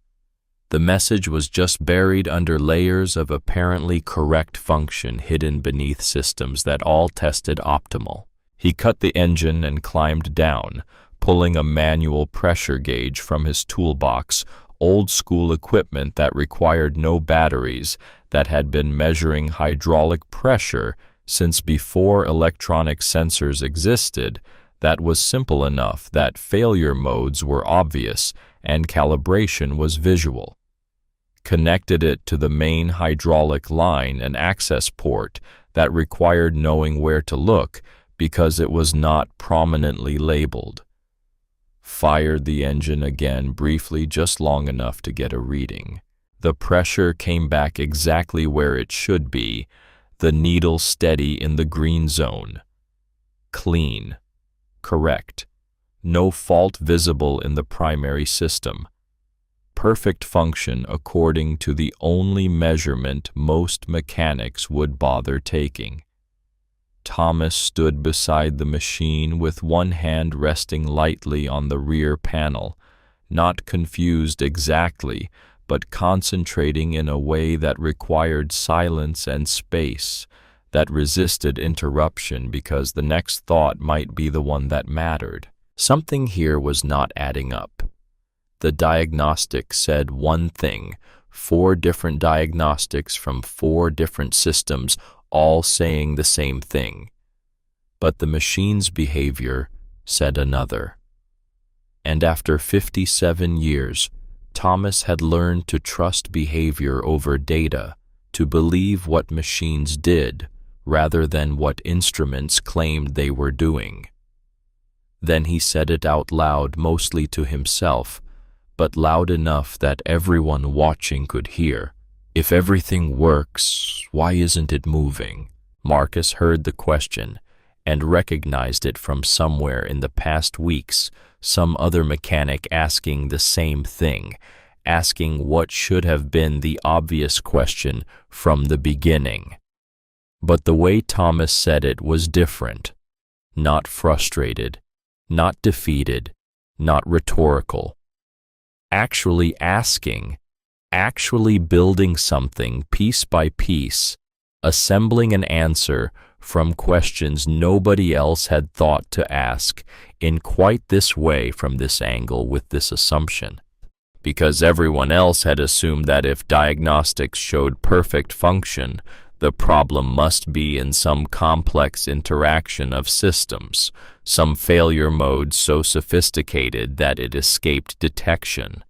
The message was just buried under layers of apparently correct function hidden beneath systems that all tested optimal. He cut the engine and climbed down, pulling a manual pressure gauge from his toolbox, old-school equipment that required no batteries, that had been measuring hydraulic pressure since before electronic sensors existed, that was simple enough that failure modes were obvious and calibration was visual. Connected it to the main hydraulic line and access port that required knowing where to look because it was not prominently labeled. Fired the engine again briefly, just long enough to get a reading. The pressure came back exactly where it should be, the needle steady in the green zone. Clean. Correct. No fault visible in the primary system. Perfect function according to the only measurement most mechanics would bother taking. Thomas stood beside the machine with one hand resting lightly on the rear panel, not confused exactly, but concentrating in a way that required silence and space, that resisted interruption because the next thought might be the one that mattered. Something here was not adding up. The diagnostic said one thing, 4 different diagnostics from 4 different systems, all saying the same thing. But the machine's behavior said another. And after 57 years, Thomas had learned to trust behavior over data, to believe what machines did rather than what instruments claimed they were doing. Then he said it out loud, mostly to himself, but loud enough that everyone watching could hear. "If everything works, why isn't it moving?" Marcus heard the question, and recognized it from somewhere in the past weeks, some other mechanic asking the same thing, asking what should have been the obvious question from the beginning. But the way Thomas said it was different. Not frustrated, not defeated, not rhetorical. Actually asking, actually building something piece by piece, assembling an answer from questions nobody else had thought to ask in quite this way from this angle with this assumption. Because everyone else had assumed that if diagnostics showed perfect function, the problem must be in some complex interaction of systems, some failure mode so sophisticated that it escaped detection.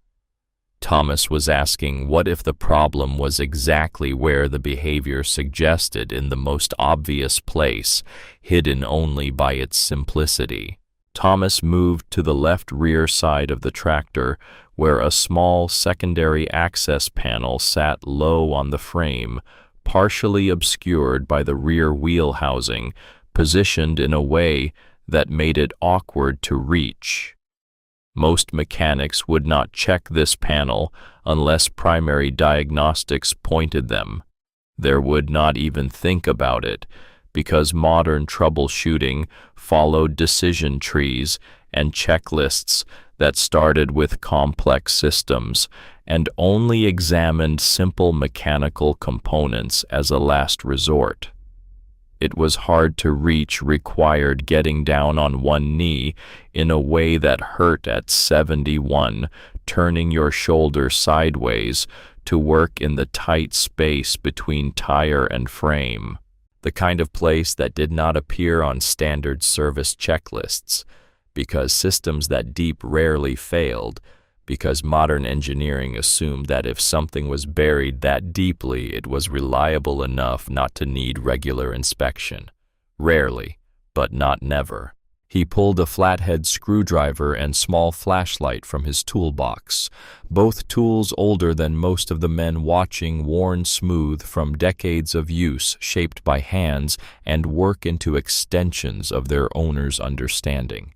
Thomas was asking what if the problem was exactly where the behavior suggested, in the most obvious place, hidden only by its simplicity. Thomas moved to the left rear side of the tractor, where a small secondary access panel sat low on the frame, partially obscured by the rear wheel housing, positioned in a way that made it awkward to reach. Most mechanics would not check this panel unless primary diagnostics pointed them. They would not even think about it, because modern troubleshooting followed decision trees and checklists that started with complex systems and only examined simple mechanical components as a last resort. It was hard to reach required getting down on one knee in a way that hurt at 71, turning your shoulder sideways to work in the tight space between tire and frame, the kind of place that did not appear on standard service checklists, because systems that deep rarely failed, because modern engineering assumed that if something was buried that deeply, it was reliable enough not to need regular inspection. Rarely, but not never. He pulled a flathead screwdriver and small flashlight from his toolbox, both tools older than most of the men watching, worn smooth from decades of use, shaped by hands and work into extensions of their owner's understanding.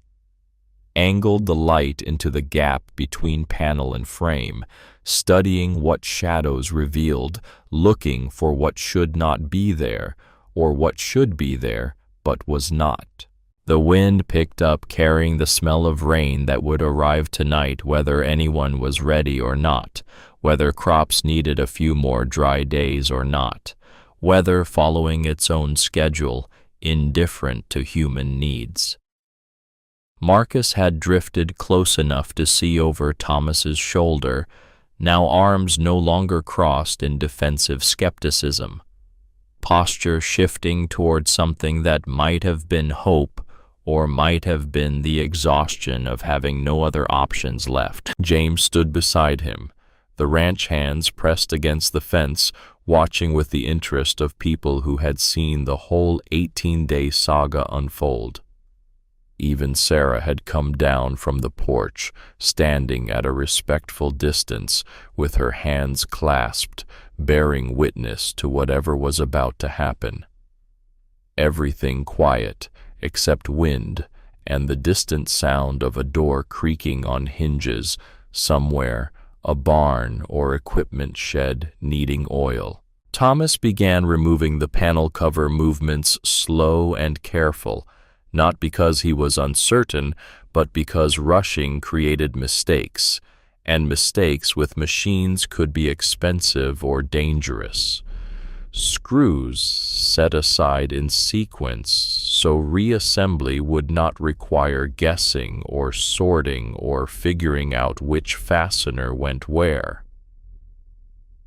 Angled the light into the gap between panel and frame, studying what shadows revealed, looking for what should not be there, or what should be there but was not. The wind picked up, carrying the smell of rain that would arrive tonight, whether anyone was ready or not, whether crops needed a few more dry days or not, weather following its own schedule, indifferent to human needs. Marcus had drifted close enough to see over Thomas's shoulder, now arms no longer crossed in defensive skepticism, posture shifting toward something that might have been hope or might have been the exhaustion of having no other options left. James stood beside him, the ranch hands pressed against the fence, watching with the interest of people who had seen the whole 18-day saga unfold. Even Sarah had come down from the porch, standing at a respectful distance, with her hands clasped, bearing witness to whatever was about to happen. Everything quiet, except wind and the distant sound of a door creaking on hinges somewhere, a barn or equipment shed needing oil. Thomas began removing the panel cover, movements slow and careful, not because he was uncertain, but because rushing created mistakes, and mistakes with machines could be expensive or dangerous. Screws set aside in sequence so reassembly would not require guessing or sorting or figuring out which fastener went where.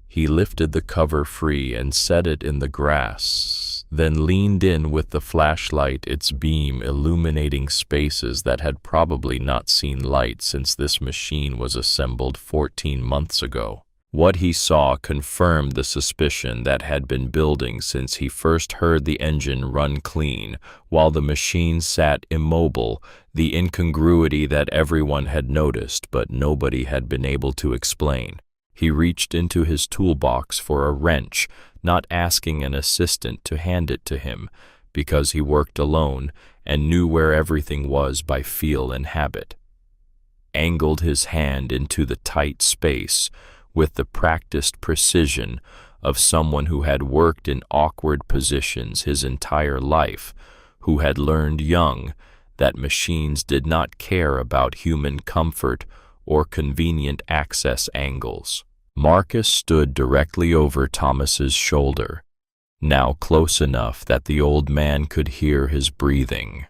He lifted the cover free and set it in the grass, then leaned in with the flashlight, its beam illuminating spaces that had probably not seen light since this machine was assembled 14 months ago. What he saw confirmed the suspicion that had been building since he first heard the engine run clean, while the machine sat immobile, the incongruity that everyone had noticed but nobody had been able to explain. He reached into his toolbox for a wrench, not asking an assistant to hand it to him, because he worked alone and knew where everything was by feel and habit. Angled his hand into the tight space with the practiced precision of someone who had worked in awkward positions his entire life, who had learned young that machines did not care about human comfort or convenient access angles. Marcus stood directly over Thomas's shoulder, now close enough that the old man could hear his breathing.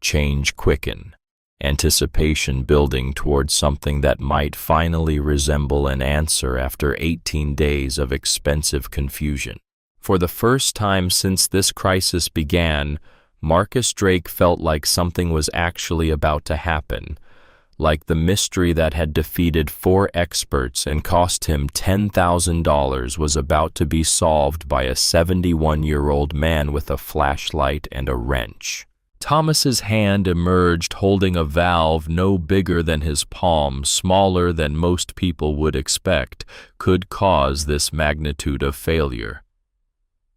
Change quicken, anticipation building towards something that might finally resemble an answer after 18 days of expensive confusion. For the first time since this crisis began, Marcus Drake felt like something was actually about to happen, like the mystery that had defeated 4 experts and cost him $10,000 was about to be solved by a 71-year-old man with a flashlight and a wrench. Thomas's hand emerged holding a valve no bigger than his palm, smaller than most people would expect, could cause this magnitude of failure.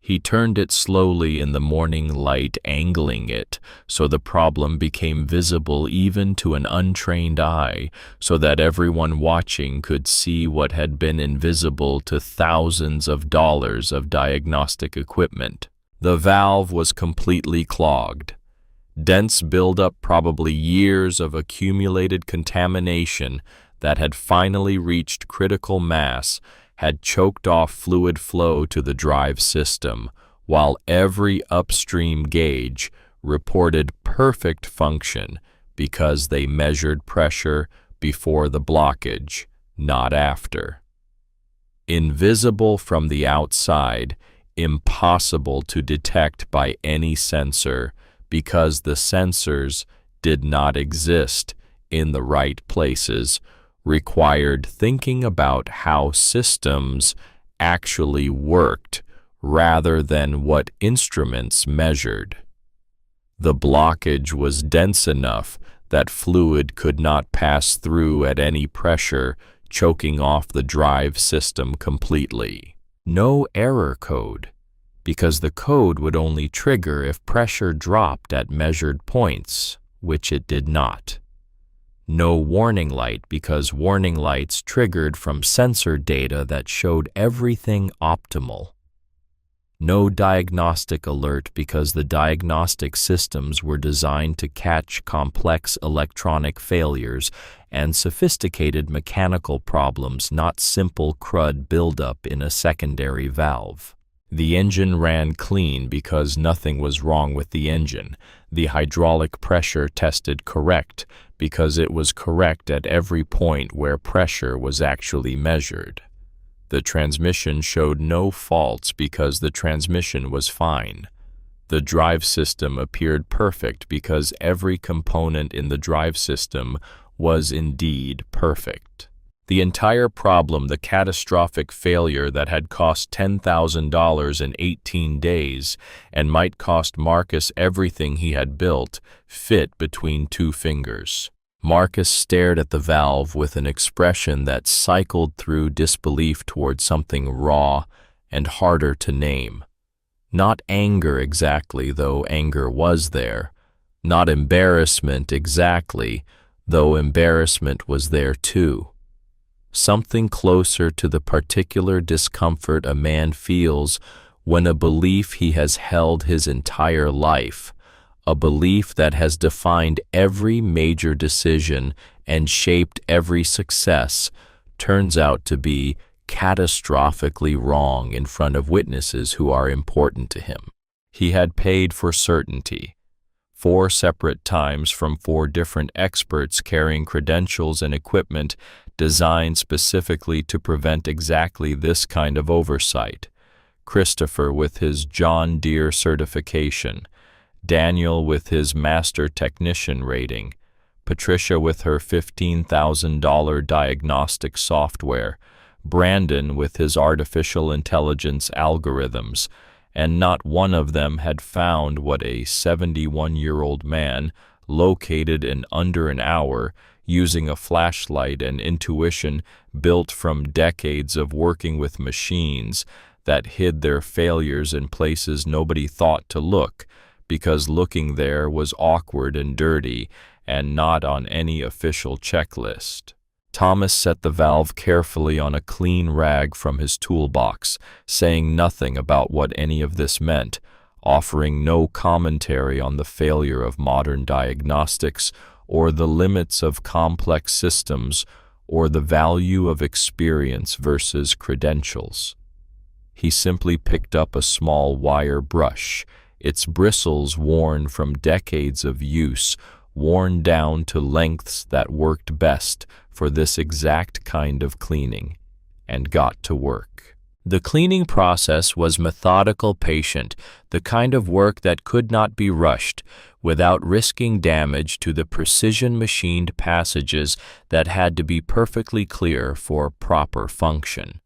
He turned it slowly in the morning light, angling it so the problem became visible even to an untrained eye, so that everyone watching could see what had been invisible to thousands of dollars of diagnostic equipment. The valve was completely clogged. Dense buildup, probably years of accumulated contamination that had finally reached critical mass, had choked off fluid flow to the drive system, while every upstream gauge reported perfect function because they measured pressure before the blockage, not after. Invisible from the outside, impossible to detect by any sensor because the sensors did not exist in the right places, required thinking about how systems actually worked rather than what instruments measured. The blockage was dense enough that fluid could not pass through at any pressure, choking off the drive system completely. No error code, because the code would only trigger if pressure dropped at measured points, which it did not. No warning light, because warning lights triggered from sensor data that showed everything optimal. No diagnostic alert, because the diagnostic systems were designed to catch complex electronic failures and sophisticated mechanical problems, not simple crud buildup in a secondary valve. The engine ran clean because nothing was wrong with the engine. The hydraulic pressure tested correct because it was correct at every point where pressure was actually measured. The transmission showed no faults because the transmission was fine. The drive system appeared perfect because every component in the drive system was indeed perfect. The entire problem, the catastrophic failure that had cost $10,000 in 18 days and might cost Marcus everything he had built, fit between 2 fingers. Marcus stared at the valve with an expression that cycled through disbelief toward something raw and harder to name. Not anger exactly, though anger was there. Not embarrassment exactly, though embarrassment was there too. Something closer to the particular discomfort a man feels when a belief he has held his entire life, a belief that has defined every major decision and shaped every success, turns out to be catastrophically wrong in front of witnesses who are important to him. He had paid for certainty. 4 separate times from 4 different experts carrying credentials and equipment designed specifically to prevent exactly this kind of oversight. Christopher with his John Deere certification, Daniel with his master technician rating, Patricia with her $15,000 diagnostic software, Brandon with his artificial intelligence algorithms, and not one of them had found what a 71-year-old man, located in under an hour, using a flashlight and intuition built from decades of working with machines, that hid their failures in places nobody thought to look, because looking there was awkward and dirty and not on any official checklist. Thomas set the valve carefully on a clean rag from his toolbox, saying nothing about what any of this meant, offering no commentary on the failure of modern diagnostics or the limits of complex systems or the value of experience versus credentials. He simply picked up a small wire brush, its bristles worn from decades of use, worn down to lengths that worked best for this exact kind of cleaning, and got to work. The cleaning process was methodical, patient, the kind of work that could not be rushed without risking damage to the precision-machined passages that had to be perfectly clear for proper function.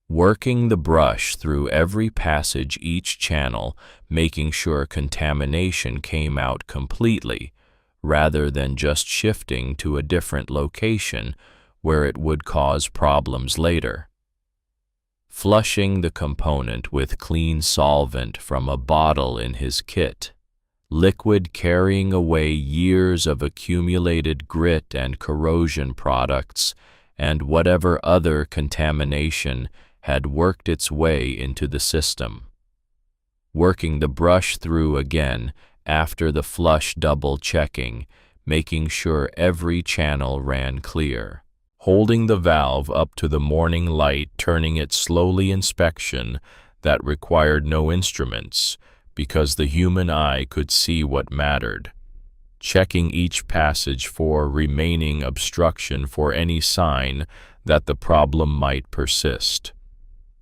Working the brush through every passage, each channel, making sure contamination came out completely, rather than just shifting to a different location where it would cause problems later. Flushing the component with clean solvent from a bottle in his kit, liquid carrying away years of accumulated grit and corrosion products and whatever other contamination had worked its way into the system. Working the brush through again after the flush, double-checking, making sure every channel ran clear. Holding the valve up to the morning light, turning it slowly, inspection that required no instruments because the human eye could see what mattered. Checking each passage for remaining obstruction, for any sign that the problem might persist.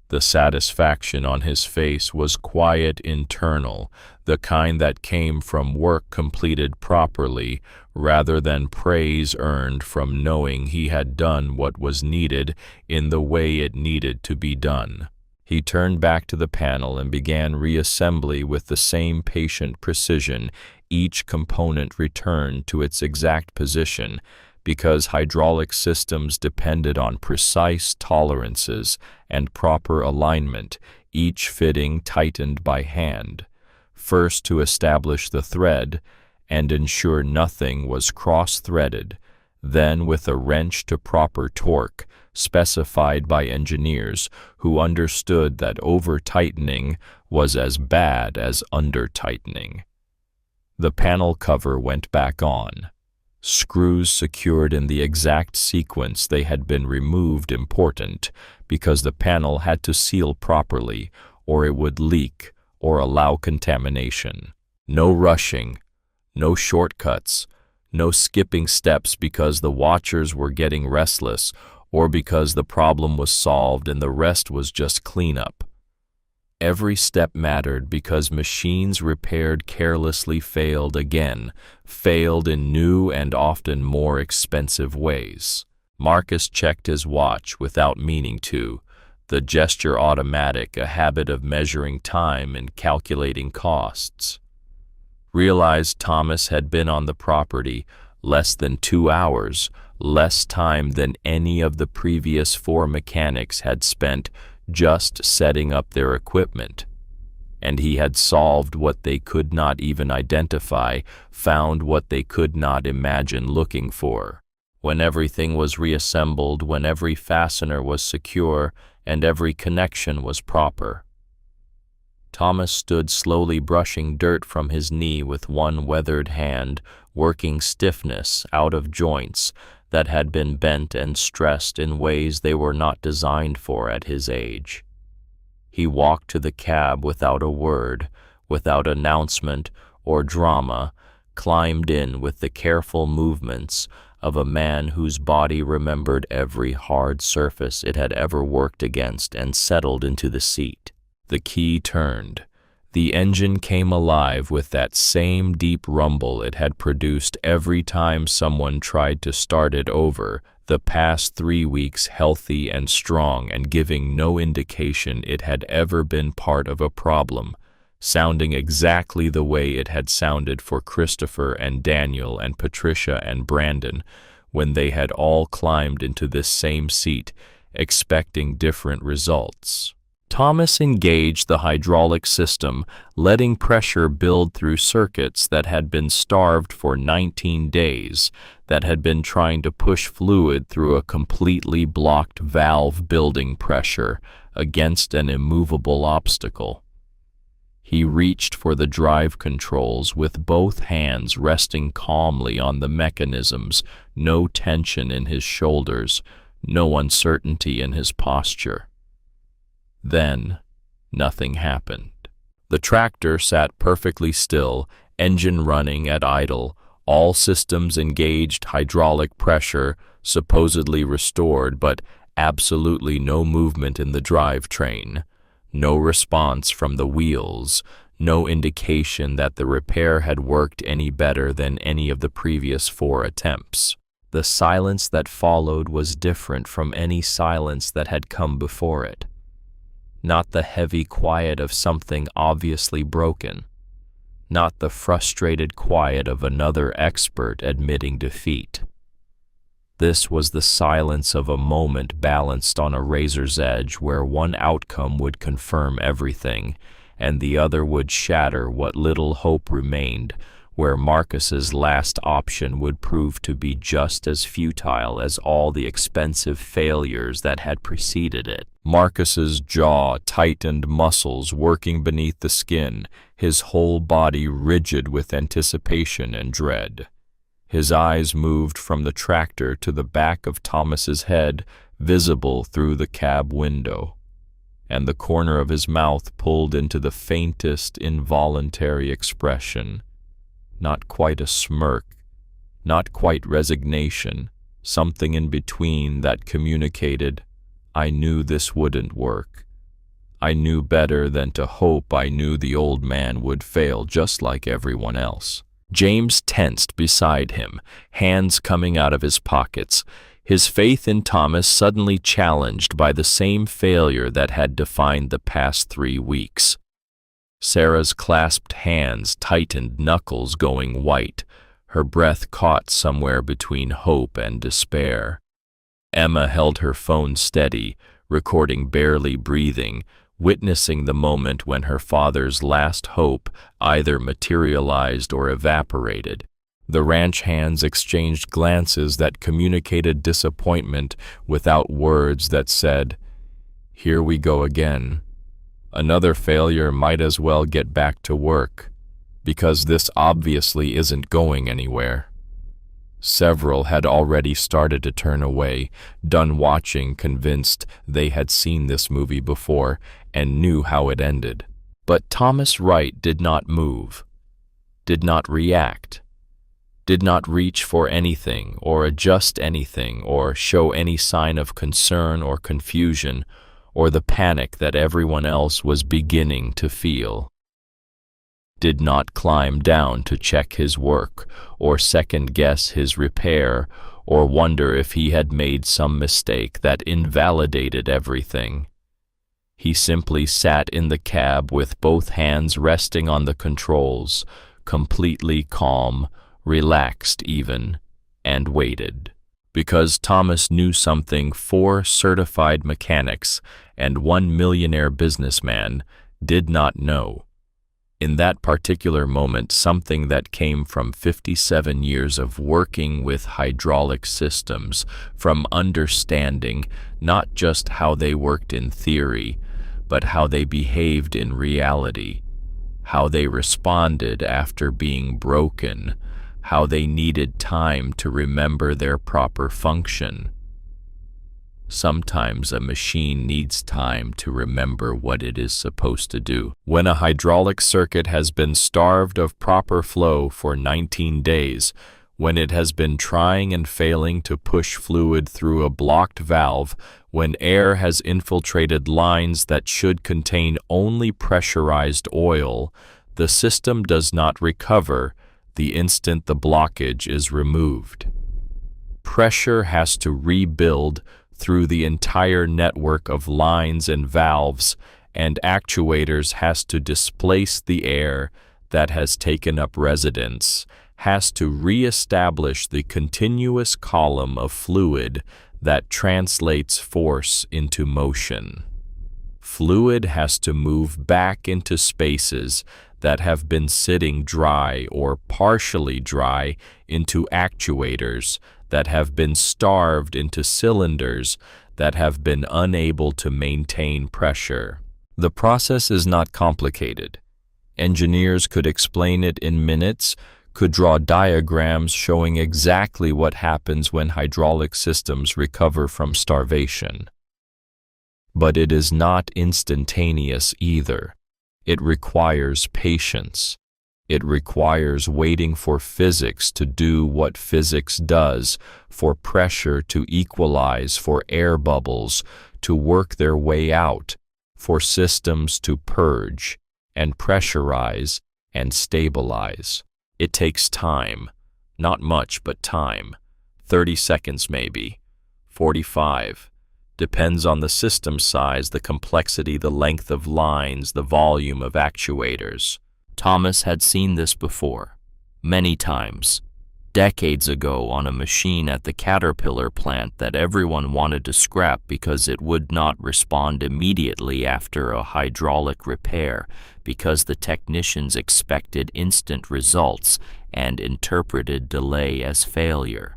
The satisfaction on his face was quiet, internal, the kind that came from work completed properly rather than praise earned from knowing he had done what was needed in the way it needed to be done. He turned back to the panel and began reassembly with the same patient precision, each component returned to its exact position, because hydraulic systems depended on precise tolerances and proper alignment, each fitting tightened by hand, first to establish the thread and ensure nothing was cross-threaded, then with a wrench to proper torque, specified by engineers who understood that over-tightening was as bad as under-tightening. The panel cover went back on. Screws secured in the exact sequence they had been removed, important, because the panel had to seal properly or it would leak or allow contamination. No rushing, no shortcuts, no skipping steps because the watchers were getting restless or because the problem was solved and the rest was just cleanup. Every step mattered because machines repaired carelessly failed again, failed in new and often more expensive ways. Marcus checked his watch without meaning to, the gesture automatic, a habit of measuring time and calculating costs. Realized Thomas had been on the property less than 2 hours, less time than any of the previous 4 mechanics had spent just setting up their equipment, and he had solved what they could not even identify, found what they could not imagine looking for. When everything was reassembled, when every fastener was secure and every connection was proper, Thomas stood slowly brushing dirt from his knee with one weathered hand, working stiffness out of joints that had been bent and stressed in ways they were not designed for at his age. He walked to the cab without a word, without announcement or drama, climbed in with the careful movements of a man whose body remembered every hard surface it had ever worked against, and settled into the seat. The key turned. The engine came alive with that same deep rumble it had produced every time someone tried to start it over, the past 3 weeks healthy and strong and giving no indication it had ever been part of a problem, sounding exactly the way it had sounded for Christopher and Daniel and Patricia and Brandon when they had all climbed into this same seat, expecting different results. Thomas engaged the hydraulic system, letting pressure build through circuits that had been starved for 19 days, that had been trying to push fluid through a completely blocked valve, building pressure against an immovable obstacle. He reached for the drive controls with both hands resting calmly on the mechanisms, no tension in his shoulders, no uncertainty in his posture. Then, nothing happened. The tractor sat perfectly still, engine running at idle, all systems engaged, hydraulic pressure supposedly restored, but absolutely no movement in the drivetrain, no response from the wheels, no indication that the repair had worked any better than any of the previous 4 attempts. The silence that followed was different from any silence that had come before it. Not the heavy quiet of something obviously broken, not the frustrated quiet of another expert admitting defeat. This was the silence of a moment balanced on a razor's edge, where one outcome would confirm everything and the other would shatter what little hope remained, where Marcus's last option would prove to be just as futile as all the expensive failures that had preceded it. Marcus's jaw tightened, muscles working beneath the skin, his whole body rigid with anticipation and dread. His eyes moved from the tractor to the back of Thomas's head, visible through the cab window, and the corner of his mouth pulled into the faintest involuntary expression. Not quite a smirk, not quite resignation, something in between that communicated, I knew this wouldn't work. I knew better than to hope. I knew the old man would fail just like everyone else. James tensed beside him, hands coming out of his pockets, his faith in Thomas suddenly challenged by the same failure that had defined the past 3 weeks. Sarah's clasped hands tightened, knuckles going white, her breath caught somewhere between hope and despair. Emma held her phone steady, recording barely breathing, witnessing the moment when her father's last hope either materialized or evaporated. The ranch hands exchanged glances that communicated disappointment without words that said, "Here we go again. Another failure, might as well get back to work, because this obviously isn't going anywhere." Several had already started to turn away, done watching, convinced they had seen this movie before and knew how it ended. But Thomas Wright did not move, did not react, did not reach for anything or adjust anything or show any sign of concern or confusion or the panic that everyone else was beginning to feel. Did not climb down to check his work or second-guess his repair or wonder if he had made some mistake that invalidated everything. He simply sat in the cab with both hands resting on the controls, completely calm, relaxed even, and waited. Because Thomas knew something 4 certified mechanics and 1 millionaire businessman did not know. In that particular moment, something that came from 57 years of working with hydraulic systems, from understanding not just how they worked in theory, but how they behaved in reality, how they responded after being broken, how they needed time to remember their proper function. Sometimes a machine needs time to remember what it is supposed to do. When a hydraulic circuit has been starved of proper flow for 19 days, when it has been trying and failing to push fluid through a blocked valve, when air has infiltrated lines that should contain only pressurized oil, the system does not recover the instant the blockage is removed. Pressure has to rebuild through the entire network of lines and valves, and actuators has to displace the air that has taken up residence, has to re-establish the continuous column of fluid that translates force into motion. Fluid has to move back into spaces that have been sitting dry or partially dry into actuators that have been starved into cylinders that have been unable to maintain pressure. The process is not complicated. Engineers could explain it in minutes, could draw diagrams showing exactly what happens when hydraulic systems recover from starvation. But it is not instantaneous either. It requires patience. It requires waiting for physics to do what physics does, for pressure to equalize, for air bubbles to work their way out, for systems to purge and pressurize and stabilize. It takes time, not much, but time. 30 seconds maybe, 45. Depends on the system size, the complexity, the length of lines, the volume of actuators. Thomas had seen this before, many times, decades ago on a machine at the Caterpillar plant that everyone wanted to scrap because it would not respond immediately after a hydraulic repair, because the technicians expected instant results and interpreted delay as failure.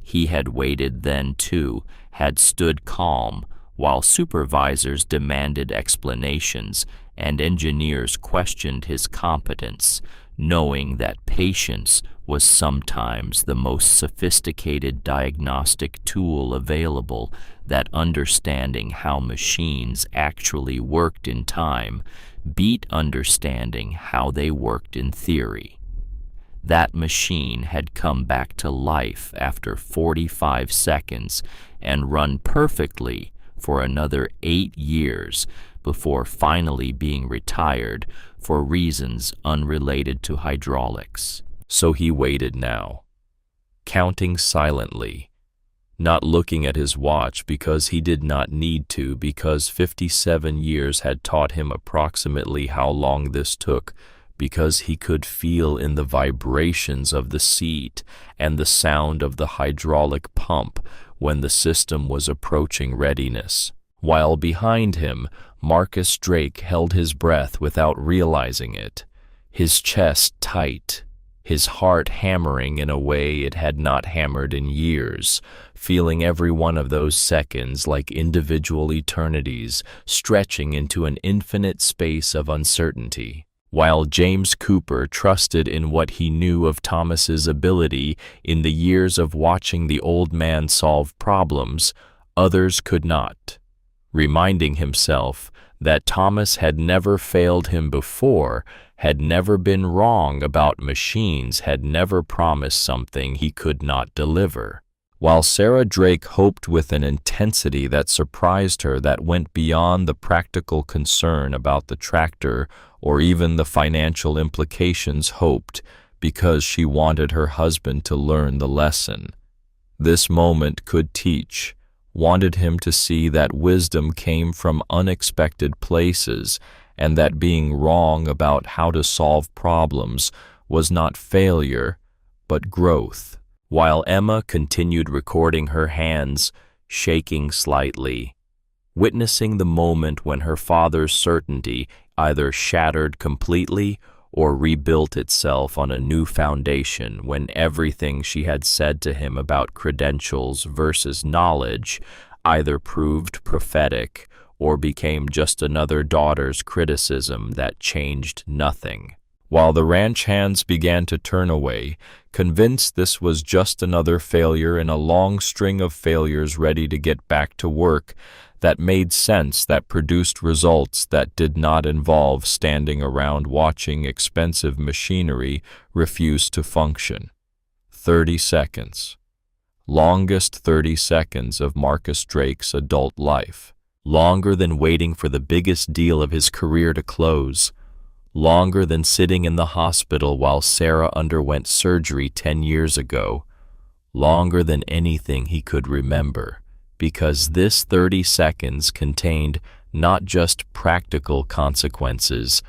He had waited then too, had stood calm, while supervisors demanded explanations and engineers questioned his competence, knowing that patience was sometimes the most sophisticated diagnostic tool available, that understanding how machines actually worked in time beat understanding how they worked in theory. That machine had come back to life after 45 seconds and run perfectly for another 8 years before finally being retired for reasons unrelated to hydraulics. So he waited now, counting silently, not looking at his watch because he did not need to, because 57 years had taught him approximately how long this took, because he could feel in the vibrations of the seat and the sound of the hydraulic pump when the system was approaching readiness. While behind him, Marcus Drake held his breath without realizing it, his chest tight, his heart hammering in a way it had not hammered in years, feeling every one of those seconds like individual eternities stretching into an infinite space of uncertainty. While James Cooper trusted in what he knew of Thomas's ability in the years of watching the old man solve problems, others could not, reminding himself that Thomas had never failed him before, had never been wrong about machines, had never promised something he could not deliver. While Sarah Drake hoped with an intensity that surprised her, that went beyond the practical concern about the tractor or even the financial implications, hoped because she wanted her husband to learn the lesson. This moment could teach, wanted him to see that wisdom came from unexpected places, and that being wrong about how to solve problems was not failure, but growth. While Emma continued recording her hands, shaking slightly, witnessing the moment when her father's certainty either shattered completely or rebuilt itself on a new foundation, when everything she had said to him about credentials versus knowledge either proved prophetic or became just another daughter's criticism that changed nothing. While the ranch hands began to turn away, convinced this was just another failure in a long string of failures ready to get back to work, that made sense, that produced results that did not involve standing around watching expensive machinery refuse to function. 30 seconds. Longest 30 seconds of Marcus Drake's adult life. Longer than waiting for the biggest deal of his career to close. Longer than sitting in the hospital while Sarah underwent surgery 10 years ago. Longer than anything he could remember, because this 30 seconds contained not just practical consequences,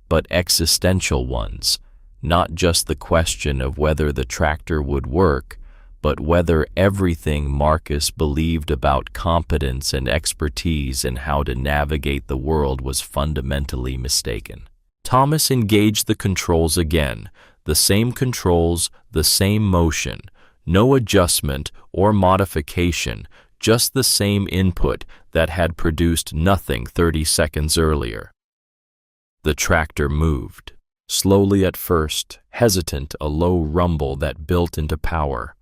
but existential ones, not just the question of whether the tractor would work, but whether everything Marcus believed about competence and expertise in how to navigate the world was fundamentally mistaken. Thomas engaged the controls again, the same controls, the same motion, no adjustment or modification, just the same input that had produced nothing 30 seconds earlier. The tractor moved, slowly at first, hesitant, a low rumble that built into power.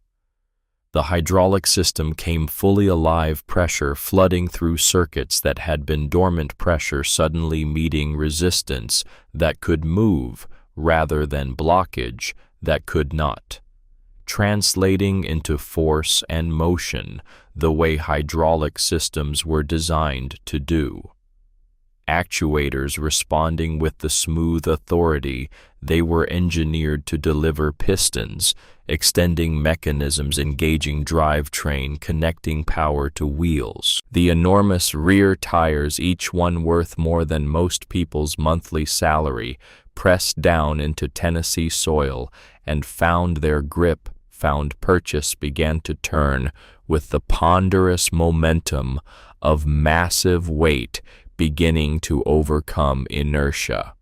The hydraulic system came fully alive, pressure flooding through circuits that had been dormant, pressure suddenly meeting resistance that could move rather than blockage that could not, translating into force and motion the way hydraulic systems were designed to do. Actuators responding with the smooth authority they were engineered to deliver, pistons extending mechanisms, engaging drivetrain, connecting power to wheels. The enormous rear tires, each one worth more than most people's monthly salary, pressed down into Tennessee soil and found their grip, found purchase, began to turn with the ponderous momentum of massive weight beginning to overcome inertia.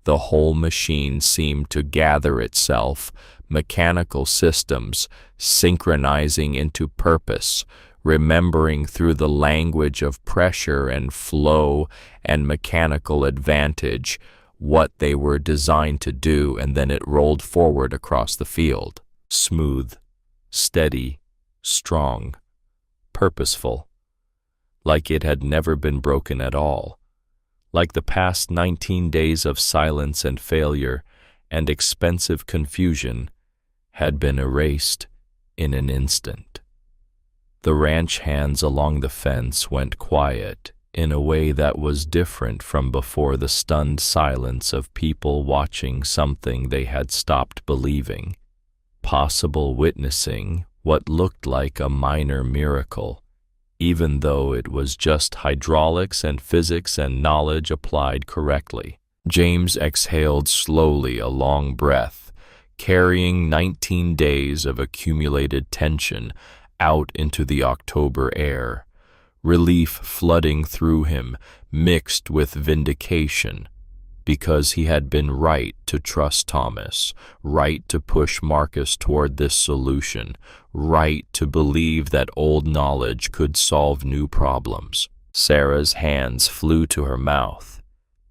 The whole machine seemed to gather itself, mechanical systems synchronizing into purpose, remembering through the language of pressure and flow and mechanical advantage what they were designed to do, and then it rolled forward across the field. Smooth, steady, strong, purposeful, like it had never been broken at all, like the past 19 days of silence and failure and expensive confusion had been erased in an instant. The ranch hands along the fence went quiet in a way that was different from before, the stunned silence of people watching something they had stopped believing possible, witnessing what looked like a minor miracle, even though it was just hydraulics and physics and knowledge applied correctly. James exhaled slowly, a long breath, carrying 19 days of accumulated tension out into the October air, relief flooding through him, mixed with vindication, because he had been right to trust Thomas, right to push Marcus toward this solution, right to believe that old knowledge could solve new problems. Sarah's hands flew to her mouth,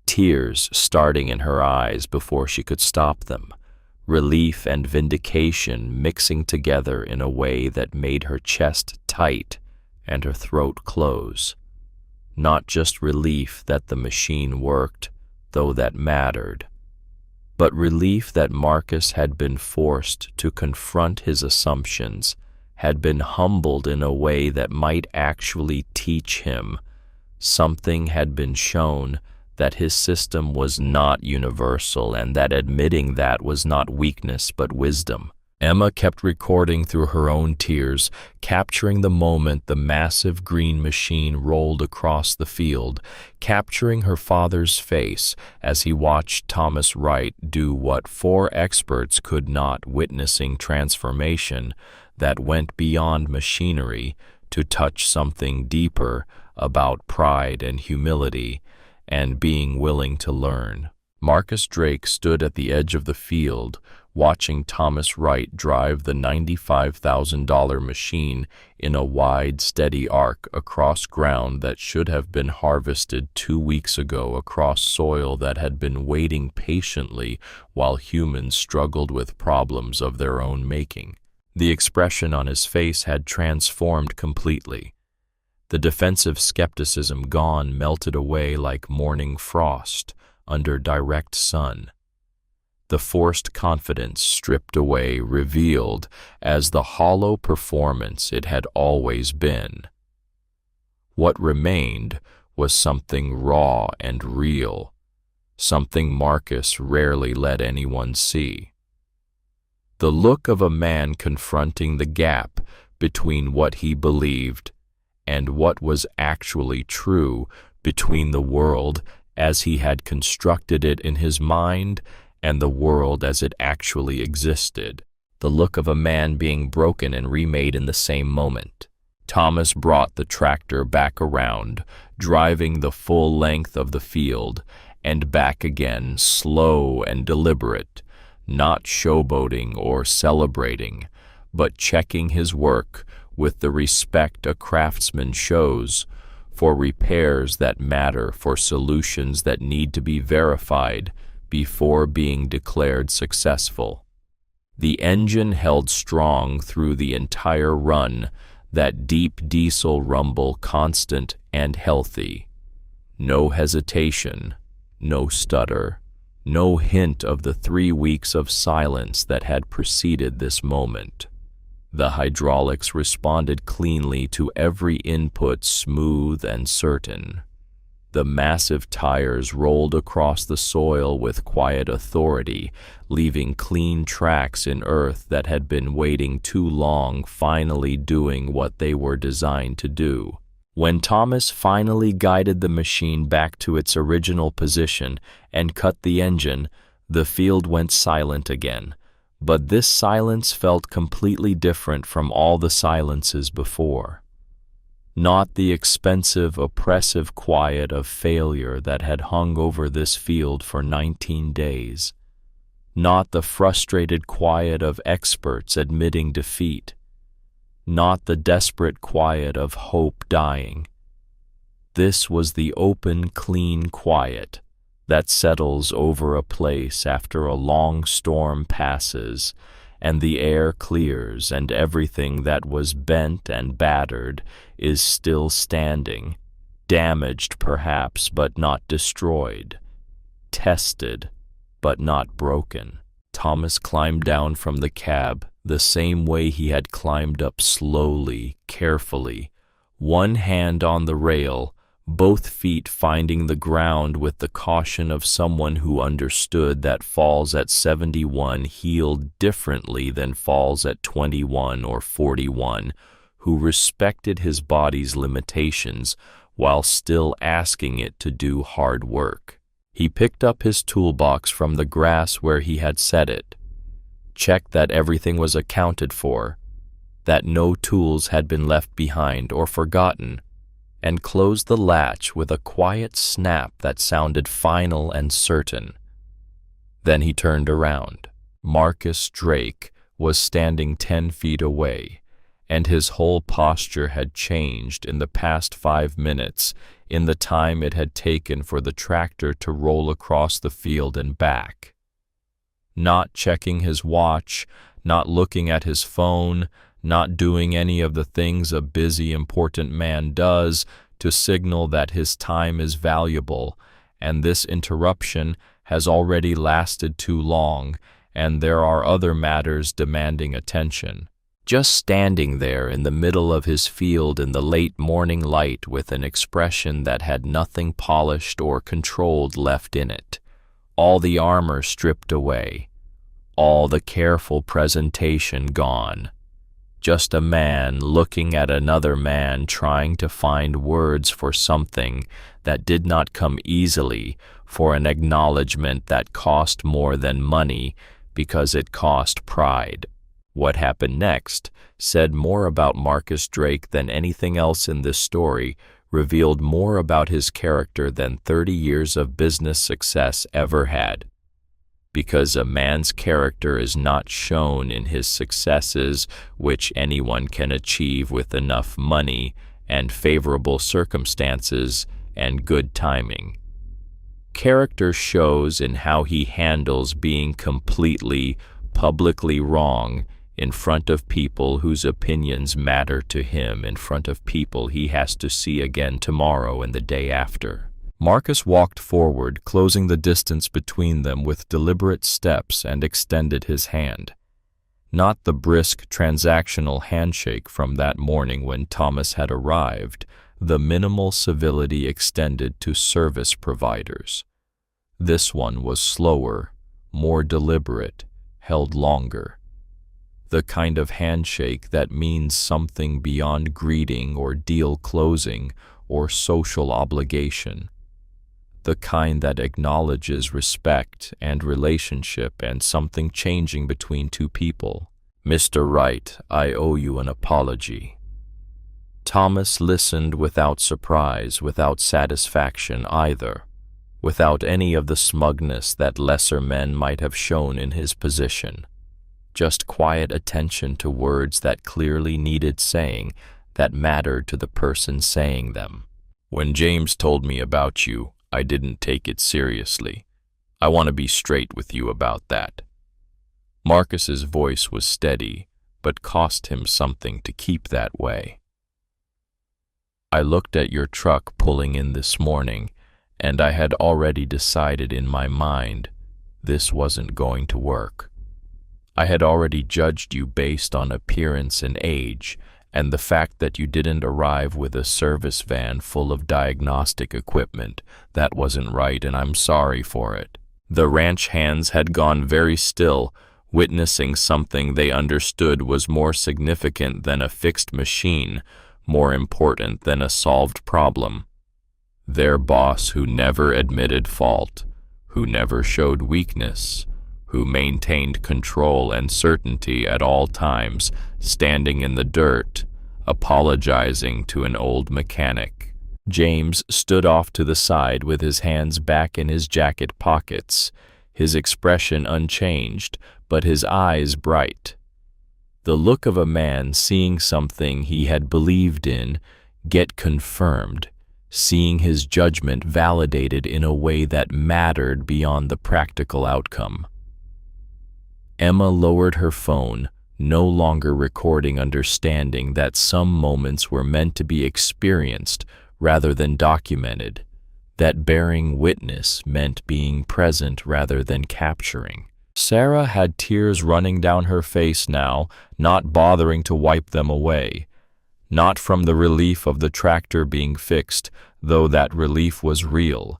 tears starting in her eyes before she could stop them, relief and vindication mixing together in a way that made her chest tight and her throat close. Not just relief that the machine worked, though that mattered, but relief that Marcus had been forced to confront his assumptions, had been humbled in a way that might actually teach him. Something had been shown that his system was not universal, and that admitting that was not weakness but wisdom. Emma kept recording through her own tears, capturing the moment the massive green machine rolled across the field, capturing her father's face as he watched Thomas Wright do what 4 experts could not, witnessing transformation that went beyond machinery to touch something deeper about pride and humility and being willing to learn. Marcus Drake stood at the edge of the field, watching Thomas Wright drive the $95,000 machine in a wide, steady arc across ground that should have been harvested 2 weeks ago, across soil that had been waiting patiently while humans struggled with problems of their own making. The expression on his face had transformed completely. The defensive skepticism gone, melted away like morning frost under direct sun. The forced confidence stripped away, revealed as the hollow performance it had always been. What remained was something raw and real, something Marcus rarely let anyone see. The look of a man confronting the gap between what he believed and what was actually true, between the world as he had constructed it in his mind and the world as it actually existed. the look of a man being broken and remade in the same moment. Thomas brought the tractor back around, driving the full length of the field, and back again, slow and deliberate, not showboating or celebrating, but checking his work with the respect a craftsman shows, for repairs that matter, for solutions that need to be verified before being declared successful. The engine held strong through the entire run, that deep diesel rumble constant and healthy. No hesitation, no stutter, no hint of the 3 weeks of silence that had preceded this moment. The hydraulics responded cleanly to every input, smooth and certain. The massive tires rolled across the soil with quiet authority, leaving clean tracks in earth that had been waiting too long, finally doing what they were designed to do. When Thomas finally guided the machine back to its original position and cut the engine, the field went silent again. But this silence felt completely different from all the silences before. Not the expensive, oppressive quiet of failure that had hung over this field for 19 days. Not the frustrated quiet of experts admitting defeat. Not the desperate quiet of hope dying. This was the open, clean quiet that settles over a place after a long storm passes, and the air clears, and everything that was bent and battered is still standing, damaged perhaps but not destroyed, tested but not broken. Thomas climbed down from the cab the same way he had climbed up, slowly, carefully, one hand on the rail, both feet finding the ground with the caution of someone who understood that falls at 71 healed differently than falls at 21 or 41, who respected his body's limitations while still asking it to do hard work. He picked up his toolbox from the grass where he had set it, checked that everything was accounted for, that no tools had been left behind or forgotten, and closed the latch with a quiet snap that sounded final and certain. Then he turned around. Marcus Drake was standing 10 feet away, and his whole posture had changed in the past 5 minutes, in the time it had taken for the tractor to roll across the field and back. Not checking his watch, not looking at his phone, not doing any of the things a busy, important man does to signal that his time is valuable, and this interruption has already lasted too long, and there are other matters demanding attention. Just standing there in the middle of his field in the late morning light with an expression that had nothing polished or controlled left in it, all the armor stripped away, all the careful presentation gone. Just a man looking at another man trying to find words for something that did not come easily, for an acknowledgement that cost more than money because it cost pride. What happened next said more about Marcus Drake than anything else in this story, revealed more about his character than 30 years of business success ever had. Because a man's character is not shown in his successes, which anyone can achieve with enough money and favorable circumstances and good timing. Character shows in how he handles being completely, publicly wrong in front of people whose opinions matter to him, in front of people he has to see again tomorrow and the day after. Marcus walked forward, closing the distance between them with deliberate steps, and extended his hand. Not the brisk, transactional handshake from that morning when Thomas had arrived, the minimal civility extended to service providers. This one was slower, more deliberate, held longer. The kind of handshake that means something beyond greeting or deal closing or social obligation. The kind that acknowledges respect and relationship and something changing between two people. Mr. Wright, I owe you an apology. Thomas listened without surprise, without satisfaction either, without any of the smugness that lesser men might have shown in his position. Just quiet attention to words that clearly needed saying, that mattered to the person saying them. When James told me about you, I didn't take it seriously. I want to be straight with you about that. Marcus's voice was steady, but cost him something to keep that way. I looked at your truck pulling in this morning, and I had already decided in my mind this wasn't going to work. I had already judged you based on appearance and age, and the fact that you didn't arrive with a service van full of diagnostic equipment. That wasn't right, and I'm sorry for it. The ranch hands had gone very still, witnessing something they understood was more significant than a fixed machine, more important than a solved problem. Their boss, who never admitted fault, who never showed weakness, who maintained control and certainty at all times, standing in the dirt, apologizing to an old mechanic. James stood off to the side with his hands back in his jacket pockets, his expression unchanged, but his eyes bright. The look of a man seeing something he had believed in get confirmed, seeing his judgment validated in a way that mattered beyond the practical outcome. Emma lowered her phone, no longer recording, understanding that some moments were meant to be experienced rather than documented, that bearing witness meant being present rather than capturing. Sarah had tears running down her face now, not bothering to wipe them away. Not from the relief of the tractor being fixed, though that relief was real,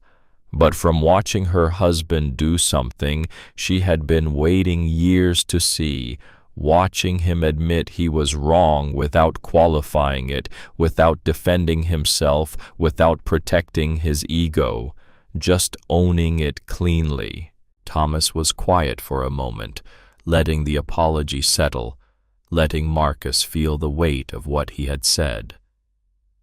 but from watching her husband do something she had been waiting years to see, watching him admit he was wrong without qualifying it, without defending himself, without protecting his ego, just owning it cleanly. Thomas was quiet for a moment, letting the apology settle, letting Marcus feel the weight of what he had said.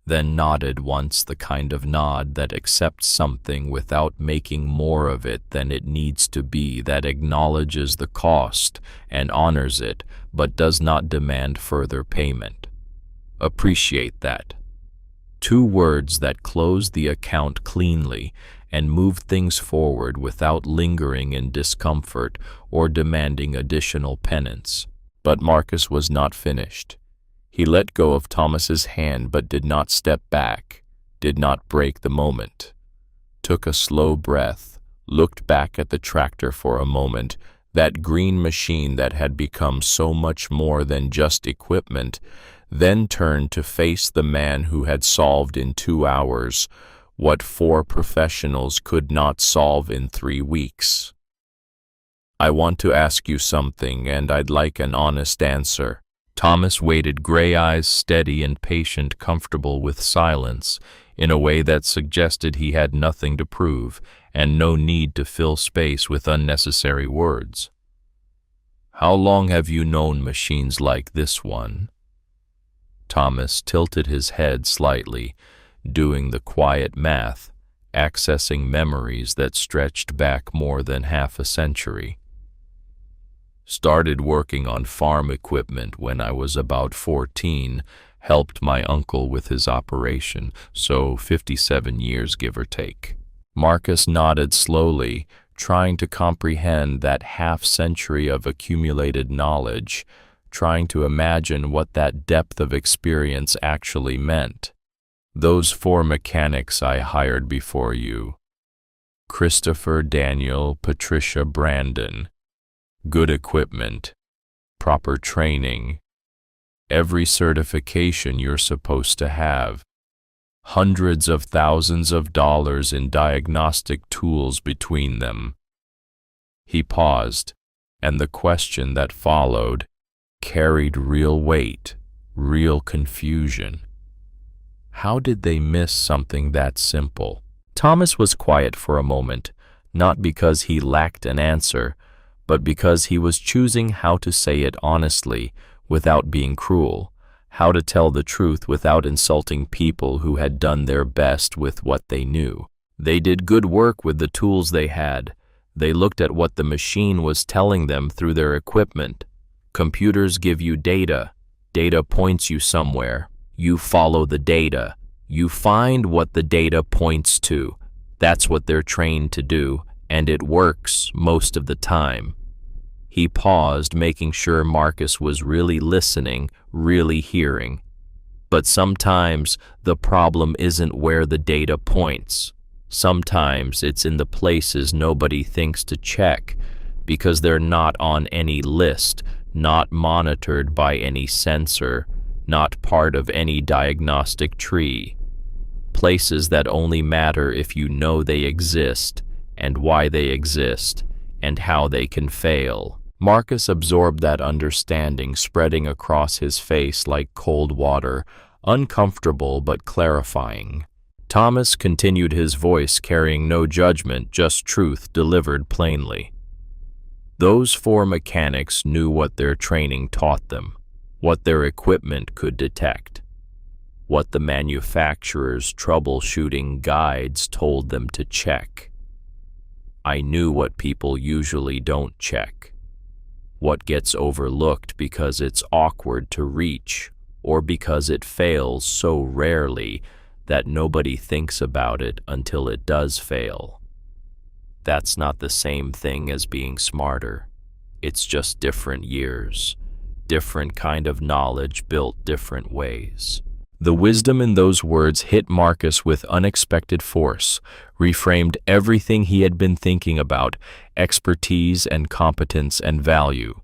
Then nodded once, the kind of nod that accepts something without making more of it than it needs to be, that acknowledges the cost and honors it, but does not demand further payment. Appreciate that. 2 words that close the account cleanly and move things forward without lingering in discomfort or demanding additional penance. But Marcus was not finished. He let go of Thomas's hand but did not step back, did not break the moment. Took a slow breath, looked back at the tractor for a moment, that green machine that had become so much more than just equipment, then turned to face the man who had solved in 2 hours what 4 professionals could not solve in 3 weeks. I want to ask you something, and I'd like an honest answer. Thomas waited, gray eyes steady and patient, comfortable with silence, in a way that suggested he had nothing to prove and no need to fill space with unnecessary words. How long have you known machines like this one? Thomas tilted his head slightly, doing the quiet math, accessing memories that stretched back more than half a century. Started working on farm equipment when I was about 14, helped my uncle with his operation, so 57 years give or take. Marcus nodded slowly, trying to comprehend that half-century of accumulated knowledge, trying to imagine what that depth of experience actually meant. Those 4 mechanics I hired before you, Christopher, Daniel, Patricia, Brandon, good equipment, proper training, every certification you're supposed to have, hundreds of thousands of dollars in diagnostic tools between them. He paused, and the question that followed carried real weight, real confusion. How did they miss something that simple? Thomas was quiet for a moment, not because he lacked an answer, but because he was choosing how to say it honestly without being cruel, how to tell the truth without insulting people who had done their best with what they knew. They did good work with the tools they had. They looked at what the machine was telling them through their equipment. Computers give you data. Data points you somewhere. You follow the data. You find what the data points to. That's what they're trained to do, and it works most of the time. He paused, making sure Marcus was really listening, really hearing. But sometimes the problem isn't where the data points. Sometimes it's in the places nobody thinks to check because they're not on any list, not monitored by any sensor, not part of any diagnostic tree. Places that only matter if you know they exist, and why they exist, and how they can fail. Marcus absorbed that understanding, spreading across his face like cold water, uncomfortable but clarifying. Thomas continued, his voice carrying no judgment, just truth delivered plainly. Those four mechanics knew what their training taught them, what their equipment could detect, what the manufacturer's troubleshooting guides told them to check. I knew what people usually don't check, what gets overlooked because it's awkward to reach or because it fails so rarely that nobody thinks about it until it does fail. That's not the same thing as being smarter. It's just different years, different kind of knowledge built different ways. The wisdom in those words hit Marcus with unexpected force, reframed everything he had been thinking about, expertise and competence and value.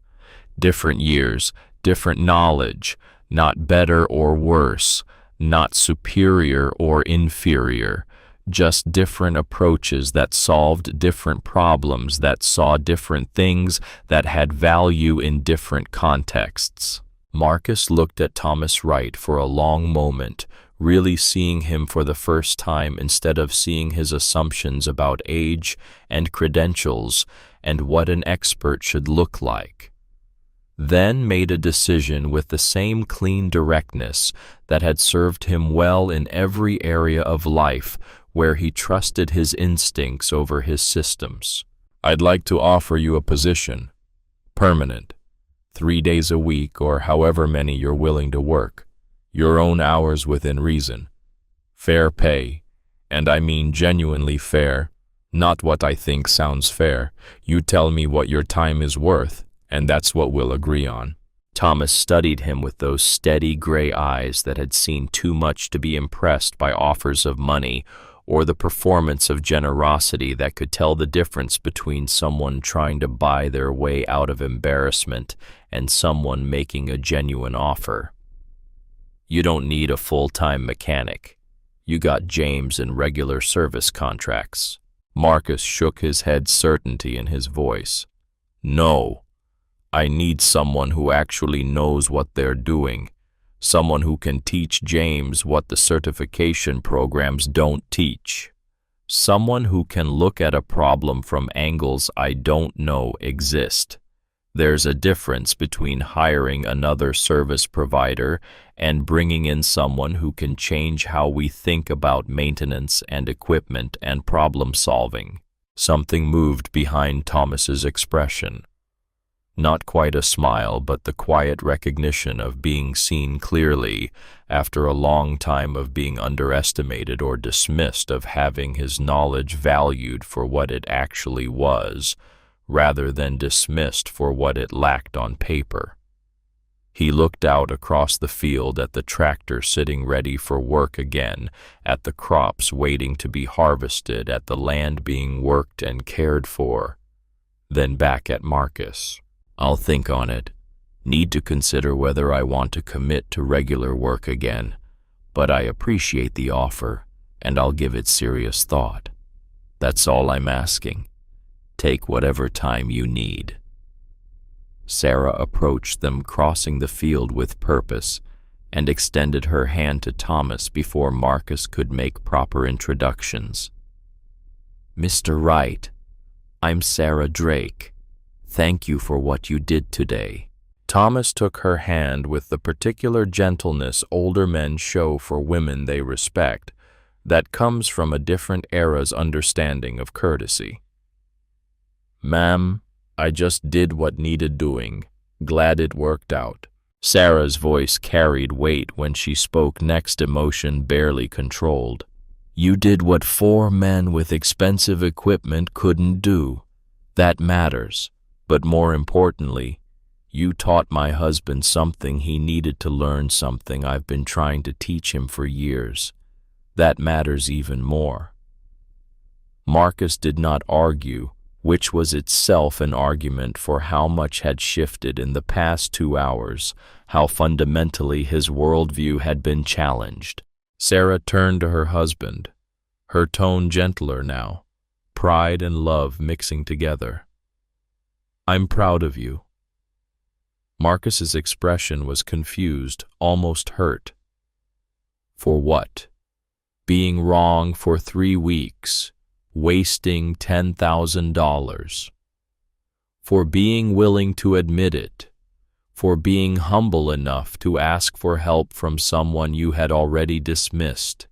Different years, different knowledge, not better or worse, not superior or inferior, just different approaches that solved different problems, that saw different things, that had value in different contexts. Marcus looked at Thomas Wright for a long moment, really seeing him for the first time instead of seeing his assumptions about age and credentials and what an expert should look like. Then made a decision with the same clean directness that had served him well in every area of life where he trusted his instincts over his systems. I'd like to offer you a position, permanent, 3 days a week or however many you're willing to work, your own hours within reason, fair pay, and I mean genuinely fair, not what I think sounds fair. You tell me what your time is worth, and that's what we'll agree on. Thomas studied him with those steady gray eyes that had seen too much to be impressed by offers of money or the performance of generosity that could tell the difference between someone trying to buy their way out of embarrassment and someone making a genuine offer. You don't need a full-time mechanic. You got James in regular service contracts. Marcus shook his head, certainty in his voice. No. I need someone who actually knows what they're doing, someone who can teach James what the certification programs don't teach, someone who can look at a problem from angles I don't know exist. There's a difference between hiring another service provider and bringing in someone who can change how we think about maintenance and equipment and problem solving. Something moved behind Thomas's expression. Not quite a smile, but the quiet recognition of being seen clearly after a long time of being underestimated or dismissed, of having his knowledge valued for what it actually was, rather than dismissed for what it lacked on paper. He looked out across the field at the tractor sitting ready for work again, at the crops waiting to be harvested, at the land being worked and cared for, then back at Marcus. I'll think on it. Need to consider whether I want to commit to regular work again, but I appreciate the offer, and I'll give it serious thought. That's all I'm asking. Take whatever time you need. Sarah approached them, crossing the field with purpose, and extended her hand to Thomas before Marcus could make proper introductions. Mr. Wright, I'm Sarah Drake. Thank you for what you did today. Thomas took her hand with the particular gentleness older men show for women they respect, that comes from a different era's understanding of courtesy. "Ma'am, I just did what needed doing. Glad it worked out." Sarah's voice carried weight when she spoke next, emotion barely controlled. "You did what 4 men with expensive equipment couldn't do. That matters. But more importantly, you taught my husband something he needed to learn, something I've been trying to teach him for years. That matters even more." Marcus did not argue, which was itself an argument for how much had shifted in the past 2 hours, how fundamentally his worldview had been challenged. Sarah turned to her husband, her tone gentler now, pride and love mixing together. "I'm proud of you." Marcus's expression was confused, almost hurt. For what? Being wrong for 3 weeks, wasting $10,000. For being willing to admit it, for being humble enough to ask for help from someone you had already dismissed,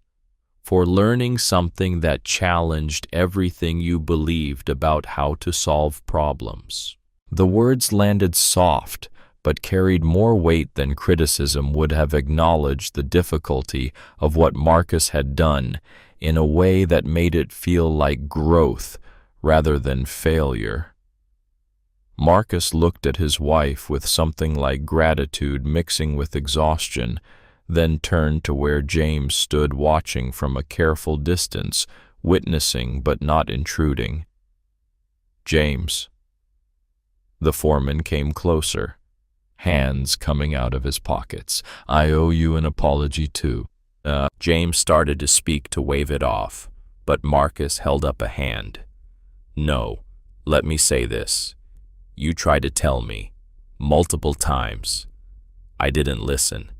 for learning something that challenged everything you believed about how to solve problems. The words landed soft, but carried more weight than criticism would have, acknowledged the difficulty of what Marcus had done in a way that made it feel like growth rather than failure. Marcus looked at his wife with something like gratitude mixing with exhaustion, then turned to where James stood watching from a careful distance, witnessing but not intruding. "James." The foreman came closer, hands coming out of his pockets. "I owe you an apology too." James started to speak to wave it off, but Marcus held up a hand. "No, let me say this. You tried to tell me, multiple times. I didn't listen.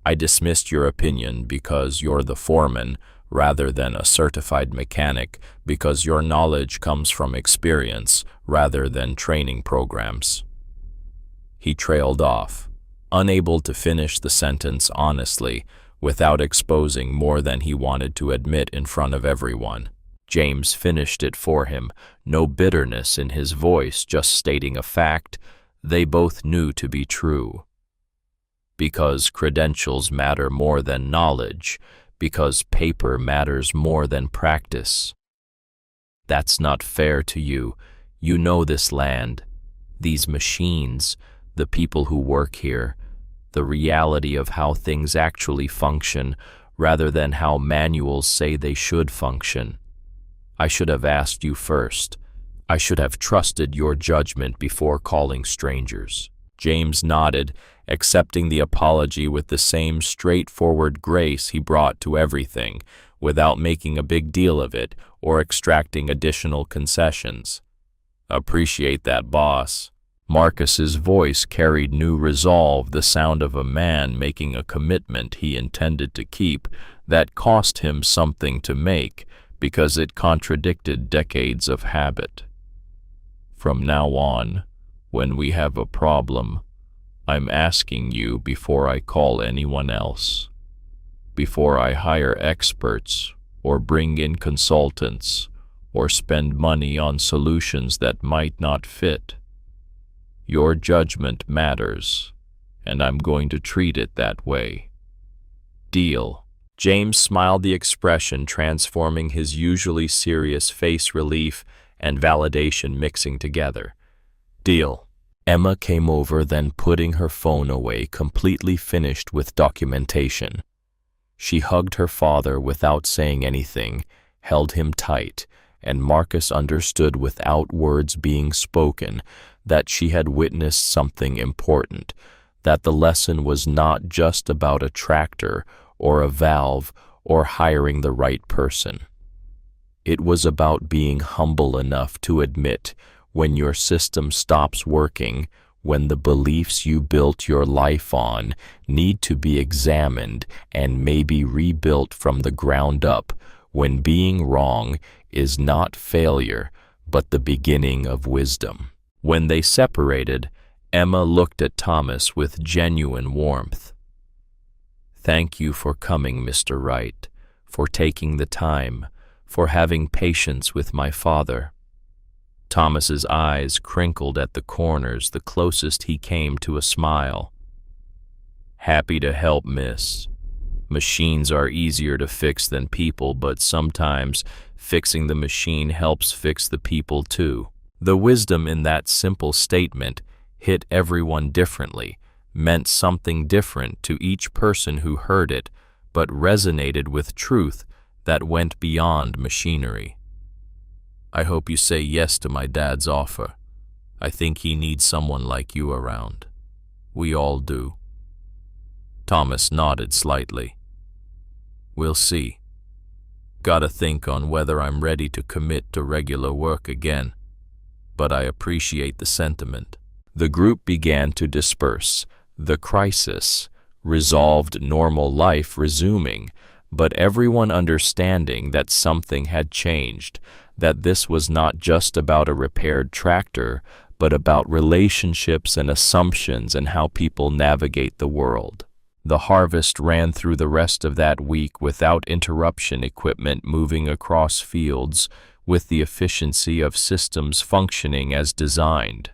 I dismissed your opinion because you're the foreman rather than a certified mechanic, because your knowledge comes from experience rather than training programs." He trailed off, unable to finish the sentence honestly, without exposing more than he wanted to admit in front of everyone. James finished it for him, no bitterness in his voice, just stating a fact they both knew to be true. Because credentials matter more than knowledge, because paper matters more than practice. That's not fair to you. You know this land, these machines, the people who work here, the reality of how things actually function rather than how manuals say they should function. I should have asked you first. I should have trusted your judgment before calling strangers. James nodded, accepting the apology with the same straightforward grace he brought to everything, without making a big deal of it or extracting additional concessions. "Appreciate that, boss." Marcus's voice carried new resolve, the sound of a man making a commitment he intended to keep that cost him something to make because it contradicted decades of habit. "From now on, when we have a problem, I'm asking you before I call anyone else, before I hire experts or bring in consultants or spend money on solutions that might not fit. Your judgment matters, and I'm going to treat it that way. Deal?" James smiled, the expression transforming his usually serious face, relief and validation mixing together. "Deal." Emma came over, then putting her phone away, completely finished with documentation. She hugged her father without saying anything, held him tight, and Marcus understood without words being spoken that she had witnessed something important, that the lesson was not just about a tractor or a valve or hiring the right person. It was about being humble enough to admit when your system stops working, when the beliefs you built your life on need to be examined and maybe rebuilt from the ground up, when being wrong is not failure, but the beginning of wisdom. When they separated, Emma looked at Thomas with genuine warmth. "Thank you for coming, Mr. Wright, for taking the time, for having patience with my father." Thomas's eyes crinkled at the corners the closest he came to a smile. "Happy to help, miss. Machines are easier to fix than people, but sometimes fixing the machine helps fix the people too." The wisdom in that simple statement hit everyone differently, meant something different to each person who heard it, but resonated with truth that went beyond machinery. "I hope you say yes to my dad's offer. I think he needs someone like you around. We all do." Thomas nodded slightly. "We'll see. Gotta think on whether I'm ready to commit to regular work again, but I appreciate the sentiment." The group began to disperse, the crisis, resolved normal life resuming, but everyone understanding that something had changed, that this was not just about a repaired tractor, but about relationships and assumptions and how people navigate the world. The harvest ran through the rest of that week without interruption, equipment moving across fields, with the efficiency of systems functioning as designed.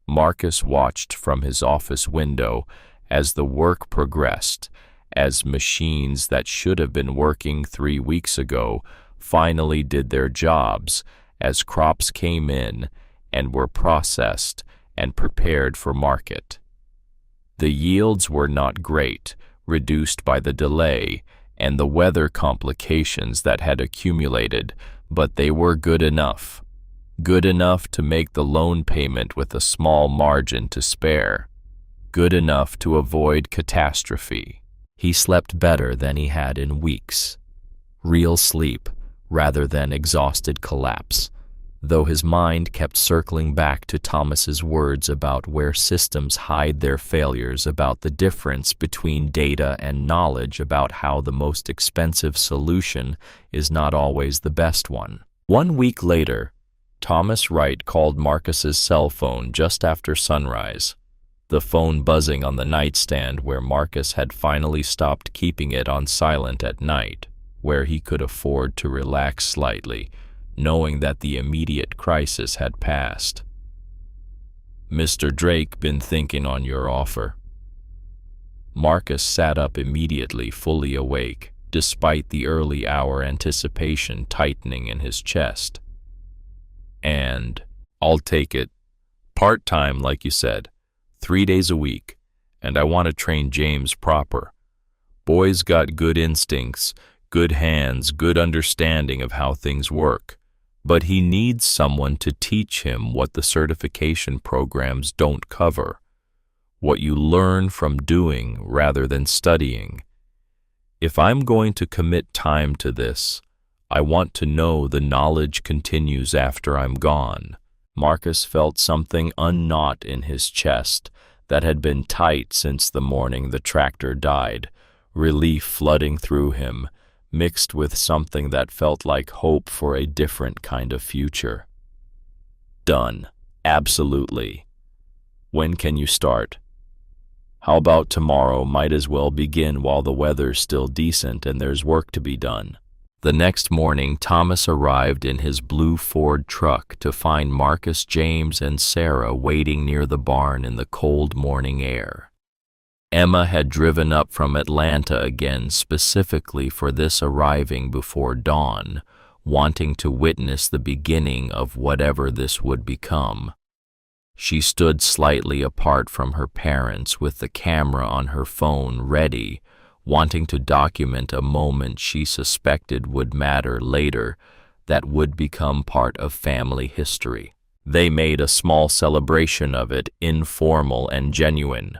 Marcus watched from his office window as the work progressed, as machines that should have been working 3 weeks ago finally did their jobs, as crops came in and were processed and prepared for market. The yields were not great, reduced by the delay and the weather complications that had accumulated, but they were good enough to make the loan payment with a small margin to spare, good enough to avoid catastrophe. He slept better than he had in weeks. Real sleep rather than exhausted collapse, though his mind kept circling back to Thomas's words about where systems hide their failures, about the difference between data and knowledge, about how the most expensive solution is not always the best one. 1 week later, Thomas Wright called Marcus's cell phone just after sunrise, the phone buzzing on the nightstand where Marcus had finally stopped keeping it on silent at night, where he could afford to relax slightly, knowing that the immediate crisis had passed. "Mr. Drake been thinking on your offer." Marcus sat up immediately, fully awake, despite the early hour anticipation tightening in his chest. "And I'll take it. Part-time, like you said, 3 days a week, and I want to train James proper. Boy's got good instincts, good hands, good understanding of how things work, but he needs someone to teach him what the certification programs don't cover, what you learn from doing rather than studying. If I'm going to commit time to this, I want to know the knowledge continues after I'm gone." Marcus felt something unknot in his chest that had been tight since the morning the tractor died, relief flooding through him, mixed with something that felt like hope for a different kind of future. "Done. Absolutely. When can you start?" "How about tomorrow? Might as well begin while the weather's still decent and there's work to be done." The next morning, Thomas arrived in his blue Ford truck to find Marcus, James, and Sarah waiting near the barn in the cold morning air. Emma had driven up from Atlanta again specifically for this, arriving before dawn, wanting to witness the beginning of whatever this would become. She stood slightly apart from her parents with the camera on her phone ready, wanting to document a moment she suspected would matter later, that would become part of family history. They made a small celebration of it, informal and genuine.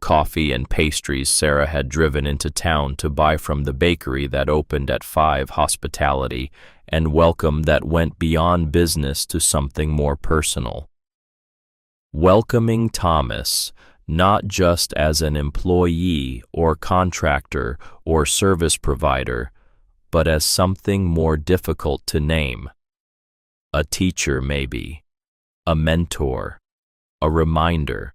Coffee and pastries Sarah had driven into town to buy from the bakery that opened at 5, hospitality and welcome that went beyond business to something more personal. Welcoming Thomas, not just as an employee or contractor or service provider, but as something more difficult to name. A teacher, maybe. a mentor, a reminder,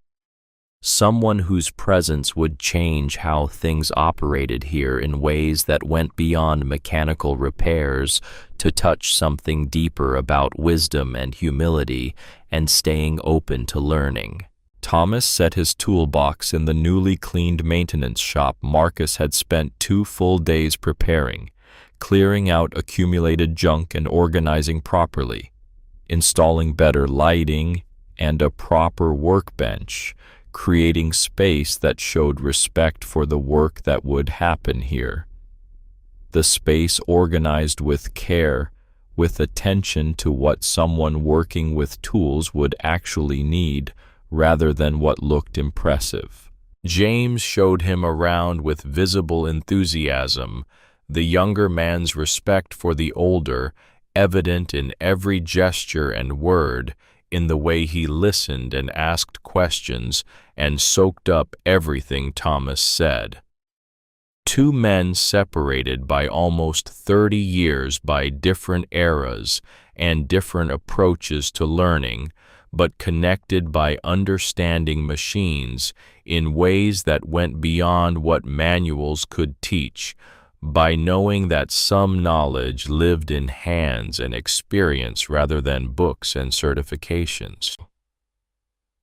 someone whose presence would change how things operated here in ways that went beyond mechanical repairs to touch something deeper about wisdom and humility and staying open to learning. Thomas set his toolbox in the newly cleaned maintenance shop Marcus had spent 2 full days preparing, clearing out accumulated junk and organizing properly, installing better lighting and a proper workbench, creating space that showed respect for the work that would happen here. The space organized with care, with attention to what someone working with tools would actually need, rather than what looked impressive. James showed him around with visible enthusiasm, the younger man's respect for the older, evident in every gesture and word, in the way he listened and asked questions and soaked up everything Thomas said. 2 men separated by almost 30 years by different eras and different approaches to learning, but connected by understanding machines in ways that went beyond what manuals could teach, by knowing that some knowledge lived in hands and experience rather than books and certifications.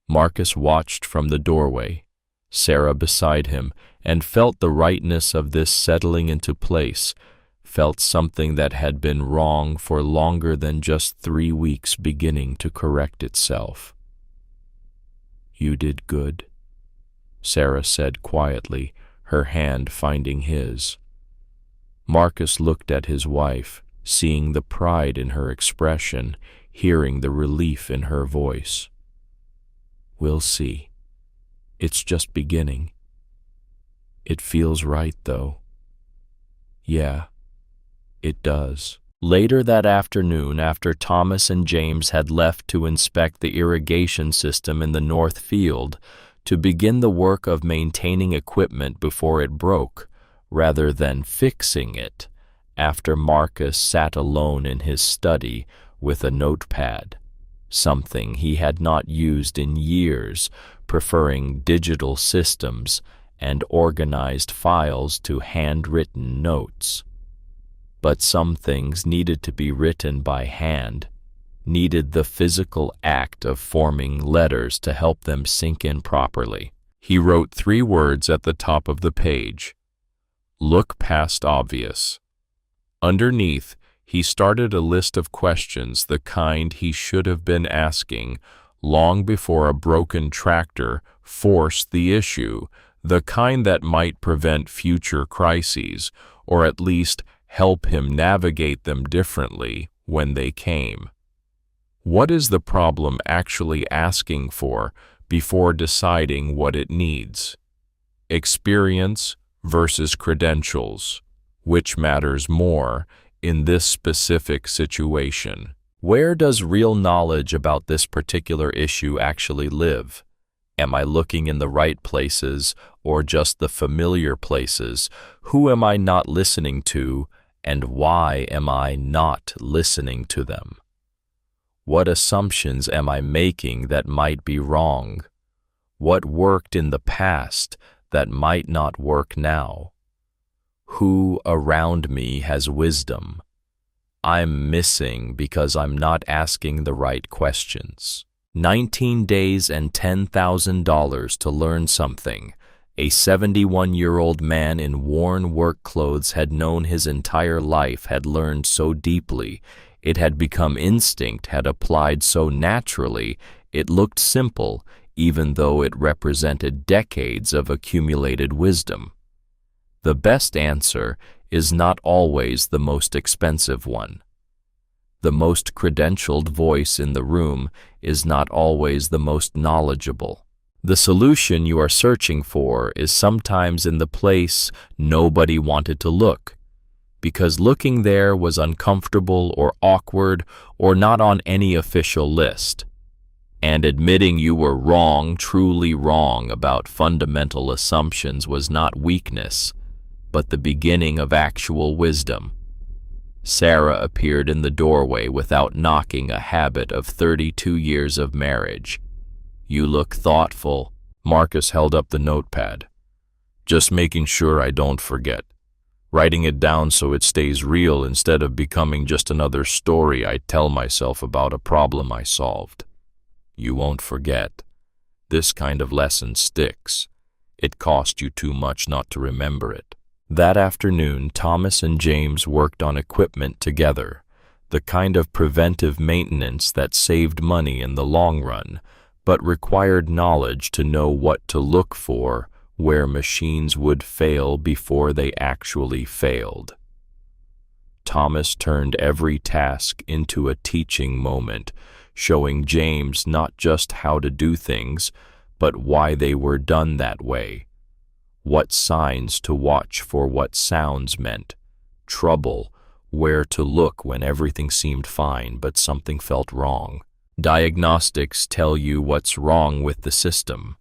Marcus watched from the doorway, Sarah beside him, and felt the rightness of this settling into place, felt something that had been wrong for longer than just 3 weeks beginning to correct itself. "You did good," Sarah said quietly, her hand finding his. Marcus looked at his wife, seeing the pride in her expression, hearing the relief in her voice. "We'll see. It's just beginning. It feels right, though." "Yeah, it does." Later that afternoon, after Thomas and James had left to inspect the irrigation system in the north field, to begin the work of maintaining equipment before it broke, rather than fixing it, after Marcus sat alone in his study with a notepad, something he had not used in years, preferring digital systems and organized files to handwritten notes. But some things needed to be written by hand, needed the physical act of forming letters to help them sink in properly. He wrote 3 words at the top of the page: "Look past obvious." Underneath, he started a list of questions, the kind he should have been asking long before a broken tractor forced the issue, the kind that might prevent future crises, or at least help him navigate them differently when they came. What is the problem actually asking for before deciding what it needs? Experience versus credentials. Which matters more in this specific situation? Where does real knowledge about this particular issue actually live? Am I looking in the right places or just the familiar places? Who am I not listening to, and why am I not listening to them? What assumptions am I making that might be wrong? What worked in the past that might not work now? Who around me has wisdom I'm missing because I'm not asking the right questions? 19 days and $10,000 to learn something. A 71-year-old man in worn work clothes had known his entire life, had learned so deeply. It had become instinct, had applied so naturally, it looked simple, even though it represented decades of accumulated wisdom. The best answer is not always the most expensive one. The most credentialed voice in the room is not always the most knowledgeable. The solution you are searching for is sometimes in the place nobody wanted to look, because looking there was uncomfortable or awkward or not on any official list. And admitting you were wrong, truly wrong about fundamental assumptions was not weakness, but the beginning of actual wisdom. Sarah appeared in the doorway without knocking, a habit of 32 years of marriage. "You look thoughtful." Marcus held up the notepad. "Just making sure I don't forget. Writing it down so it stays real instead of becoming just another story I tell myself about a problem I solved." "You won't forget. This kind of lesson sticks. It cost you too much not to remember it." That afternoon, Thomas and James worked on equipment together, the kind of preventive maintenance that saved money in the long run, but required knowledge to know what to look for where machines would fail before they actually failed. Thomas turned every task into a teaching moment, showing James not just how to do things, but why they were done that way. What signs to watch for, what sounds meant trouble, where to look when everything seemed fine but something felt wrong. Diagnostics tell you what's wrong with the system,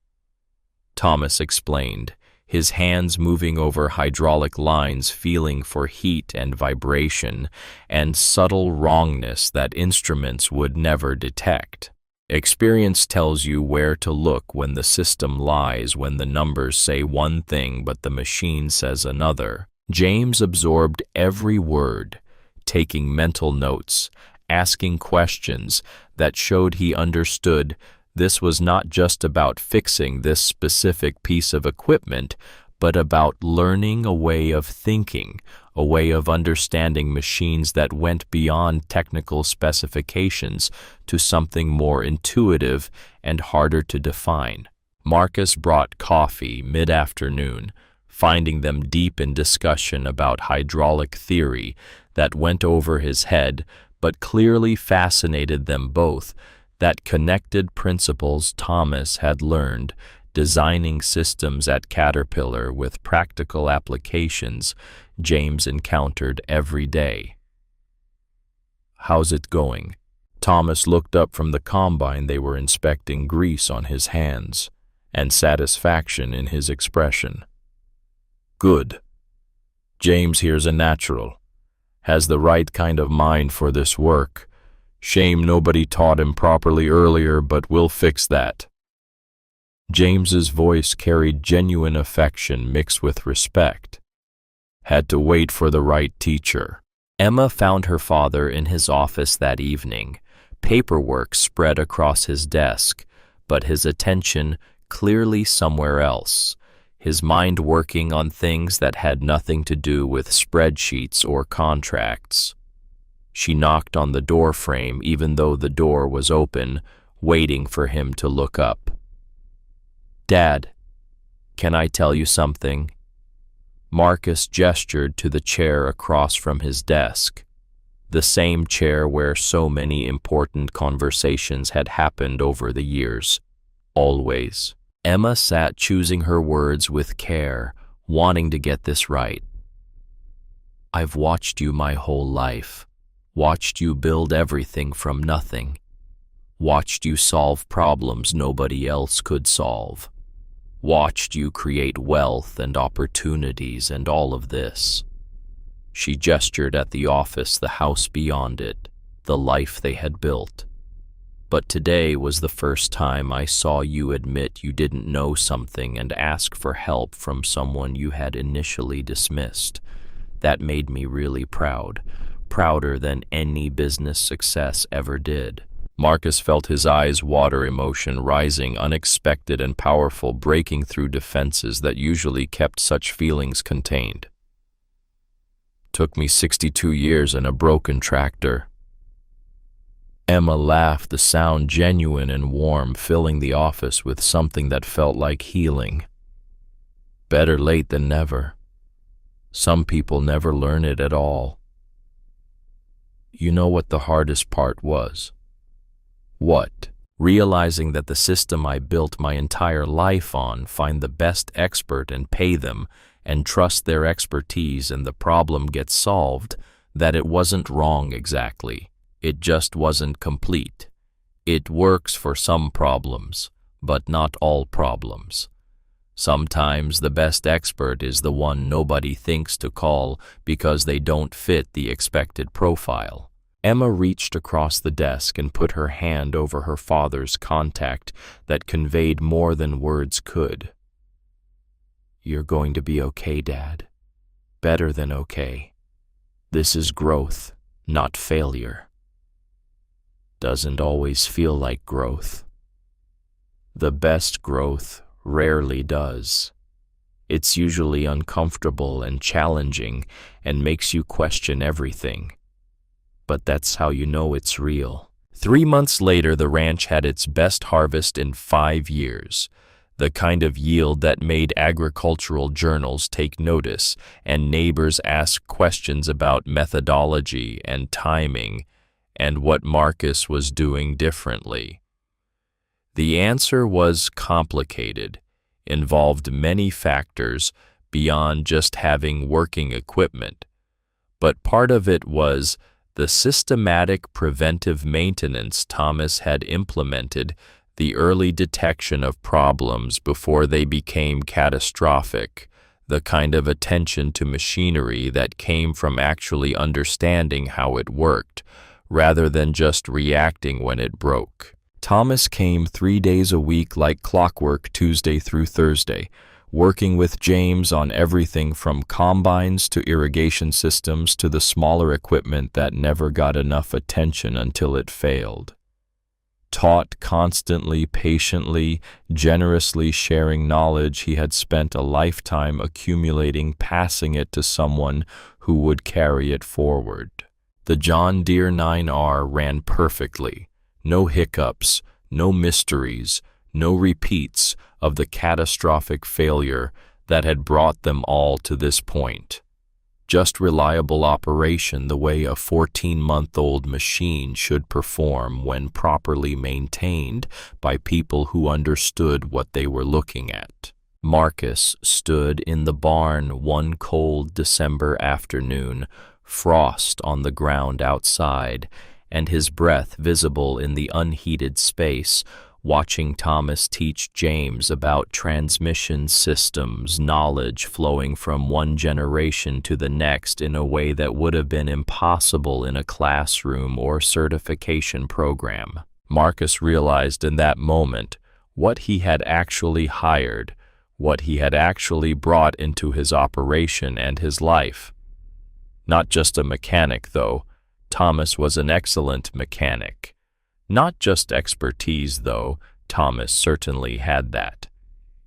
Thomas explained, his hands moving over hydraulic lines, feeling for heat and vibration and subtle wrongness that instruments would never detect. Experience tells you where to look when the system lies, when the numbers say one thing but the machine says another. James absorbed every word, taking mental notes, asking questions that showed he understood this was not just about fixing this specific piece of equipment, but about learning a way of thinking, a way of understanding machines that went beyond technical specifications to something more intuitive and harder to define. Marcus brought coffee mid-afternoon, finding them deep in discussion about hydraulic theory that went over his head but clearly fascinated them both, that connected principles Thomas had learned, designing systems at Caterpillar with practical applications James encountered every day. "How's it going?" Thomas looked up from the combine they were inspecting, grease on his hands and satisfaction in his expression. "Good. James here's a natural. Has the right kind of mind for this work. Shame nobody taught him properly earlier, but we'll fix that." James's voice carried genuine affection mixed with respect. "Had to wait for the right teacher." Emma found her father in his office that evening, paperwork spread across his desk, but his attention clearly somewhere else, his mind working on things that had nothing to do with spreadsheets or contracts. She knocked on the door frame even though the door was open, waiting for him to look up. "Dad, can I tell you something?" Marcus gestured to the chair across from his desk, the same chair where so many important conversations had happened over the years. Always. Emma sat choosing her words with care, wanting to get this right. "I've watched you my whole life, watched you build everything from nothing, watched you solve problems nobody else could solve, watched you create wealth and opportunities and all of this." She gestured at the office, the house beyond it, the life they had built. "But today was the first time I saw you admit you didn't know something and ask for help from someone you had initially dismissed. That made me really proud, prouder than any business success ever did." Marcus felt his eyes water, emotion rising, unexpected and powerful, breaking through defenses that usually kept such feelings contained. "Took me 62 years and a broken tractor." Emma laughed, the sound genuine and warm, filling the office with something that felt like healing. "Better late than never. Some people never learn it at all." "You know what the hardest part was?" "What?" "Realizing that the system I built my entire life on, find the best expert and pay them, and trust their expertise and the problem gets solved, that it wasn't wrong exactly. It just wasn't complete. It works for some problems, but not all problems. Sometimes the best expert is the one nobody thinks to call because they don't fit the expected profile. Emma reached across the desk and put her hand over her father's contact that conveyed more than words could. "You're going to be okay, Dad. Better than okay. This is growth, not failure. Doesn't always feel like growth. The best growth rarely does. It's usually uncomfortable and challenging and makes you question everything. But that's how you know it's real." 3 months later, the ranch had its best harvest in 5 years, the kind of yield that made agricultural journals take notice and neighbors ask questions about methodology and timing and what Marcus was doing differently. The answer was complicated, involved many factors beyond just having working equipment, but part of it was the systematic preventive maintenance Thomas had implemented, the early detection of problems before they became catastrophic, the kind of attention to machinery that came from actually understanding how it worked, rather than just reacting when it broke. Thomas came 3 days a week like clockwork, Tuesday through Thursday, working with James on everything from combines to irrigation systems to the smaller equipment that never got enough attention until it failed. Taught constantly, patiently, generously sharing knowledge he had spent a lifetime accumulating, passing it to someone who would carry it forward. The John Deere 9R ran perfectly. No hiccups, no mysteries, no repeats of the catastrophic failure that had brought them all to this point. Just reliable operation the way a 14-month-old machine should perform when properly maintained by people who understood what they were looking at. Marcus stood in the barn one cold December afternoon, frost on the ground outside, and his breath visible in the unheated space, watching Thomas teach James about transmission systems, knowledge flowing from one generation to the next in a way that would have been impossible in a classroom or certification program. Marcus realized in that moment what he had actually hired, what he had actually brought into his operation and his life. Not just a mechanic, though. Thomas was an excellent mechanic. Not just expertise, though. Thomas certainly had that.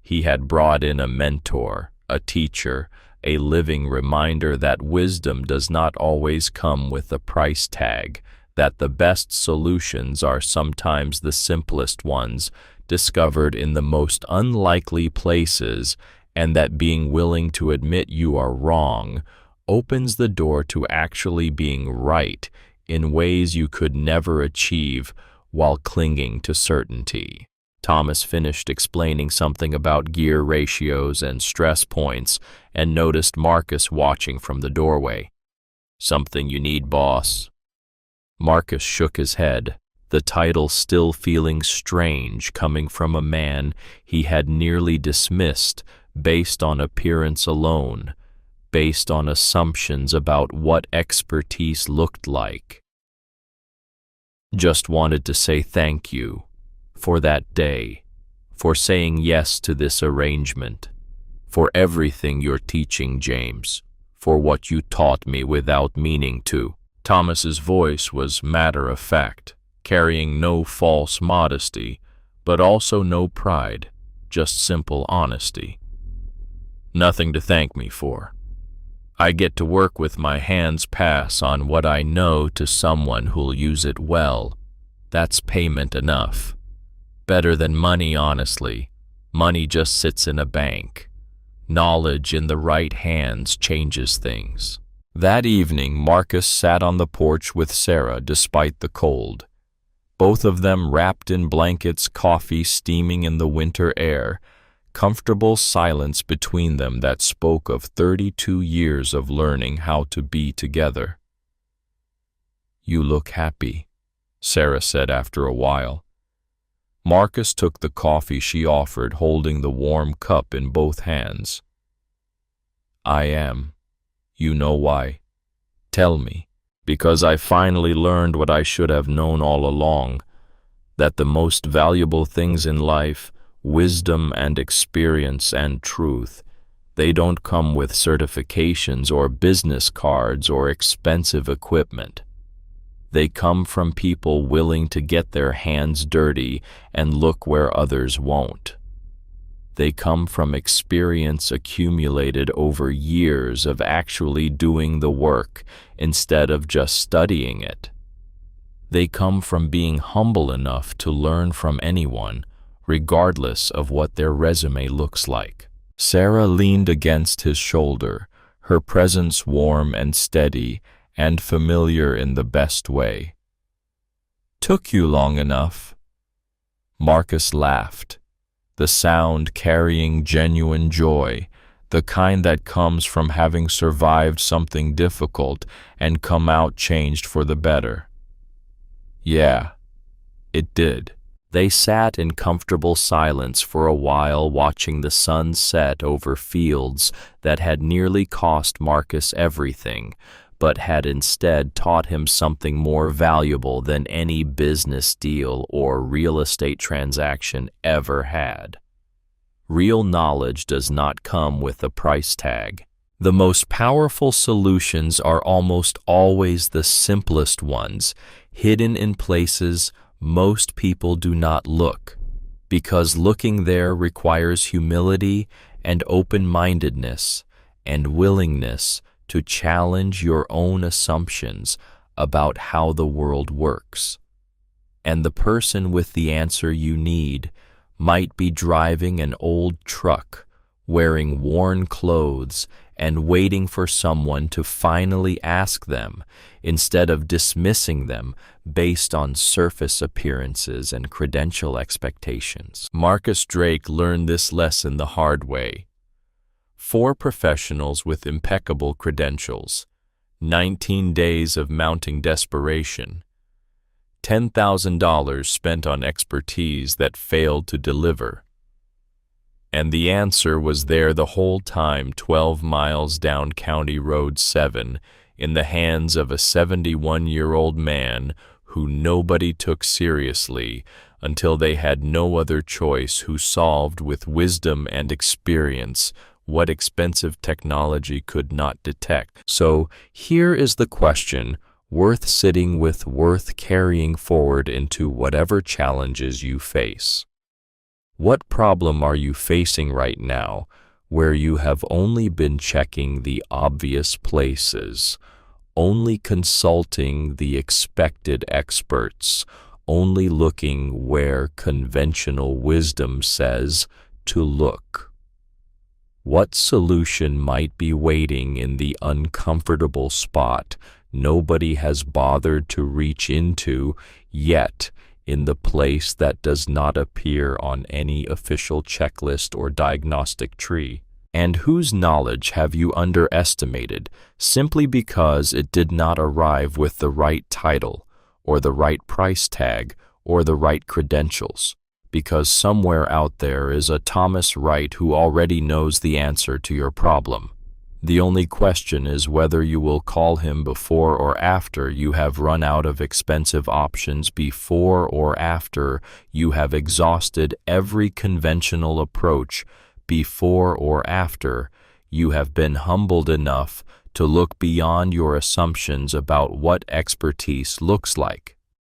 He had brought in a mentor, a teacher, a living reminder that wisdom does not always come with a price tag, that the best solutions are sometimes the simplest ones, discovered in the most unlikely places, and that being willing to admit you are wrong opens the door to actually being right in ways you could never achieve while clinging to certainty. Thomas finished explaining something about gear ratios and stress points and noticed Marcus watching from the doorway. "Something you need, boss?" Marcus shook his head, the title still feeling strange coming from a man he had nearly dismissed based on appearance alone, based on assumptions about what expertise looked like. "Just wanted to say thank you for that day, for saying yes to this arrangement, for everything you're teaching, James, for what you taught me without meaning to." Thomas's voice was matter-of-fact, carrying no false modesty, but also no pride, just simple honesty. "Nothing to thank me for. I get to work with my hands pass on what I know to someone who'll use it well. That's payment enough. Better than money, honestly. Money just sits in a bank. Knowledge in the right hands changes things." That evening, Marcus sat on the porch with Sarah despite the cold. Both of them wrapped in blankets, coffee steaming in the winter air, comfortable silence between them that spoke of 32 years of learning how to be together. "You look happy," Sarah said after a while. Marcus took the coffee she offered, holding the warm cup in both hands. I am. You know why? Tell me. Because I finally learned what I should have known all along, that the most valuable things in life, wisdom and experience and truth, they don't come with certifications or business cards or expensive equipment. They come from people willing to get their hands dirty and look where others won't. They come from experience accumulated over years of actually doing the work instead of just studying it. They come from being humble enough to learn from anyone, regardless of what their resume looks like. Sarah leaned against his shoulder, her presence warm and steady and familiar in the best way. Took you long enough? Marcus laughed, the sound carrying genuine joy, the kind that comes from having survived something difficult and come out changed for the better. Yeah, it did. They sat in comfortable silence for a while, watching the sun set over fields that had nearly cost Marcus everything, but had instead taught him something more valuable than any business deal or real estate transaction ever had. Real knowledge does not come with a price tag. The most powerful solutions are almost always the simplest ones, hidden in places most people do not look, because looking there requires humility and open-mindedness and willingness to challenge your own assumptions about how the world works. And the person with the answer you need might be driving an old truck, wearing worn clothes, and waiting for someone to finally ask them, instead of dismissing them based on surface appearances and credential expectations. Marcus Drake learned this lesson the hard way. 4 professionals with impeccable credentials, 19 days of mounting desperation, $10,000 spent on expertise that failed to deliver. And the answer was there the whole time, 12 miles down County Road 7, in the hands of a 71-year-old man who nobody took seriously until they had no other choice, who solved with wisdom and experience what expensive technology could not detect. So here is the question, worth sitting with, worth carrying forward into whatever challenges you face. What problem are you facing right now where you have only been checking the obvious places, only consulting the expected experts, only looking where conventional wisdom says to look? What solution might be waiting in the uncomfortable spot nobody has bothered to reach into yet, in the place that does not appear on any official checklist or diagnostic tree? And whose knowledge have you underestimated simply because it did not arrive with the right title, or the right price tag, or the right credentials? Because somewhere out there is a Thomas Wright who already knows the answer to your problem. The only question is whether you will call him before or after you have run out of expensive options, before or after you have exhausted every conventional approach, before or after you have been humbled enough to look beyond your assumptions about what expertise looks like.